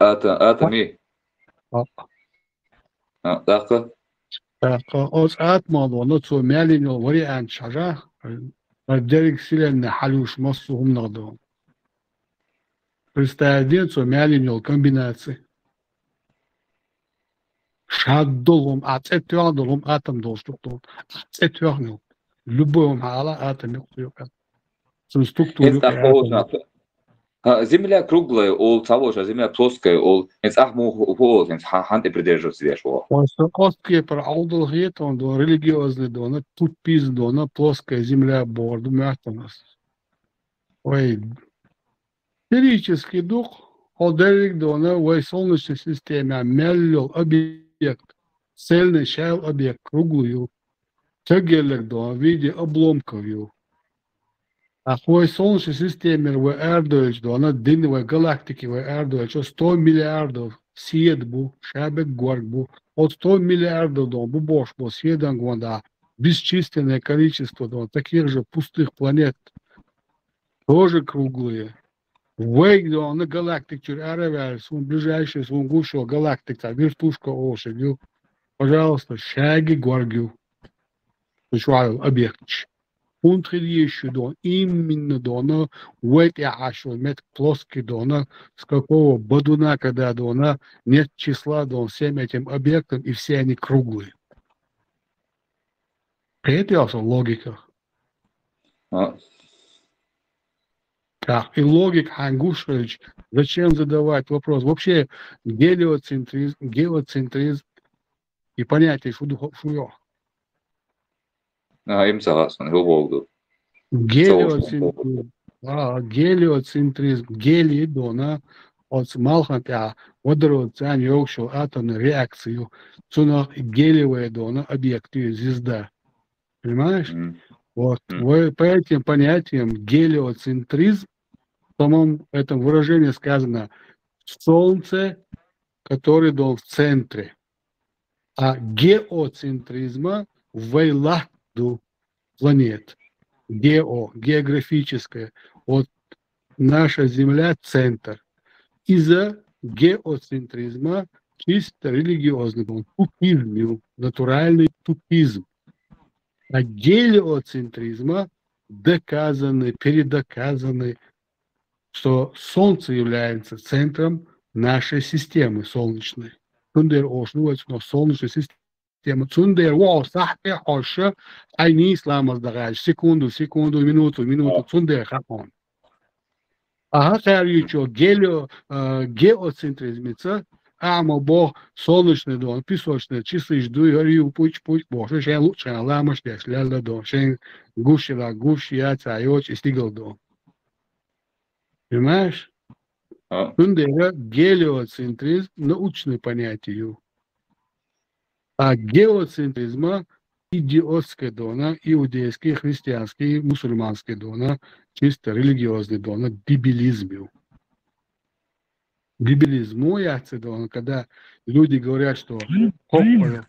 آتمي داقة أوز آتما دون تو مالين وري عن شجاع الدرك سيلن حلوش مصو هم نقدون представляем то مالين комбинации شاد دولهم أتأتوا دولهم آتم دوستون أتأتوا любым حالا آتم يقطعون Земля круглая, ол того же, земля плоская, ол из ахму хол, из ханты придерживаться здесь во. Плоские про алдулхет, он до религиозный дона, тут пиз дона, плоская земля борду мягко нас. Ой, физический дух, одерик дона, ой, солнечной системе, меллил объект, цельный шайл объект, круглую, тегелек дона, в виде обломков его. А в Солнечной системе в Эрдоэльч, она дынная галактики в Эрдоэльч, 100 миллиардов свет был, шабек горк был, от 100 миллиардов был бош был светом года, бесчисленное количество таких же пустых планет, тоже круглые. Вейк, на галактик, Аревель, свой ближайший, свой гушо галактика, вертушка Оши, пожалуйста, шаги горгю, вишвал объект. Унтридиющий дон, именно дона, уэти ашо, мет плоский дона, с какого бадуна, когда дона, нет числа дон всем этим объектам, и все они круглые. Это логика. Так, и логик Хангушевич, зачем задавать вопрос? Вообще гелиоцентризм и понятие шуё. Им согласен, его гелиоцентризм, гелий дона, от малхата, водород, цань, йокшо, атомную реакцию, цуна гелиевая дона, объекты, звезда. Понимаешь? Вот. По этим понятиям гелиоцентризм, в самом этом выражении сказано Солнце, который дом в центре, а геоцентризма в планет. Географическая. Вот наша Земля центр. Из-за геоцентризма чисто религиозный, тупизм, натуральный тупизм. А гелиоцентризма доказаны, передоказаны, что Солнце является центром нашей системы солнечной. Цундер ошнуется, но солнечная система. Цундер сахте хоша, айни ислам аздагаж. Секунду, минуту. Цундер хаон. Ага, харючо геоцентризмица, ама бо солнечный дом, песочный, чистый жду, говорю, пуч, боже, шен лучше, ламаш, ляля дом, шен гушила, я цайоч, и стигал дом. Понимаешь? Тундера гелиоцентризм научное понятие. А геоцентризма идиотская дона, иудейский, христианский, мусульманский дона, чисто религиозный дона, дебилизм. Дебилизм, когда люди говорят, что планета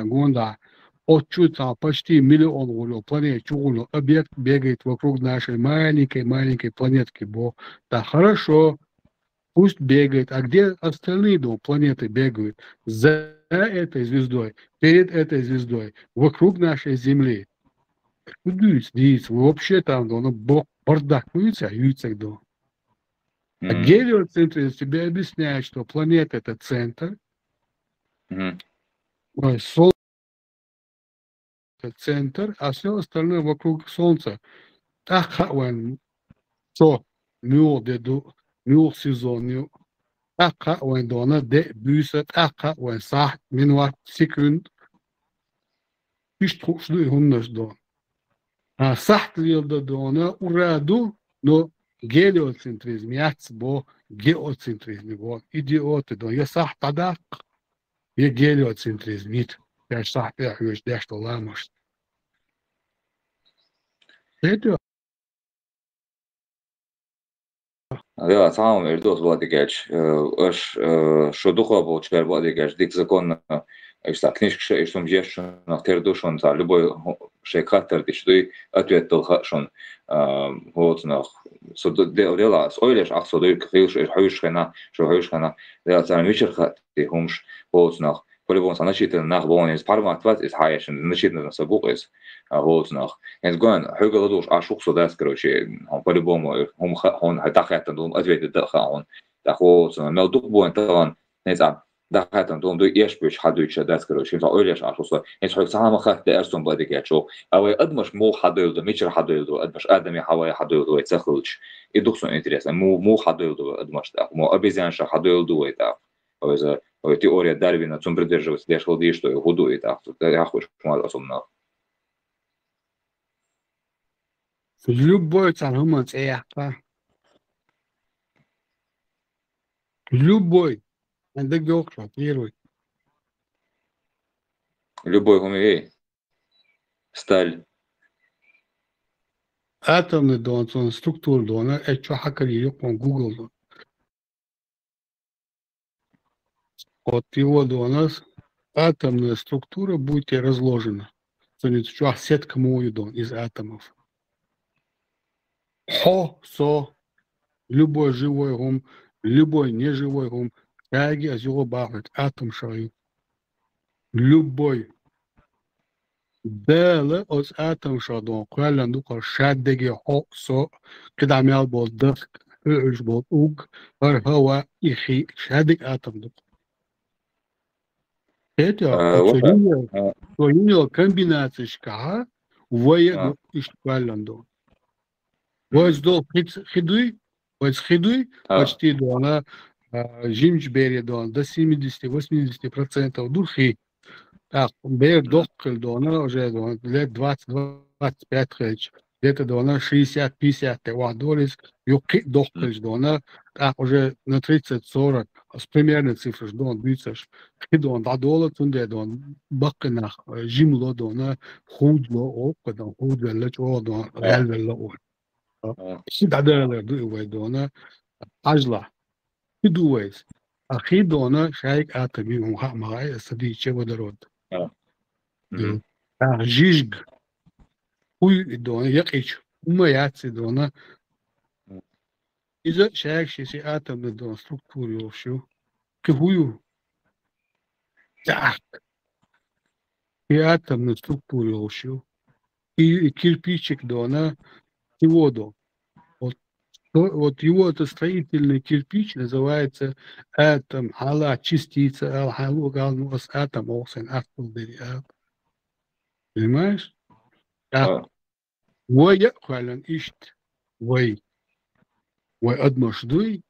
Гонда, почти миллион планет, объект бегает вокруг нашей маленькой планетки. Да, хорошо, пусть бегает. А где остальные планеты бегают? За этой звездой, перед этой звездой, вокруг нашей Земли. Вообще там, бардак, А гелиоцентризм тебе объясняет, что планета — это центр, Солнце — это центр, а все остальное вокруг Солнца. Så mul сезон, de buset, saht, minuat, sekund, iştrukslu hundas don. Saht yılda dona uradu no geliocentrizm, bo geocentrizmi bo idioti don. Ya saht adak, ya geliocentrizm it. Ya saht ya hüş deşt olamış. Ne diyor? Да, самом Эрдос Владикач, что духа получает Владикач, дик закон, что книжка, и что мжешь на тердушон, за любой шейхатер, и что и ответ толхашон, вот нах, что дела, сойлеш, ах, что дой хаюшхена, дела за вечер хат, и хумш, вот нах, по-любому начитано нах бон из парматват из хаяшен, начитано на собук из вот нах. Из гон хюгал душ ашук содас, короче, он по-любому он хатахатан дом ответит дахаон. Так вот, мелдук бон таван, не знаю, дахатан дом дой ешбюч хадуйча дас, короче, за ойлеш ашуса. Из хюг сама хат дерсон бладикачо, а вы адмаш мо хадуйлду, мичер хадуйлду, адмаш адами хавай хадуйлду, цехлуч. И духсон интересно, мо хадуйлду адмаш так, мо обезьянша хадуйлду это. Теория Дарвина, цум придерживается для шелды, что его гудует, я хочу особенно. Любой царгуман цеяхта. Любой. Это гёкша, первый. Любой гумей. Сталь. Атомный дон, структура дона, это что хакали, он Google дон. От его до нас атомная структура будет разложена. Сетка моидон из атомов. Любой живой гум, любой неживой гум, тяги азюго бахет, атом шаю. Любой. Деле от атом шадон, квалан дука шаддеге когда мял бол дах, бол уг, архава ихи, шаддег атом дука. Это отсюда комбинация шкаха, воя иштваландо. Воз дол хидуй, почти до она жимчбери до 70-80% духи. Так, бер дохкл до она уже лет 20-25 где-то до она 60-50 вадолис, юки дохкл до она уже на 30-40. С примерной цифрой, что он бьется, что он $2, он бакнах, жимло, он худло, он худло, он гальвело. $1 дует, он ажла. Дует. А хидона шайк атоми, он хамай, садиче водород. Жижг. Хуй дона, якич, умаяци дона. إذا شاك شيء آتم من структуре وشو كهويو так и атомной структуре وشو и кирпичик дона его до вот его это строительный кирпич называется атом ала частица алхалу галнус атом осен атом понимаешь? ويا فعلا إشت وأدمشدوي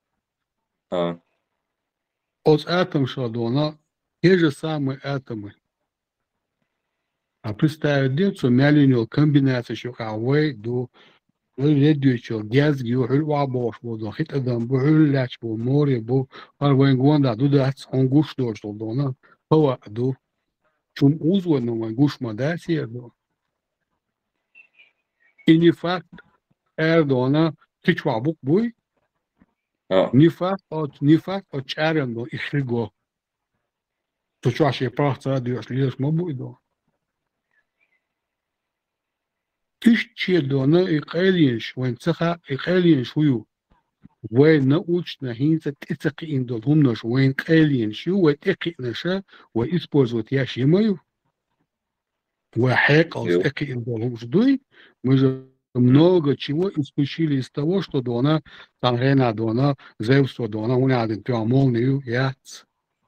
от атом шадона те же самые атомы. А представить детство мяленил комбинация еще хавай до редуючил газ гюрл вабош бодо хит адам бухл ляч бо море бо арвен гонда до дац он гуш дошл дона пова до чум узвон на гуш мадасия до и не факт эрдона тичвабук буй не факт от чарен до ихриго то чаще просто дёш лишь мобуй до Тысячи дона и кэлинш, вен цеха и кэлинш хую. Вен научно хинца тицаки индол хумнош, вен кэлинш ю, вен эки наша, вен использовать яшимаю. Вен хэкал с эки индол хумждуй. Мы же много чего исключили из того, что дона, тангена дона, зевство дона, у меня один пиамолнию, яц.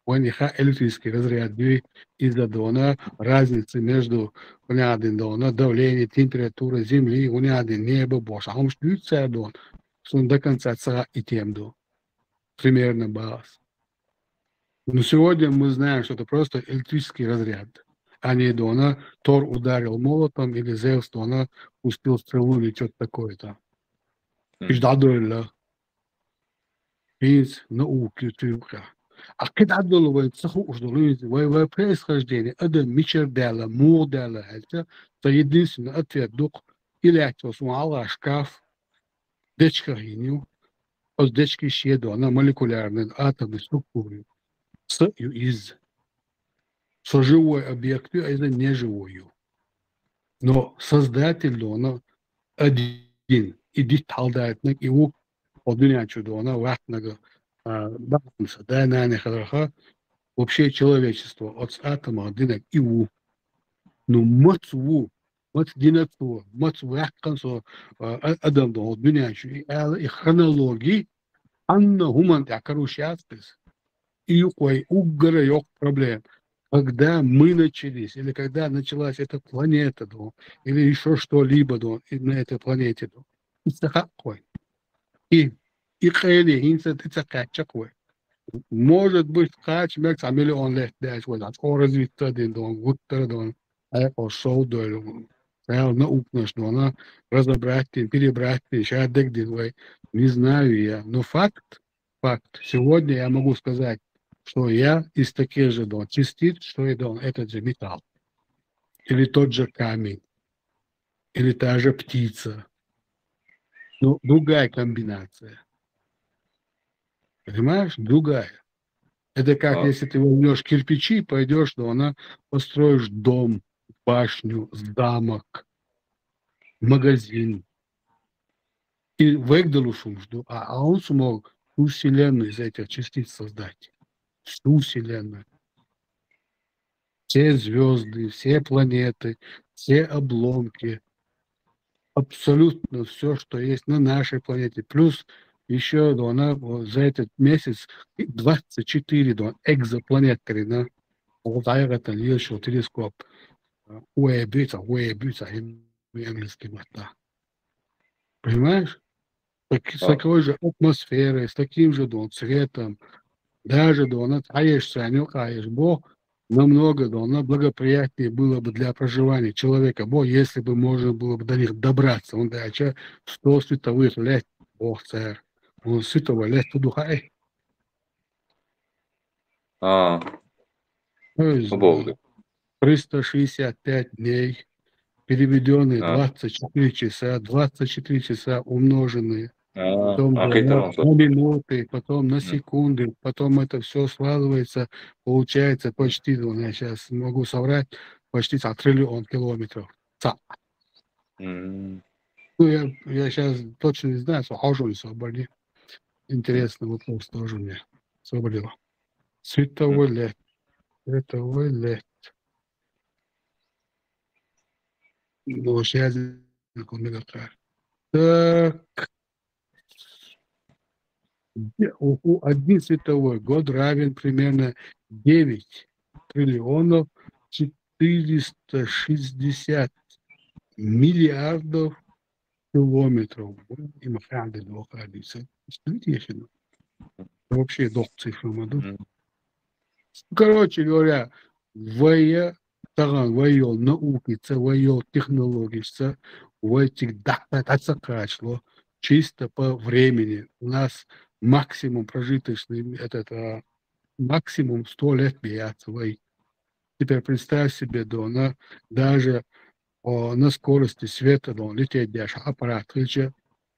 Вен иха электрический разряд из-за дона, разницы между дона, давление, температура земли, небо, боже, а он штуется дон, что он до конца цара и тем до. Примерно баланс. Но сегодня мы знаем, что это просто электрический разряд, а не дона, Тор ударил молотом или Зевс дона пустил стрелу или что-то такое-то. Иждадуэлла. Принц науки тюрка. А когда долловый цеху уж долловый происхождение, это мичер дела, мур дела, это единственный ответ дух или это смала шкаф, дечка гиню, от дечки щеду, она молекулярная атомная структура, с и из, со живой объекту, а это не живую. Но создатель дона один, и деталдает на его поднятию дона ватного. Вообще человечество от атома динак иу. Ну мацву, мацдинату, мацвахкансо адам до дунячу и хронологии анна хуман такарушяцкис. И кой угора yok проблем. Когда мы начались, или когда началась эта планета, или еще что-либо на этой планете, и хели инса это качакой. Может быть, кач мекс а миллион лет дальше, вот от развития дон, гуттер дон, а я пошел дол. Я наукнешь, но она разобрать, перебрать, сейчас дегдивай. Не знаю я, но факт. Сегодня я могу сказать, что я из таких же дон частиц, что и дон, этот же металл, или тот же камень, или та же птица, но другая комбинация. Понимаешь? Другая. Это как если ты возьмешь кирпичи, пойдешь, то она построишь дом, башню, замок, магазин. И выгдалу шумжду, а он смог всю вселенную из этих частиц создать. Всю вселенную. Все звезды, все планеты, все обломки. Абсолютно все, что есть на нашей планете. Плюс еще она за этот месяц 24 экзопланет корена. Вот это еще телескоп. Уэбица, английский мата. Понимаешь? С такой же атмосферой, с таким же цветом. Даже таешься, не каешь, бо намного благоприятнее было бы для проживания человека, бо если бы можно было бы до них добраться. Он дальше 100 световых лет, бог царь. Он светового лет тудухай. 365 дней, переведенные 24 часа, 24 часа умноженные. Потом на минуты, потом на секунды, потом это все складывается, получается почти, я сейчас могу соврать, почти 1 триллион километров. Ну, я сейчас точно не знаю, что хожу свободе. интересный вопрос тоже мне собрал. Световой лет. Световой лет. Ну, сейчас так. Один световой год равен примерно 9 триллионов 460 миллиардов километров. Им хранды доходится. Вообще дох цифры. Короче говоря, воя науки, воя технологии, этих датацакачло чисто по времени. У нас максимум прожиточный, максимум 100 лет бьется. Теперь представь себе, да, даже на скорости света лететь даже аппарат,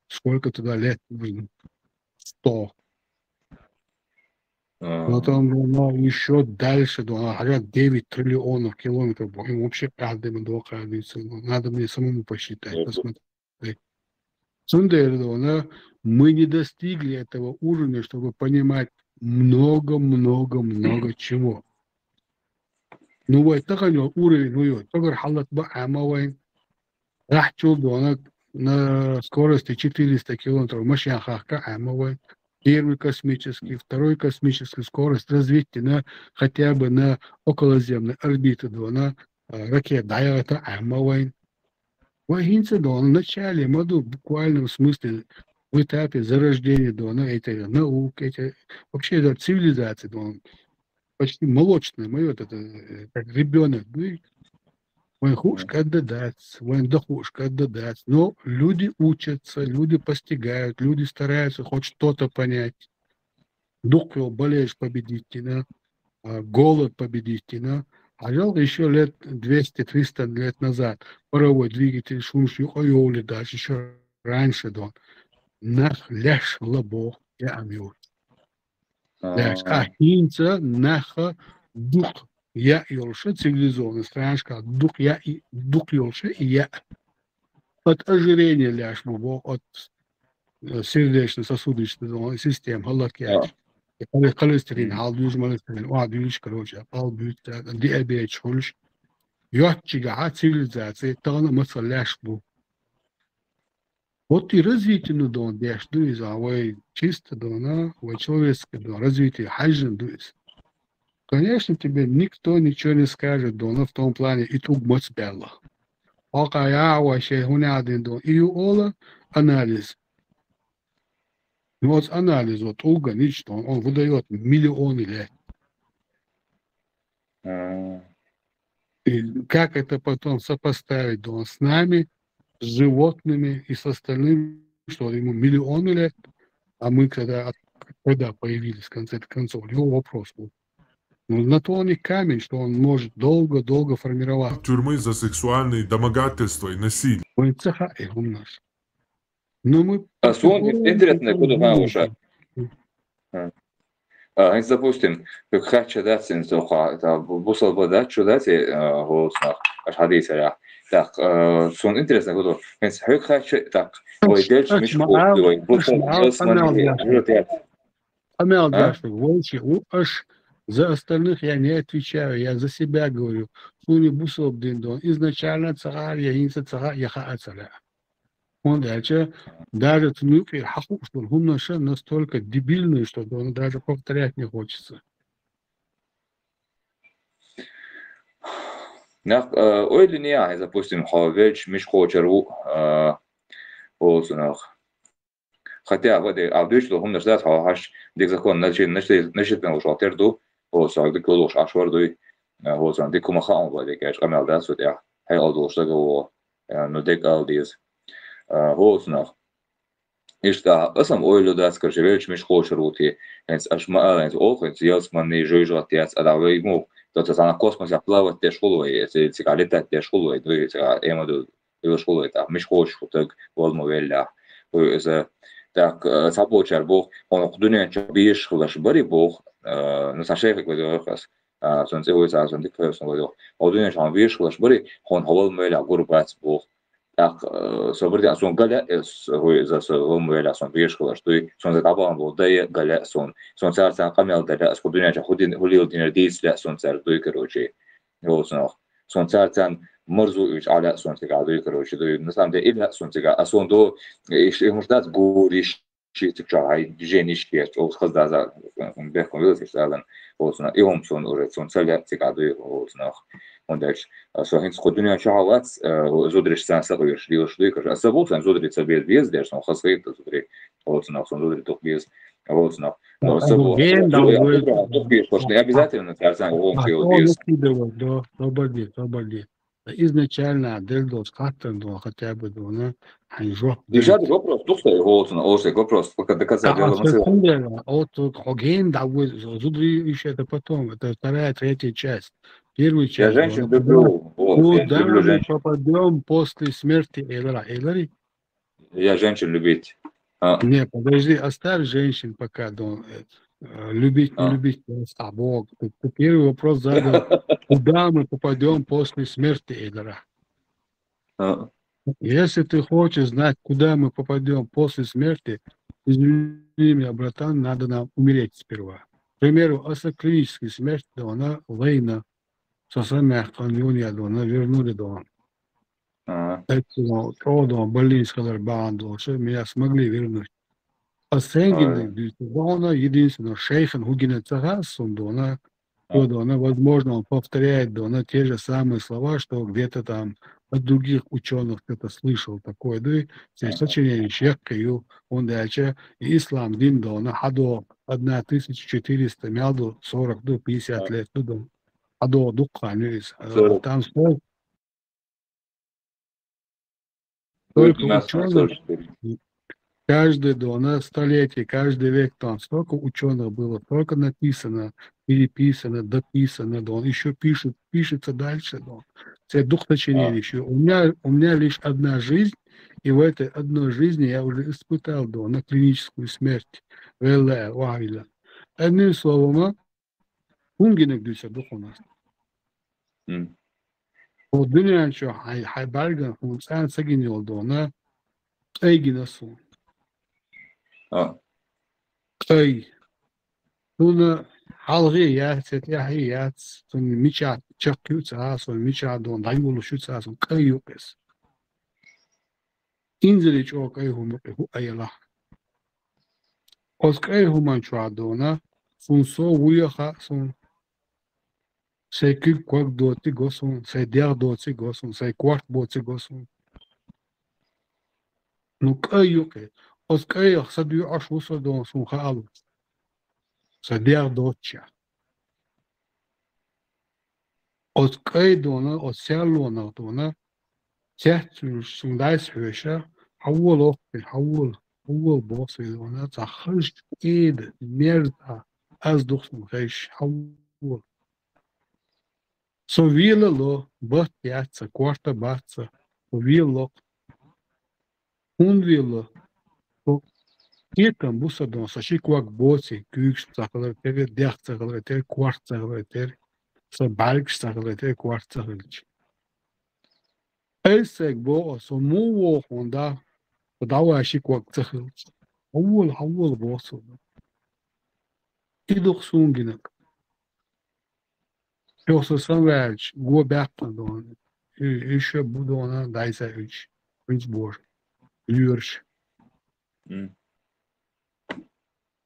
сколько туда лет нужно? 100. Потом еще дальше, 9 триллионов километров. И вообще каждый доходится. Надо мне самому посчитать, посмотреть. Мы не достигли этого уровня, чтобы понимать много чего. Ну вот такой уровень, только халат баамавай, на скорости 400 километров, машинахака амавай. Первый космический, второй космический скорость развития на хотя бы на околоземной орбите, на ракет Дайрата Амавайн. В начале, в буквальном смысле, в этапе зарождения этой науки, вообще цивилизации, почти молочная, это как ребенок. Он хушка отдадать, он дохушка отдадать. Но люди учатся, люди постигают, люди стараются хоть что-то понять. Дух болеешь победить, голод победить. А жалко еще лет 200-300 лет назад паровой двигатель шумши ойоли даже еще раньше дон. Нах ляш лабо я амю. Ляш ахинца наха дух. Я Йолша, цивилизованная странашка, дух Йолша и я. От ожирения ляшму, от сердечно-сосудистой системы, халакяч. Холестерин, халдюжмалестерин, уадюж, короче, палбют, диабет, шульш. Йотчига, цивилизация, тана маса ляшму. Вот и развитие, дяшду из чисто, человеческое, развитие, хайжен, дуис. Конечно, тебе никто ничего не скажет, в том плане, и тут мацбелла. Пока я вообще один, и ола анализ. Вот анализ, ничто, он выдает миллионы лет. И как это потом сопоставить, с нами, с животными и с остальным, что ему миллионы лет, а мы когда появились, в конце концов, его вопрос был. На то он и камень, что он может долго формироваться. Тюрьмы за сексуальные домогательства и насилие. Но мы... Интересно, куда наша. Допустим, как хочу дать сенсоха, это бусал бы дать, что дать, голосно, аж хадисаря. Так, сон интересно, куда. Как хочу, так, ой, дальше мешку, ой, бусал, за остальных я не отвечаю, я за себя говорю. Изначально царь, я инца царь, я хаацаля. Он дальше, даже тнуки, что настолько дебильный, что он даже повторять не хочется. Ой, линия, допустим, хавельч, мешкочеру, хотя в этой обычно он ждет, хаш, дик закон, значит, на ушалтерду, so de kolos ashwardu de kuma gaan wat ik amel dat soort ja heel door zeggen no dik al dies nog is daar asam oilo dat скажи welch mich хочерути ens ashma ens ook het zelfs man не жужжат яц а давай ему то это на космосе плавать те школы эти сигареты те школы это эмоду его школы это mich хочешь так волну веля это так сабочер бог он дүния чабиш хлаш бари бог ну сашефик выдохас сонце ойсазон дикферсон выдох одуня шам виш хлаш бари хон хавал меля гурбац бог Sobrdi son gale hui za so muela son bieshkala что son za taban bo da gale son цар цан камел да с худуня худин хулил динер дис لا son цар дуй короче son цар цан مرزو إيش على son تيجا دوي короче دوي مثلا ده إلا son تيجا أصلا دو إيش مشتاق بوريش شيء تكشر هاي جينيش كيش أو خذ ده بيكون يوسف سالن وصنا يوم son أورد son سالة تيجا دوي وصنا وندش so hins خدوني شعلات زودريش سان سقيش ليش دوي كرج أسبوع سان زودري تبيز بيز دير son خاصية زودري وصنا son زودري تقبيز وصنا أسبوع تقبيز потому что обязательно царь он чего бьез Свободи. Изначально Дельдос Хаттен хотя бы на Ханжо. Решать вопрос, тут стоит вопрос, пока доказать дело материала. От Хоген давай зудри еще это потом, это вторая, третья часть. Первую часть. Я женщин люблю. Куда мы попадем после смерти Эйлари? Я женщин любить. Не, подожди, оставь женщин пока. Любить, не любить, а Бог. Ты первый вопрос задал, куда мы попадем после смерти Эйлара? Если ты хочешь знать, куда мы попадем после смерти, извини меня, братан, надо нам умереть сперва. К примеру, клиническая смерть, да, она война, со самой она вернули дома. Это больничный банду, что меня смогли вернуть. А Сенгин, она единственная, шейхан Хугина Цагасун, она, возможно, он повторяет, она те же самые слова, что где-то там от других ученых кто-то слышал такое, да, все сочинение Шеккаю, он дальше, ислам дин, да, она хадо 1400, мяду 40 до 50 лет, да, хадо дукхани, там столько ученых, каждый столетие, каждый век там столько ученых было, столько написано, переписано, дописано, да, он еще пишется дальше, да. Это дух сочинения еще. У меня лишь одна жизнь, и в этой одной жизни я уже испытал, да, на клиническую смерть. Одним словом, хунгинек душа дух у нас. Вот дуня что, хайбальган, он сам сагинил, да, на эйгинасу. Ой, ну, حلقيات تحيات ميشات تشكيوت عاصم ميشادون دايمولو شوت عاصم كيوكس إنزلي شوك أيهم هو أيلا أسك أيهم أنشادونا فنسو وياها سون سيكل كوك دوتي غوسون سيدير دوتي غوسون سيكوارت دوتي غوسون نو كيوكس أسك أيه سديو أشوسو دون سون خالو سدير دوتشا от кайдона, от сялона, дона, тяхтун сундайс höscher, хавол боссы, дона, захыш эд, мерда, аз духсун хэш, хавол. So вилла ло, бат яца, кварта баца, вилла, вилла, Китам буса дон, саши квак боци, кюкш, цахалар, тер, дях цахалар, тер, кварт цахалар, тер, so balks tagalet kwart tagelch esek bo so mu honda dawa shi kwak tagelch awol bo so idok sunginak yo so sanwelch go back don ishe budona daisa üç bor lürch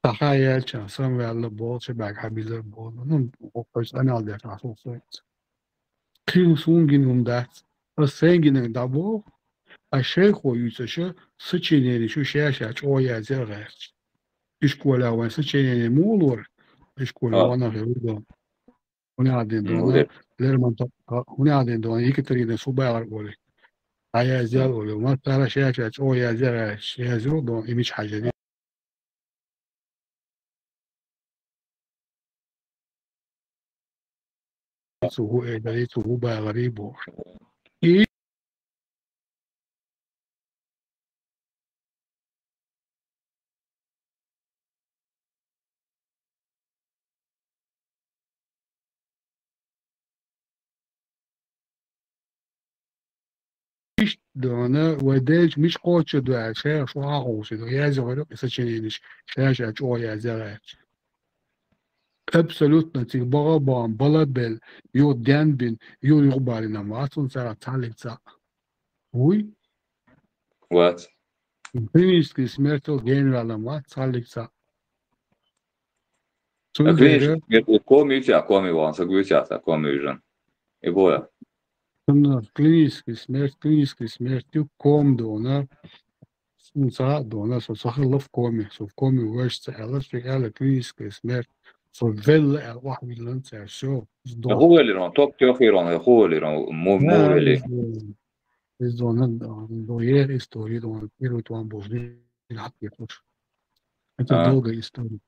تخيل sanwelle bolche bak habiler bo no opers anal der so Килсунгин dat. А сенгин дабо, а шейхо юцеше сочинение шушяшач оя зергач. Ишкола ван сочинение мулор, ишкола вана герудо. Унаден дона, Лермонтов, унаден дона, Екатерина Субайлар голи. А я сделал, ما ترى شاشاч оя зергач, я зерудо, имич حاجة سوهو إداري سوهو باغري بور. مش دونه وديش مش قوتش دو شيء شو عاوز دو يا زغلو سچنيش شاش او يا زغاش абсолютно тих барабан балабел ё дянбин ё юбарина матун сара талица уй What? Клинический смерть генерала мат талица Клинический смерть коми тя коми вон сагуйчата коми жен. И боя. клинический смерть ком дона сунца дона со сахлов коми со в коми вышца электрик клинический смерть فالفيل واحد اللي انت شو هو اللي رون توك تيوخيرون هو اللي رون مو اللي زون دوير истории дон первый туан божди хатки хош это долгая история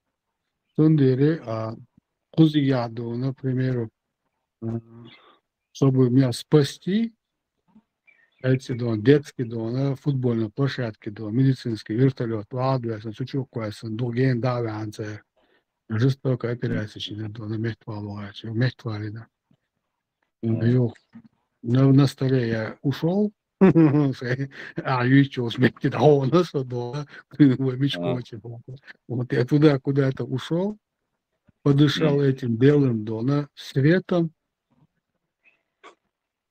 сондере кузия дона примеру чтобы меня спасти эти дон детский дон футбольные площадки дон медицинский вертолет ладно сучок квасан доген даванце жестокая операция şimdi ona mehtualı olarak mehtualı da yok на столе я ушел а еще смерти да он что да мечкоче вот я туда куда-то ушел подышал этим белым дона светом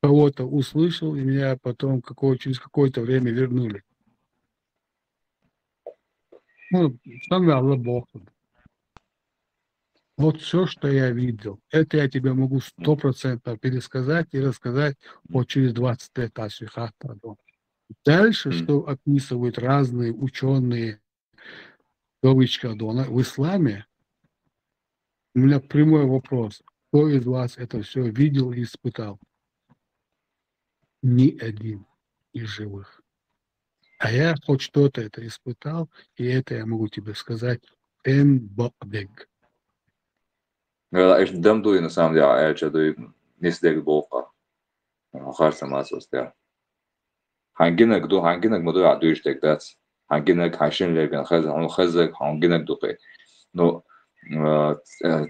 кого-то услышал и меня потом через какое-то время вернули ну сам Allah Бог. Вот все, что я видел, это я тебе могу 100% пересказать и рассказать вот через 20 лет. Дальше, что описывают разные ученые в исламе, у меня прямой вопрос. Кто из вас это все видел и испытал? Ни один из живых. А я хоть что-то это испытал, и это я могу тебе сказать бабег. Is dam doe je na samom ja, elče doe nisdeg boka. Har sam asos ja. Hanginek mo doe aduishtek dat. Hanginek hashin legen khazak hanginek doe. No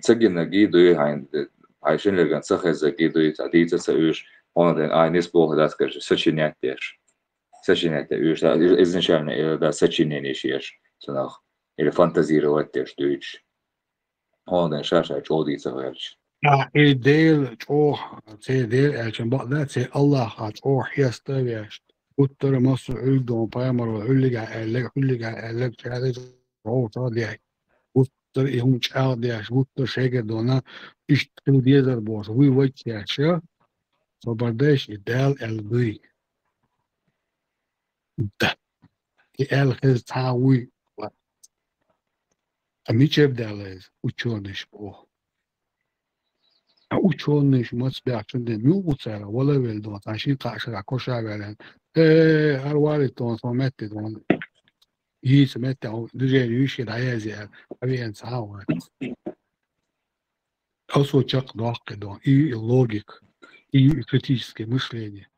tsaginagi doe hashin legen khazaki doe tadita saush он nis boka dat скажи сочинять дешь. Сочинять дешь. Изначально да сочинение шеш. Сонах или фантазировать дешь дюч. Он шаша чоди цагарч. Идея чох, идея, чем бада, це Аллах, чох яставяш. Уттер масу үлдон паймару үллига чаде рота дяй. Уттер ихун чаадяш, уттер шеге дона иштил дезер бош. Вы вачяша, собардеш идеал элби. Да. И эл хез тауи. А мичеб далез ученый шпо. А ученый шмац бяхчунде мюуцара вала велдон таши кашра коша велен. Арвали тон сометти дон. И сометти дже юши даязи авиен сауа. Also чак дохке дон и логик, и критическое мышление.